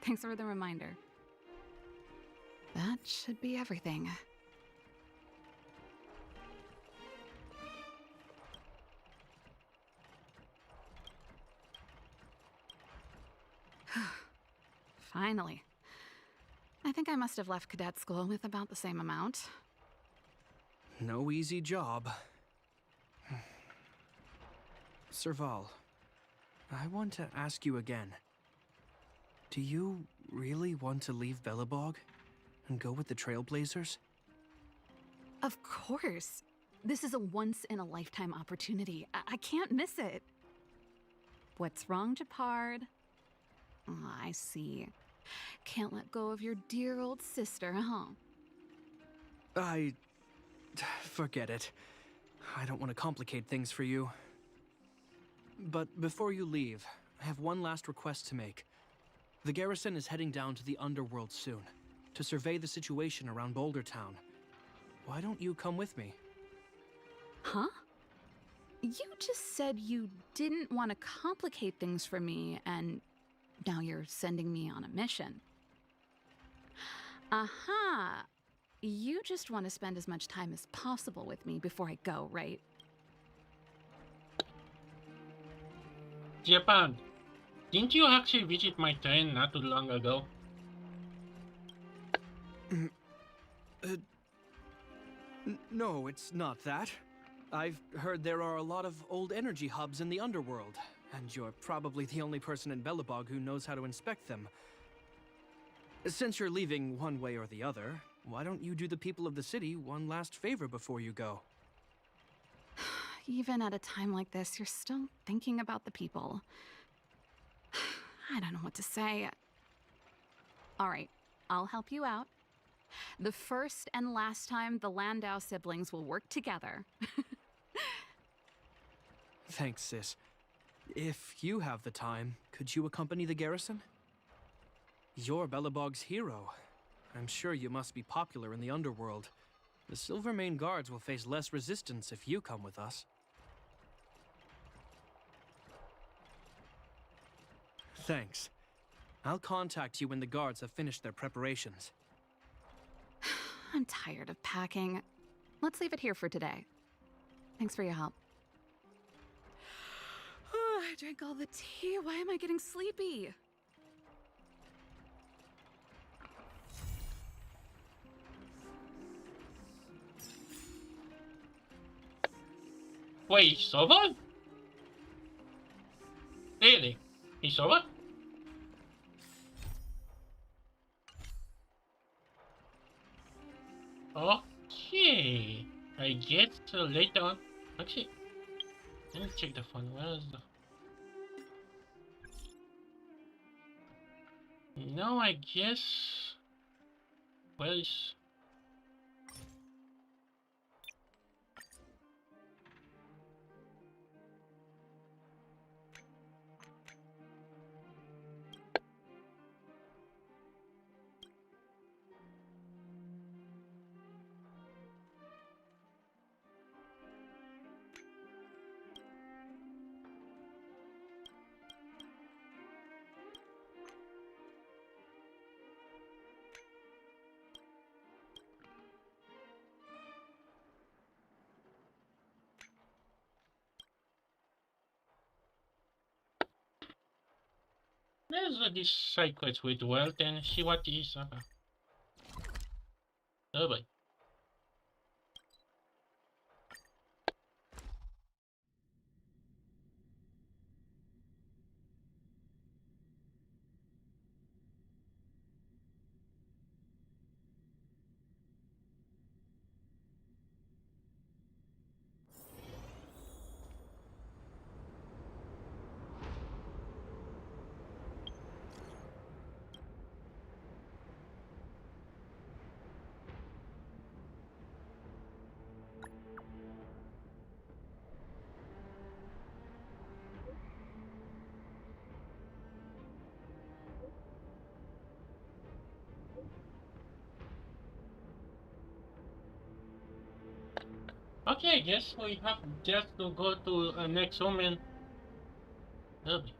Thanks for the reminder. That should be everything. Finally. I think I must have left cadet school with about the same amount. No easy job. Serval, I want to ask you again. Do you really want to leave Belobog and go with the Trailblazers? Of course. This is a once-in-a-lifetime opportunity. I can't miss it. What's wrong, Japard? Oh, I see. Can't let go of your dear old sister, huh? Forget it. I don't want to complicate things for you. But before you leave, I have one last request to make. The garrison is heading down to the underworld soon, to survey the situation around Boulder Town. Why don't you come with me? Huh? You just said you didn't want to complicate things for me, and now you're sending me on a mission. Aha! You just want to spend as much time as possible with me before I go, right? Japan, didn't you actually visit my train not too long ago? No, it's not that. I've heard there are a lot of old energy hubs in the underworld, and you're probably the only person in Belobog who knows how to inspect them. Since you're leaving one way or the other, why don't you do the people of the city one last favor before you go? Even at a time like this, you're still thinking about the people. I don't know what to say. All right, I'll help you out. The first and last time the Landau siblings will work together. Thanks, sis. If you have the time, could you accompany the garrison? You're Belobog's hero. I'm sure you must be popular in the underworld. The Silvermane guards will face less resistance if you come with us. Thanks. I'll contact you when the guards have finished their preparations. I'm tired of packing. Let's leave it here for today. Thanks for your help. I drank all the tea. Why am I getting sleepy? Wait, he's over? Really? He's over? Okay. I guess later on. Actually, let me check the phone. Where's the... No, I guess... Where is... Let's do this side quest with wealth and see what is about. Oh boy. Okay, I guess we have just to go to next room and... Oh boy.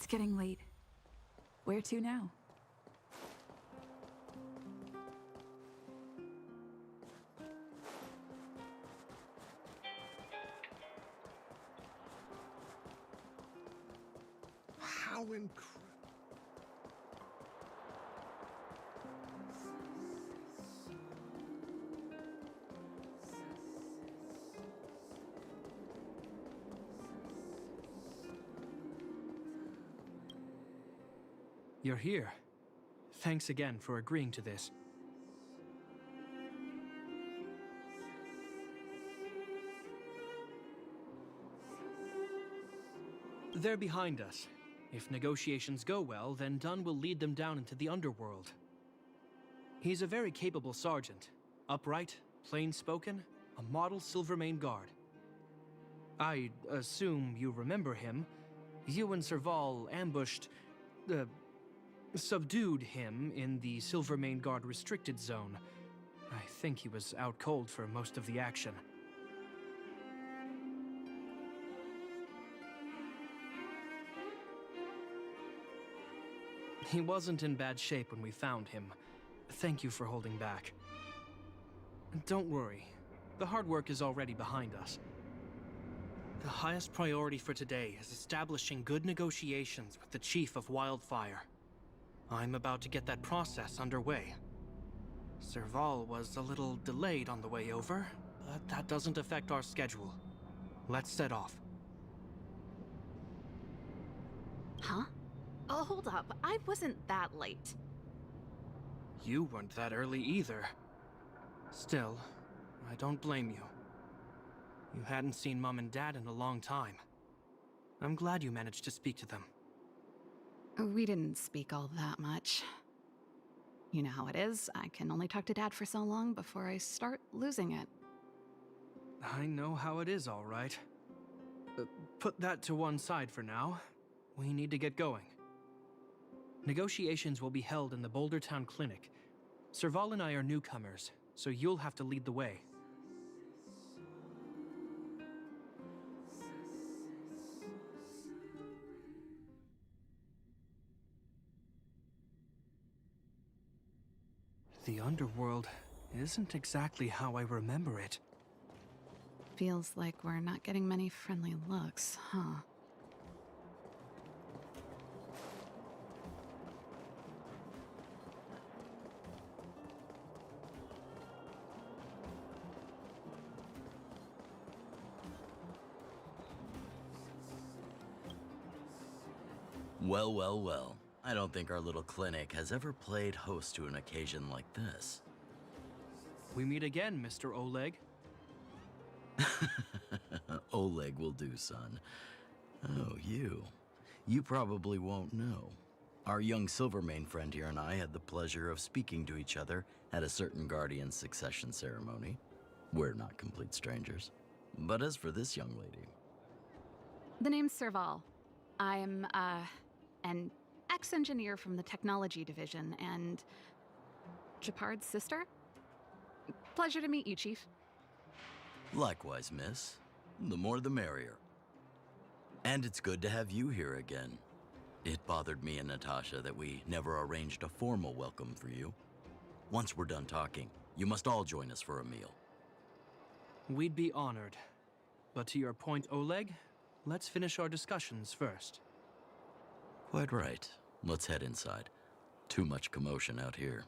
It's getting late. Where to now? How incredible. You're here. Thanks again for agreeing to this. They're behind us. If negotiations go well, then Dunn will lead them down into the underworld. He's a very capable sergeant. Upright, plain-spoken, a model Silvermane Guard. I assume you remember him. You and Serval ambushed... subdued him in the Silvermane Guard restricted zone. I think he was out cold for most of the action. He wasn't in bad shape when we found him. Thank you for holding back. Don't worry. The hard work is already behind us. The highest priority for today is establishing good negotiations with the Chief of Wildfire. I'm about to get that process underway. Serval was a little delayed on the way over, but that doesn't affect our schedule. Let's set off. Huh? Oh, hold up. I wasn't that late. You weren't that early either. Still, I don't blame you. You hadn't seen Mom and Dad in a long time. I'm glad you managed to speak to them. We didn't speak all that much. You know how it is. I can only talk to Dad for so long before I start losing it. I know how it is, all right. Put that to one side for now. We need to get going. Negotiations will be held in the Boulder Town Clinic. Serval and I are newcomers, so you'll have to lead the way. The underworld isn't exactly how I remember it. Feels like we're not getting many friendly looks, huh? Well, well, well. I don't think our little clinic has ever played host to an occasion like this. We meet again, Mr. Oleg. Oleg will do, son. Oh, you. You probably won't know. Our young Silvermane friend here and I had the pleasure of speaking to each other at a certain Guardian succession ceremony. We're not complete strangers. But as for this young lady... The name's Serval. I'm, an ex-engineer from the technology division, and Japard's sister? Pleasure to meet you, Chief. Likewise, miss. The more the merrier. And it's good to have you here again. It bothered me and Natasha that we never arranged a formal welcome for you. Once we're done talking, you must all join us for a meal. We'd be honored. But to your point, Oleg, let's finish our discussions first. Quite right. Let's head inside. Too much commotion out here.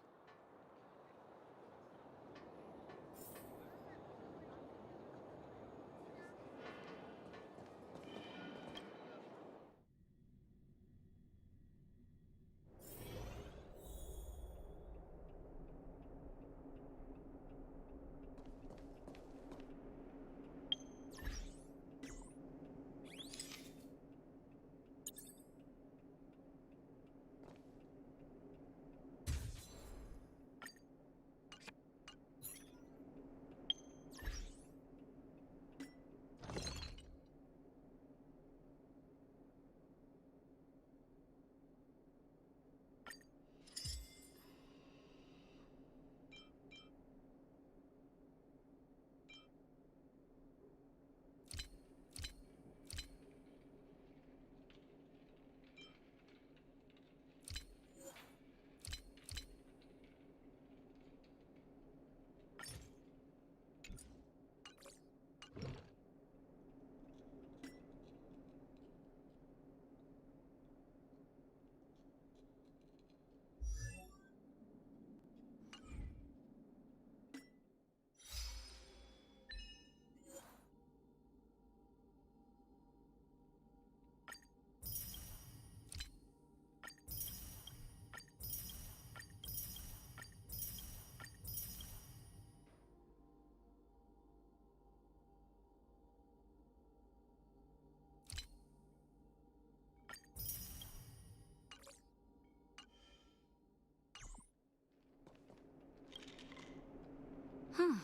Huh,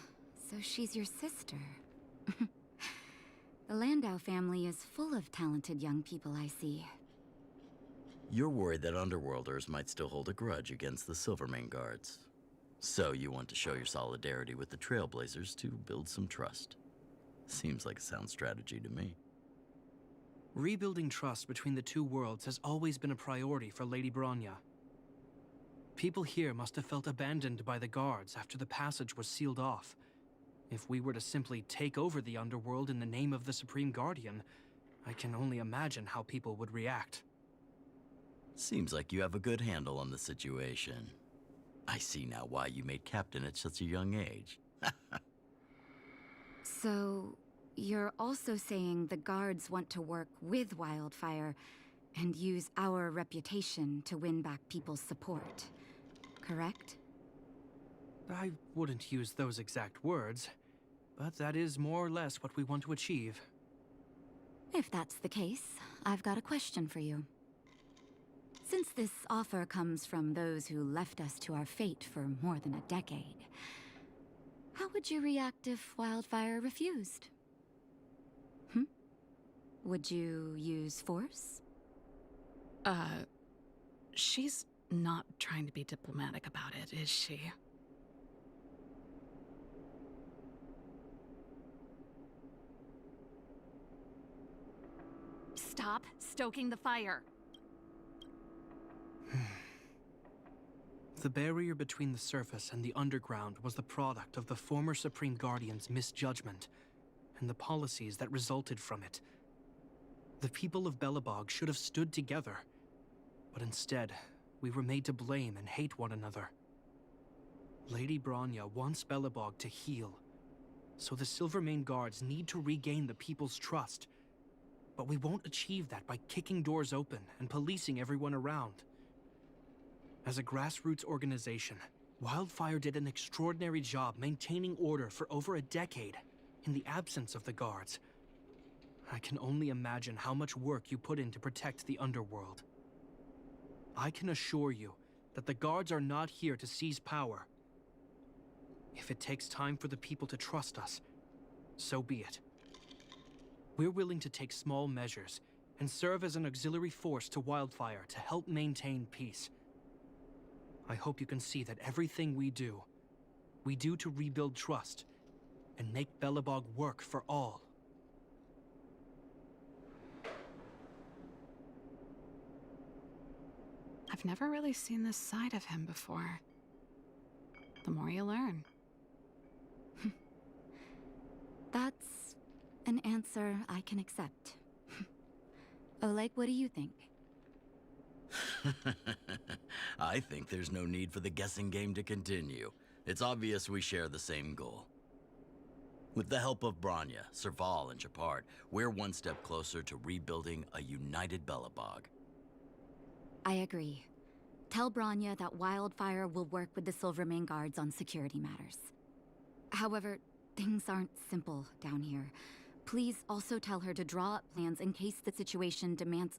so she's your sister. The Landau family is full of talented young people, I see. You're worried that Underworlders might still hold a grudge against the Silvermane Guards. So you want to show your solidarity with the Trailblazers to build some trust. Seems like a sound strategy to me. Rebuilding trust between the two worlds has always been a priority for Lady Bronya. People here must have felt abandoned by the guards after the passage was sealed off. If we were to simply take over the Underworld in the name of the Supreme Guardian, I can only imagine how people would react. Seems like you have a good handle on the situation. I see now why you made captain at such a young age. So, you're also saying the guards want to work with Wildfire and use our reputation to win back people's support, correct? I wouldn't use those exact words, but that is more or less what we want to achieve. If that's the case, I've got a question for you. Since this offer comes from those who left us to our fate for more than a decade, how would you react if Wildfire refused? Would you use force? She's not trying to be diplomatic about it, is she? Stop stoking the fire. The barrier between the surface and the underground was the product of the former Supreme Guardian's misjudgment and the policies that resulted from it. The people of Belobog should have stood together, but instead, we were made to blame and hate one another. Lady Bronya wants Belobog to heal, so the Silvermane Guards need to regain the people's trust. But we won't achieve that by kicking doors open and policing everyone around. As a grassroots organization, Wildfire did an extraordinary job maintaining order for over a decade in the absence of the guards. I can only imagine how much work you put in to protect the underworld. I can assure you that the guards are not here to seize power. If it takes time for the people to trust us, so be it. We're willing to take small measures and serve as an auxiliary force to Wildfire to help maintain peace. I hope you can see that everything we do to rebuild trust and make Belobog work for all. I've never really seen this side of him before. The more you learn. That's an answer I can accept. Oleg, what do you think? I think there's no need for the guessing game to continue. It's obvious we share the same goal. With the help of Bronya, Serval, and Japard, we're one step closer to rebuilding a united Belobog. I agree. Tell Bronya that Wildfire will work with the Silvermane Guards on security matters. However, things aren't simple down here. Please also tell her to draw up plans in case the situation demands...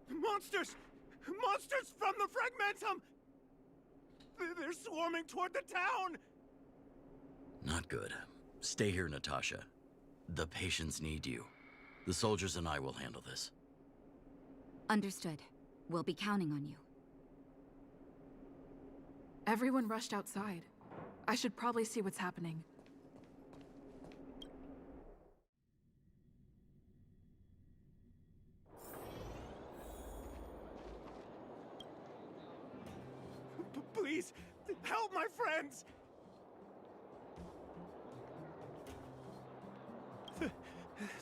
Monsters! Monsters from the Fragmentum! They're swarming toward the town! Not good. Stay here, Natasha. The patients need you. The soldiers and I will handle this. Understood. We'll be counting on you. Everyone rushed outside. I should probably see what's happening. Please, help my friends!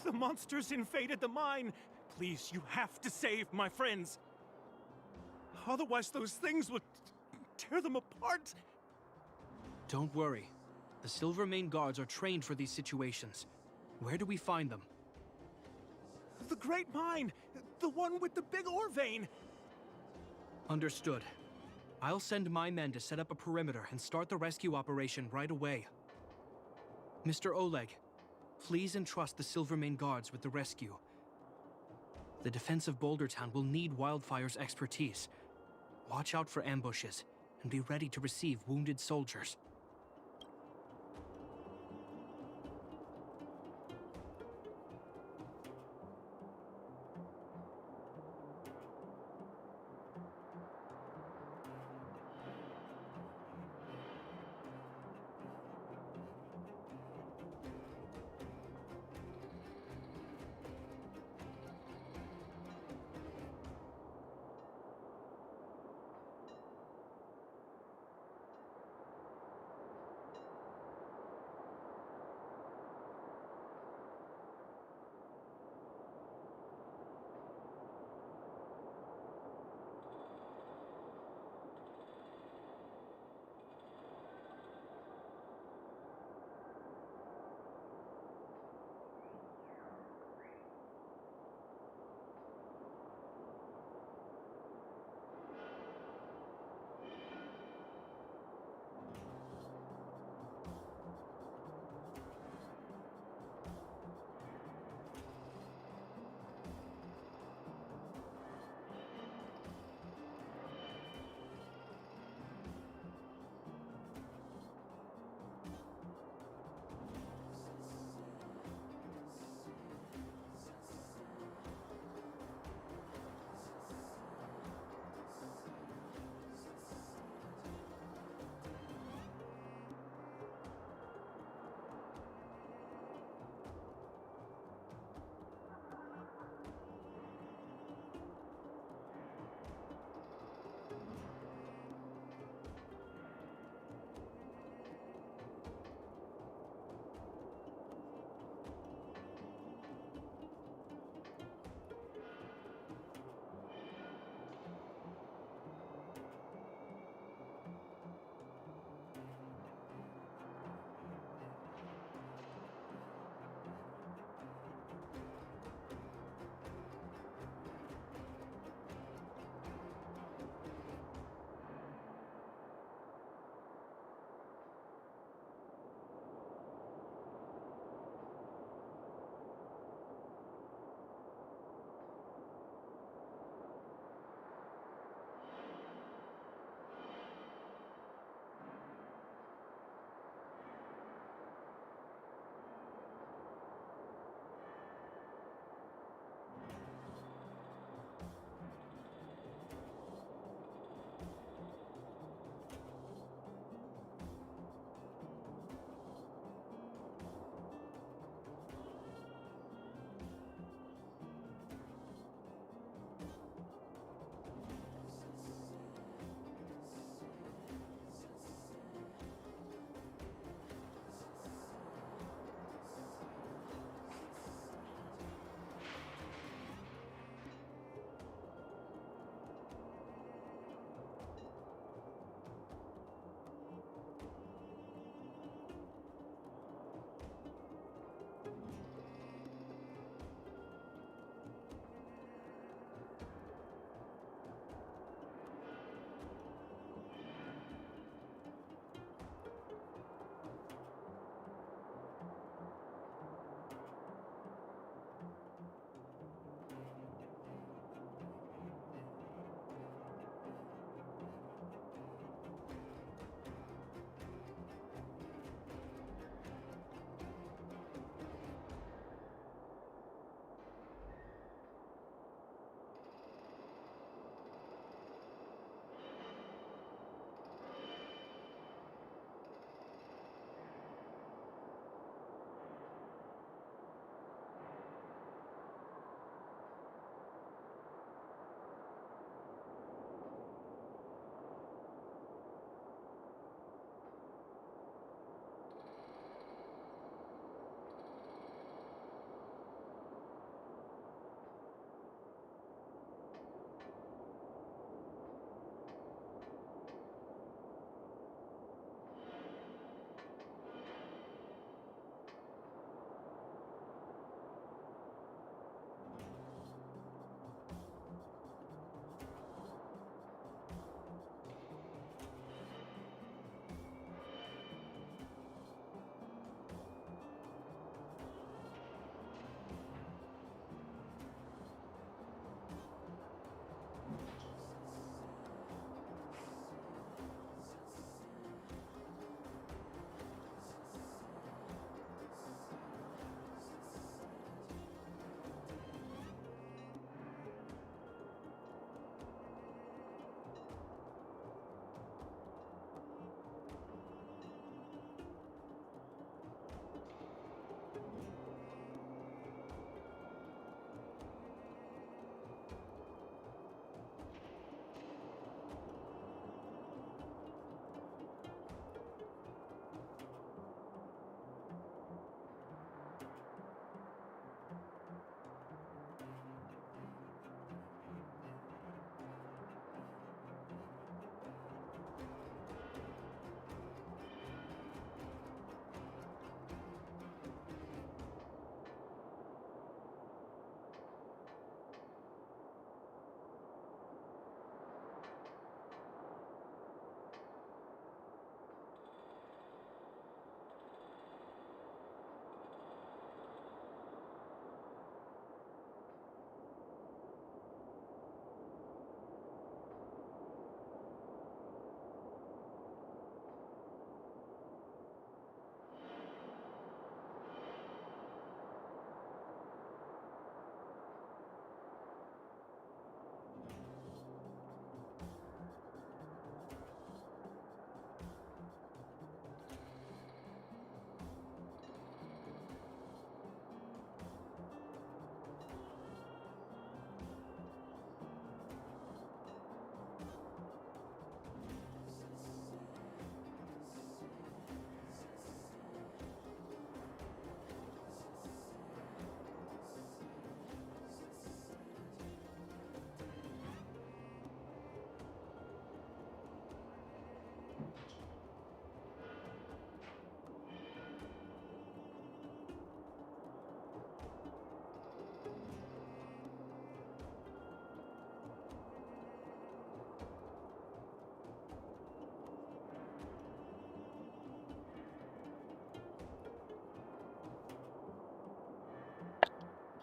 The monsters invaded the mine. Please, you have to save my friends. Otherwise, those things would tear them apart. Don't worry. The Silvermane Guards are trained for these situations. Where do we find them? The Great Mine! The one with the big ore vein! Understood. I'll send my men to set up a perimeter and start the rescue operation right away. Mr. Oleg, please entrust the Silvermane Guards with the rescue. The defense of Boulder Town will need Wildfire's expertise. Watch out for ambushes, and be ready to receive wounded soldiers.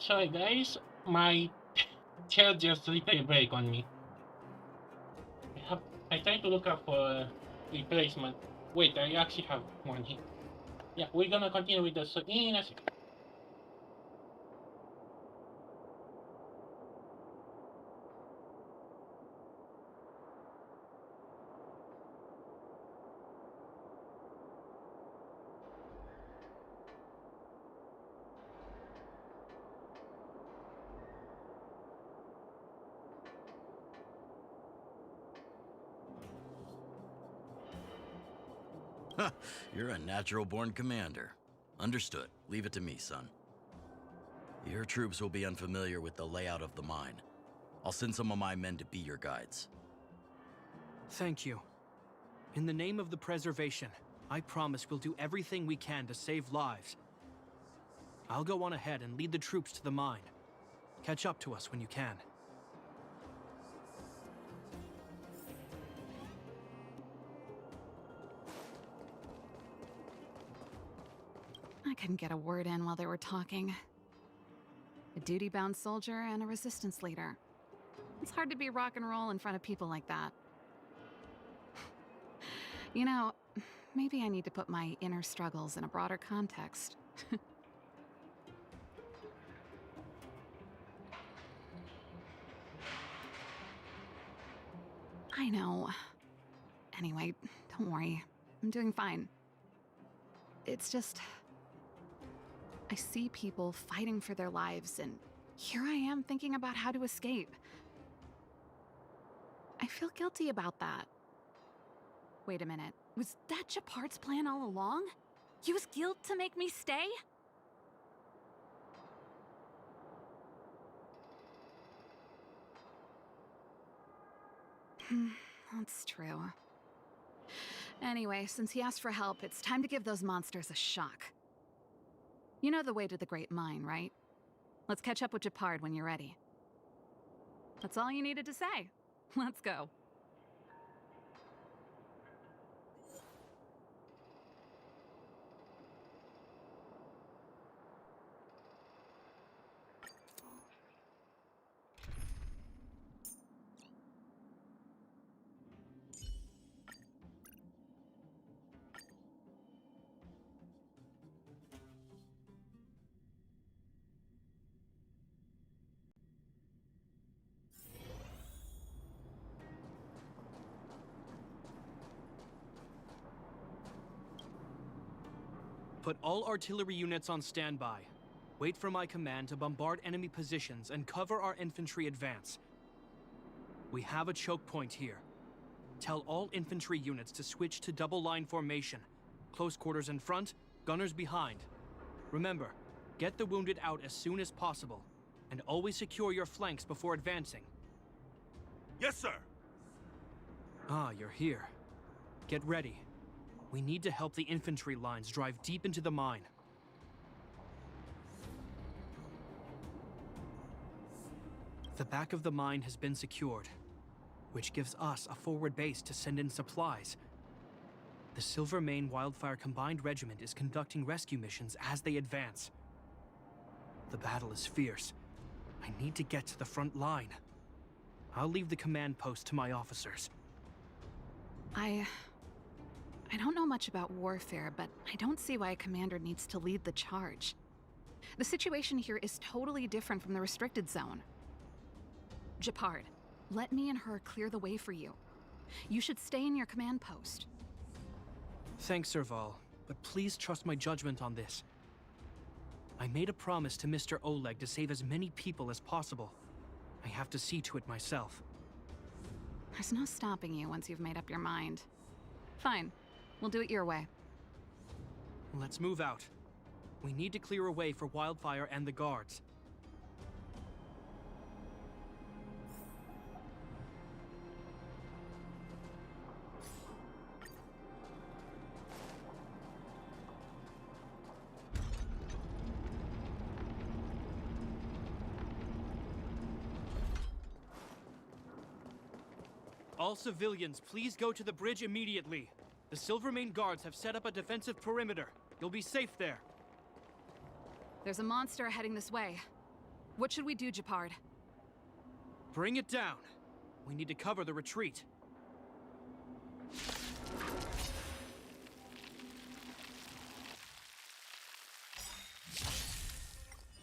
Sorry guys, my chair just literally break on me. I tried to look up for a replacement. Wait, I actually have one here. Yeah, we're gonna continue with this in a second. You're a natural-born commander. Understood. Leave it to me, son. Your troops will be unfamiliar with the layout of the mine. I'll send some of my men to be your guides. Thank you. In the name of the preservation, I promise we'll do everything we can to save lives. I'll go on ahead and lead the troops to the mine. Catch up to us when you can. I couldn't get a word in while they were talking. A duty-bound soldier and a resistance leader. It's hard to be rock and roll in front of people like that. You know, maybe I need to put my inner struggles in a broader context. I know. Anyway, don't worry. I'm doing fine. It's just... I see people fighting for their lives, and here I am thinking about how to escape. I feel guilty about that. Wait a minute. Was that Japard's plan all along? Use guilt to make me stay? That's true. Anyway, since he asked for help, it's time to give those monsters a shock. You know the way to the Great Mine, right? Let's catch up with Japard when you're ready. That's all you needed to say. Let's go. Put all artillery units on standby. Wait for my command to bombard enemy positions and cover our infantry advance. We have a choke point here. Tell all infantry units to switch to double line formation. Close quarters in front, gunners behind. Remember, get the wounded out as soon as possible, and always secure your flanks before advancing. Yes, sir. Ah, you're here. Get ready. We need to help the infantry lines drive deep into the mine. The back of the mine has been secured, which gives us a forward base to send in supplies. The Silvermane Wildfire Combined Regiment is conducting rescue missions as they advance. The battle is fierce. I need to get to the front line. I'll leave the command post to my officers. I don't know much about warfare, but I don't see why a commander needs to lead the charge. The situation here is totally different from the restricted zone. Japard, let me and her clear the way for you. You should stay in your command post. Thanks, Serval, but please trust my judgment on this. I made a promise to Mr. Oleg to save as many people as possible. I have to see to it myself. There's no stopping you once you've made up your mind. Fine. We'll do it your way. Let's move out. We need to clear a way for Wildfire and the guards. All civilians, please go to the bridge immediately. The Silvermane guards have set up a defensive perimeter. You'll be safe there. There's a monster heading this way. What should we do, Japard? Bring it down. We need to cover the retreat.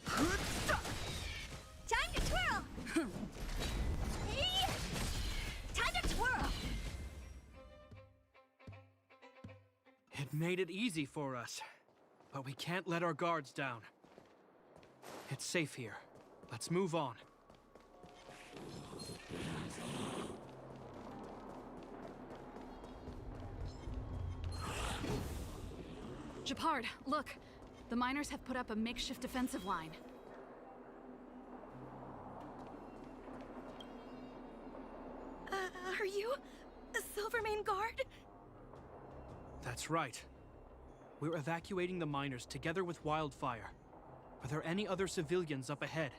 Time to twirl! Hey! Time to twirl! It made it easy for us, but we can't let our guards down. It's safe here. Let's move on. Japard, look. The miners have put up a makeshift defensive line. Are you a Silvermane guard? That's right. We're evacuating the miners together with Wildfire. Are there any other civilians up ahead?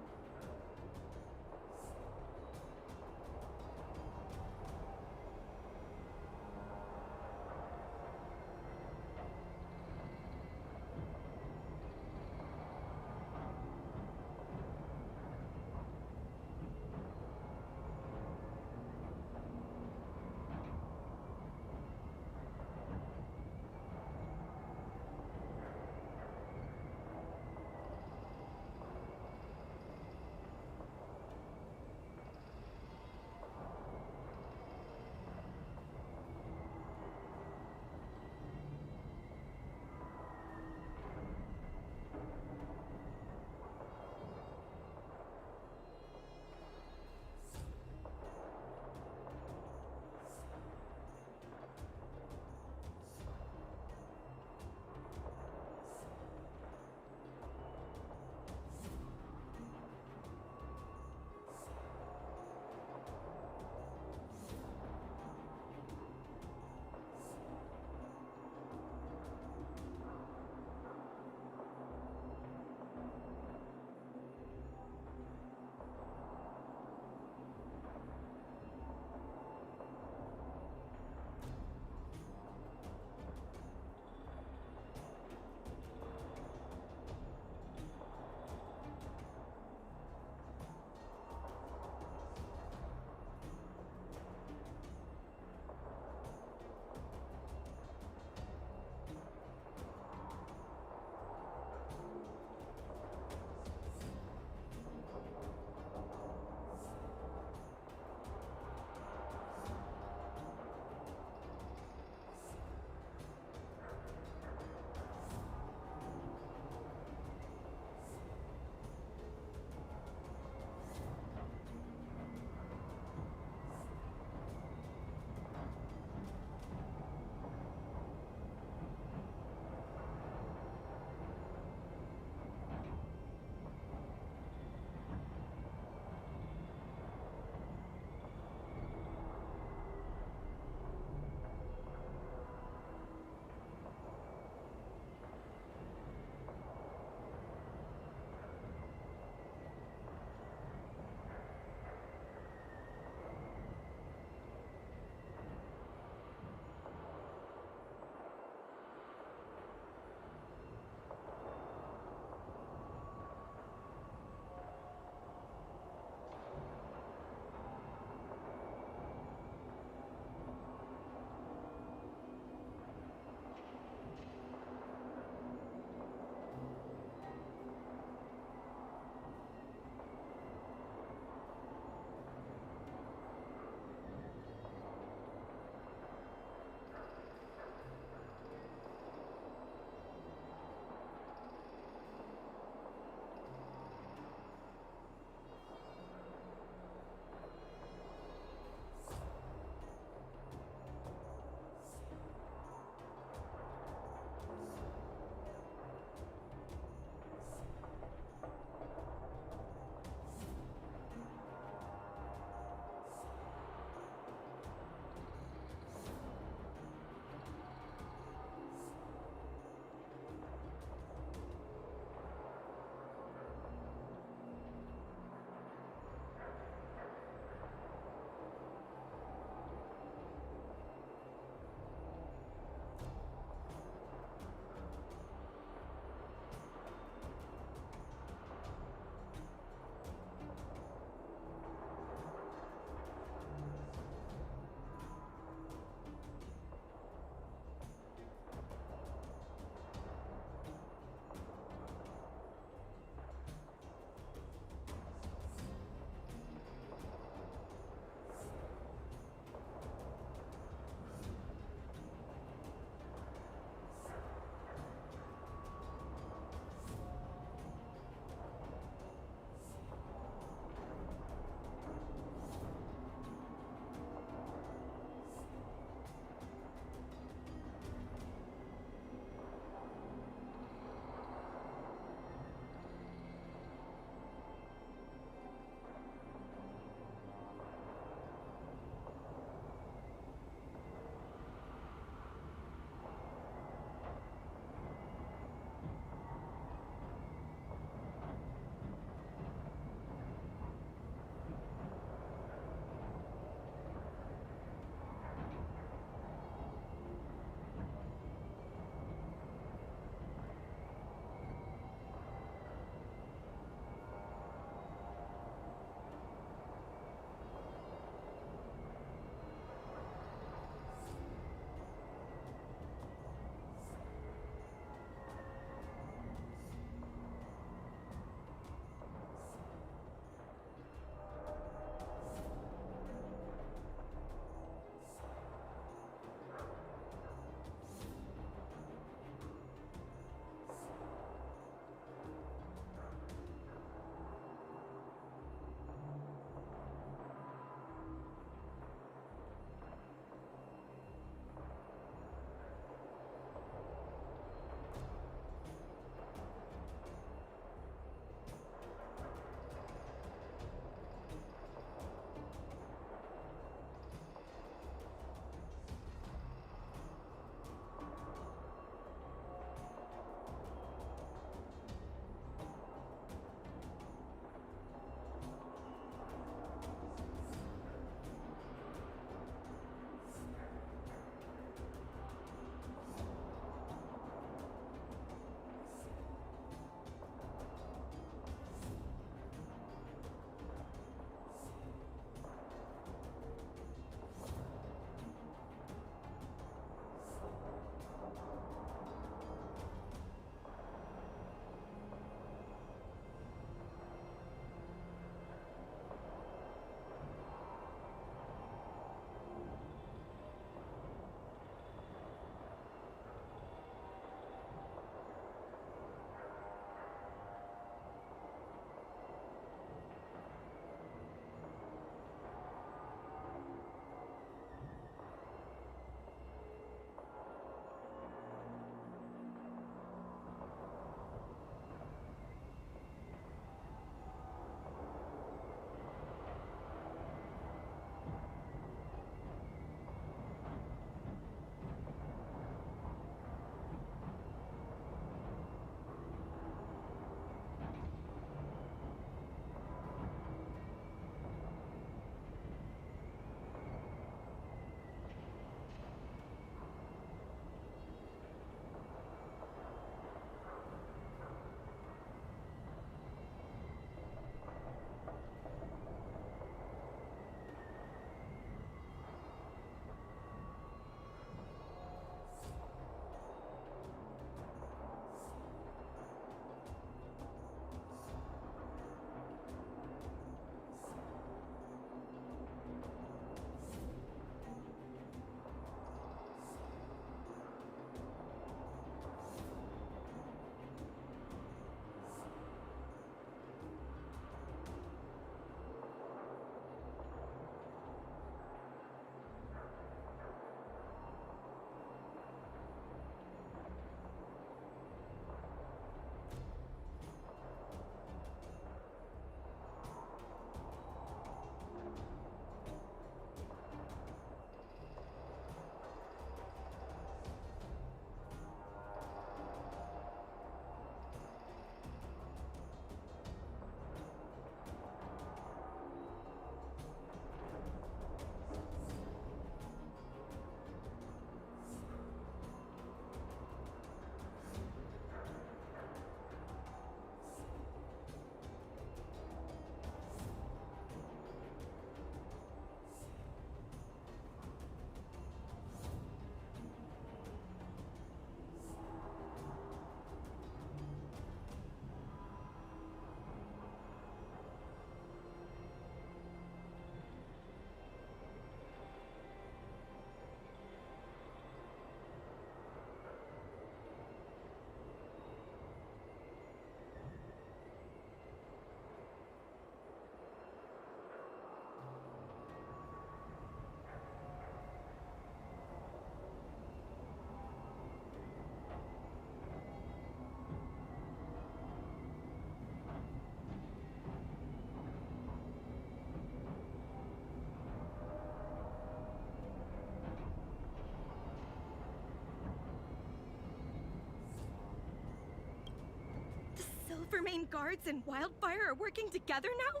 Silvermane guards and Wildfire are working together now?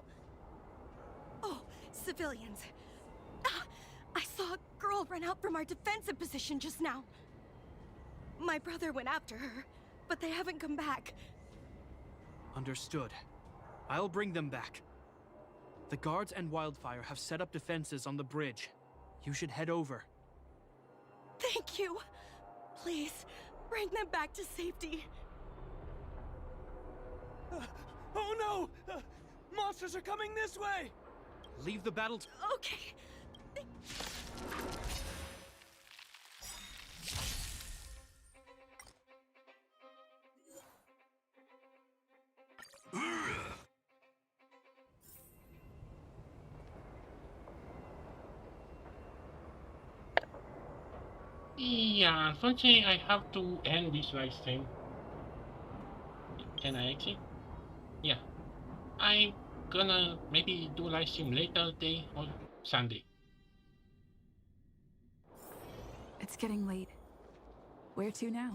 Oh, civilians. Ah, I saw a girl run out from our defensive position just now. My brother went after her, but they haven't come back. Understood. I'll bring them back. The guards and Wildfire have set up defenses on the bridge. You should head over. Thank you. Please, bring them back to safety. Oh no! Monsters are coming this way! Leave the battle to... Okay. Yeah, unfortunately I have to end this live stream. Can I exit? Yeah. I'm gonna maybe do live stream later today or Sunday. It's getting late. Where to now?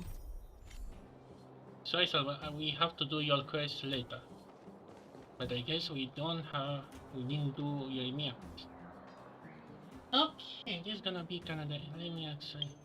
Sorry, sir, but we have to do your quest later. But I guess we didn't do your EMEA quest. Okay, this is gonna be kind of the EMEA side.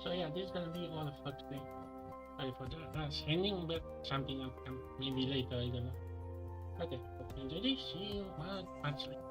So yeah, this is gonna be all for today. Sorry for the ending, but something else maybe later, I don't know. Okay, hope you enjoyed this. See you much later.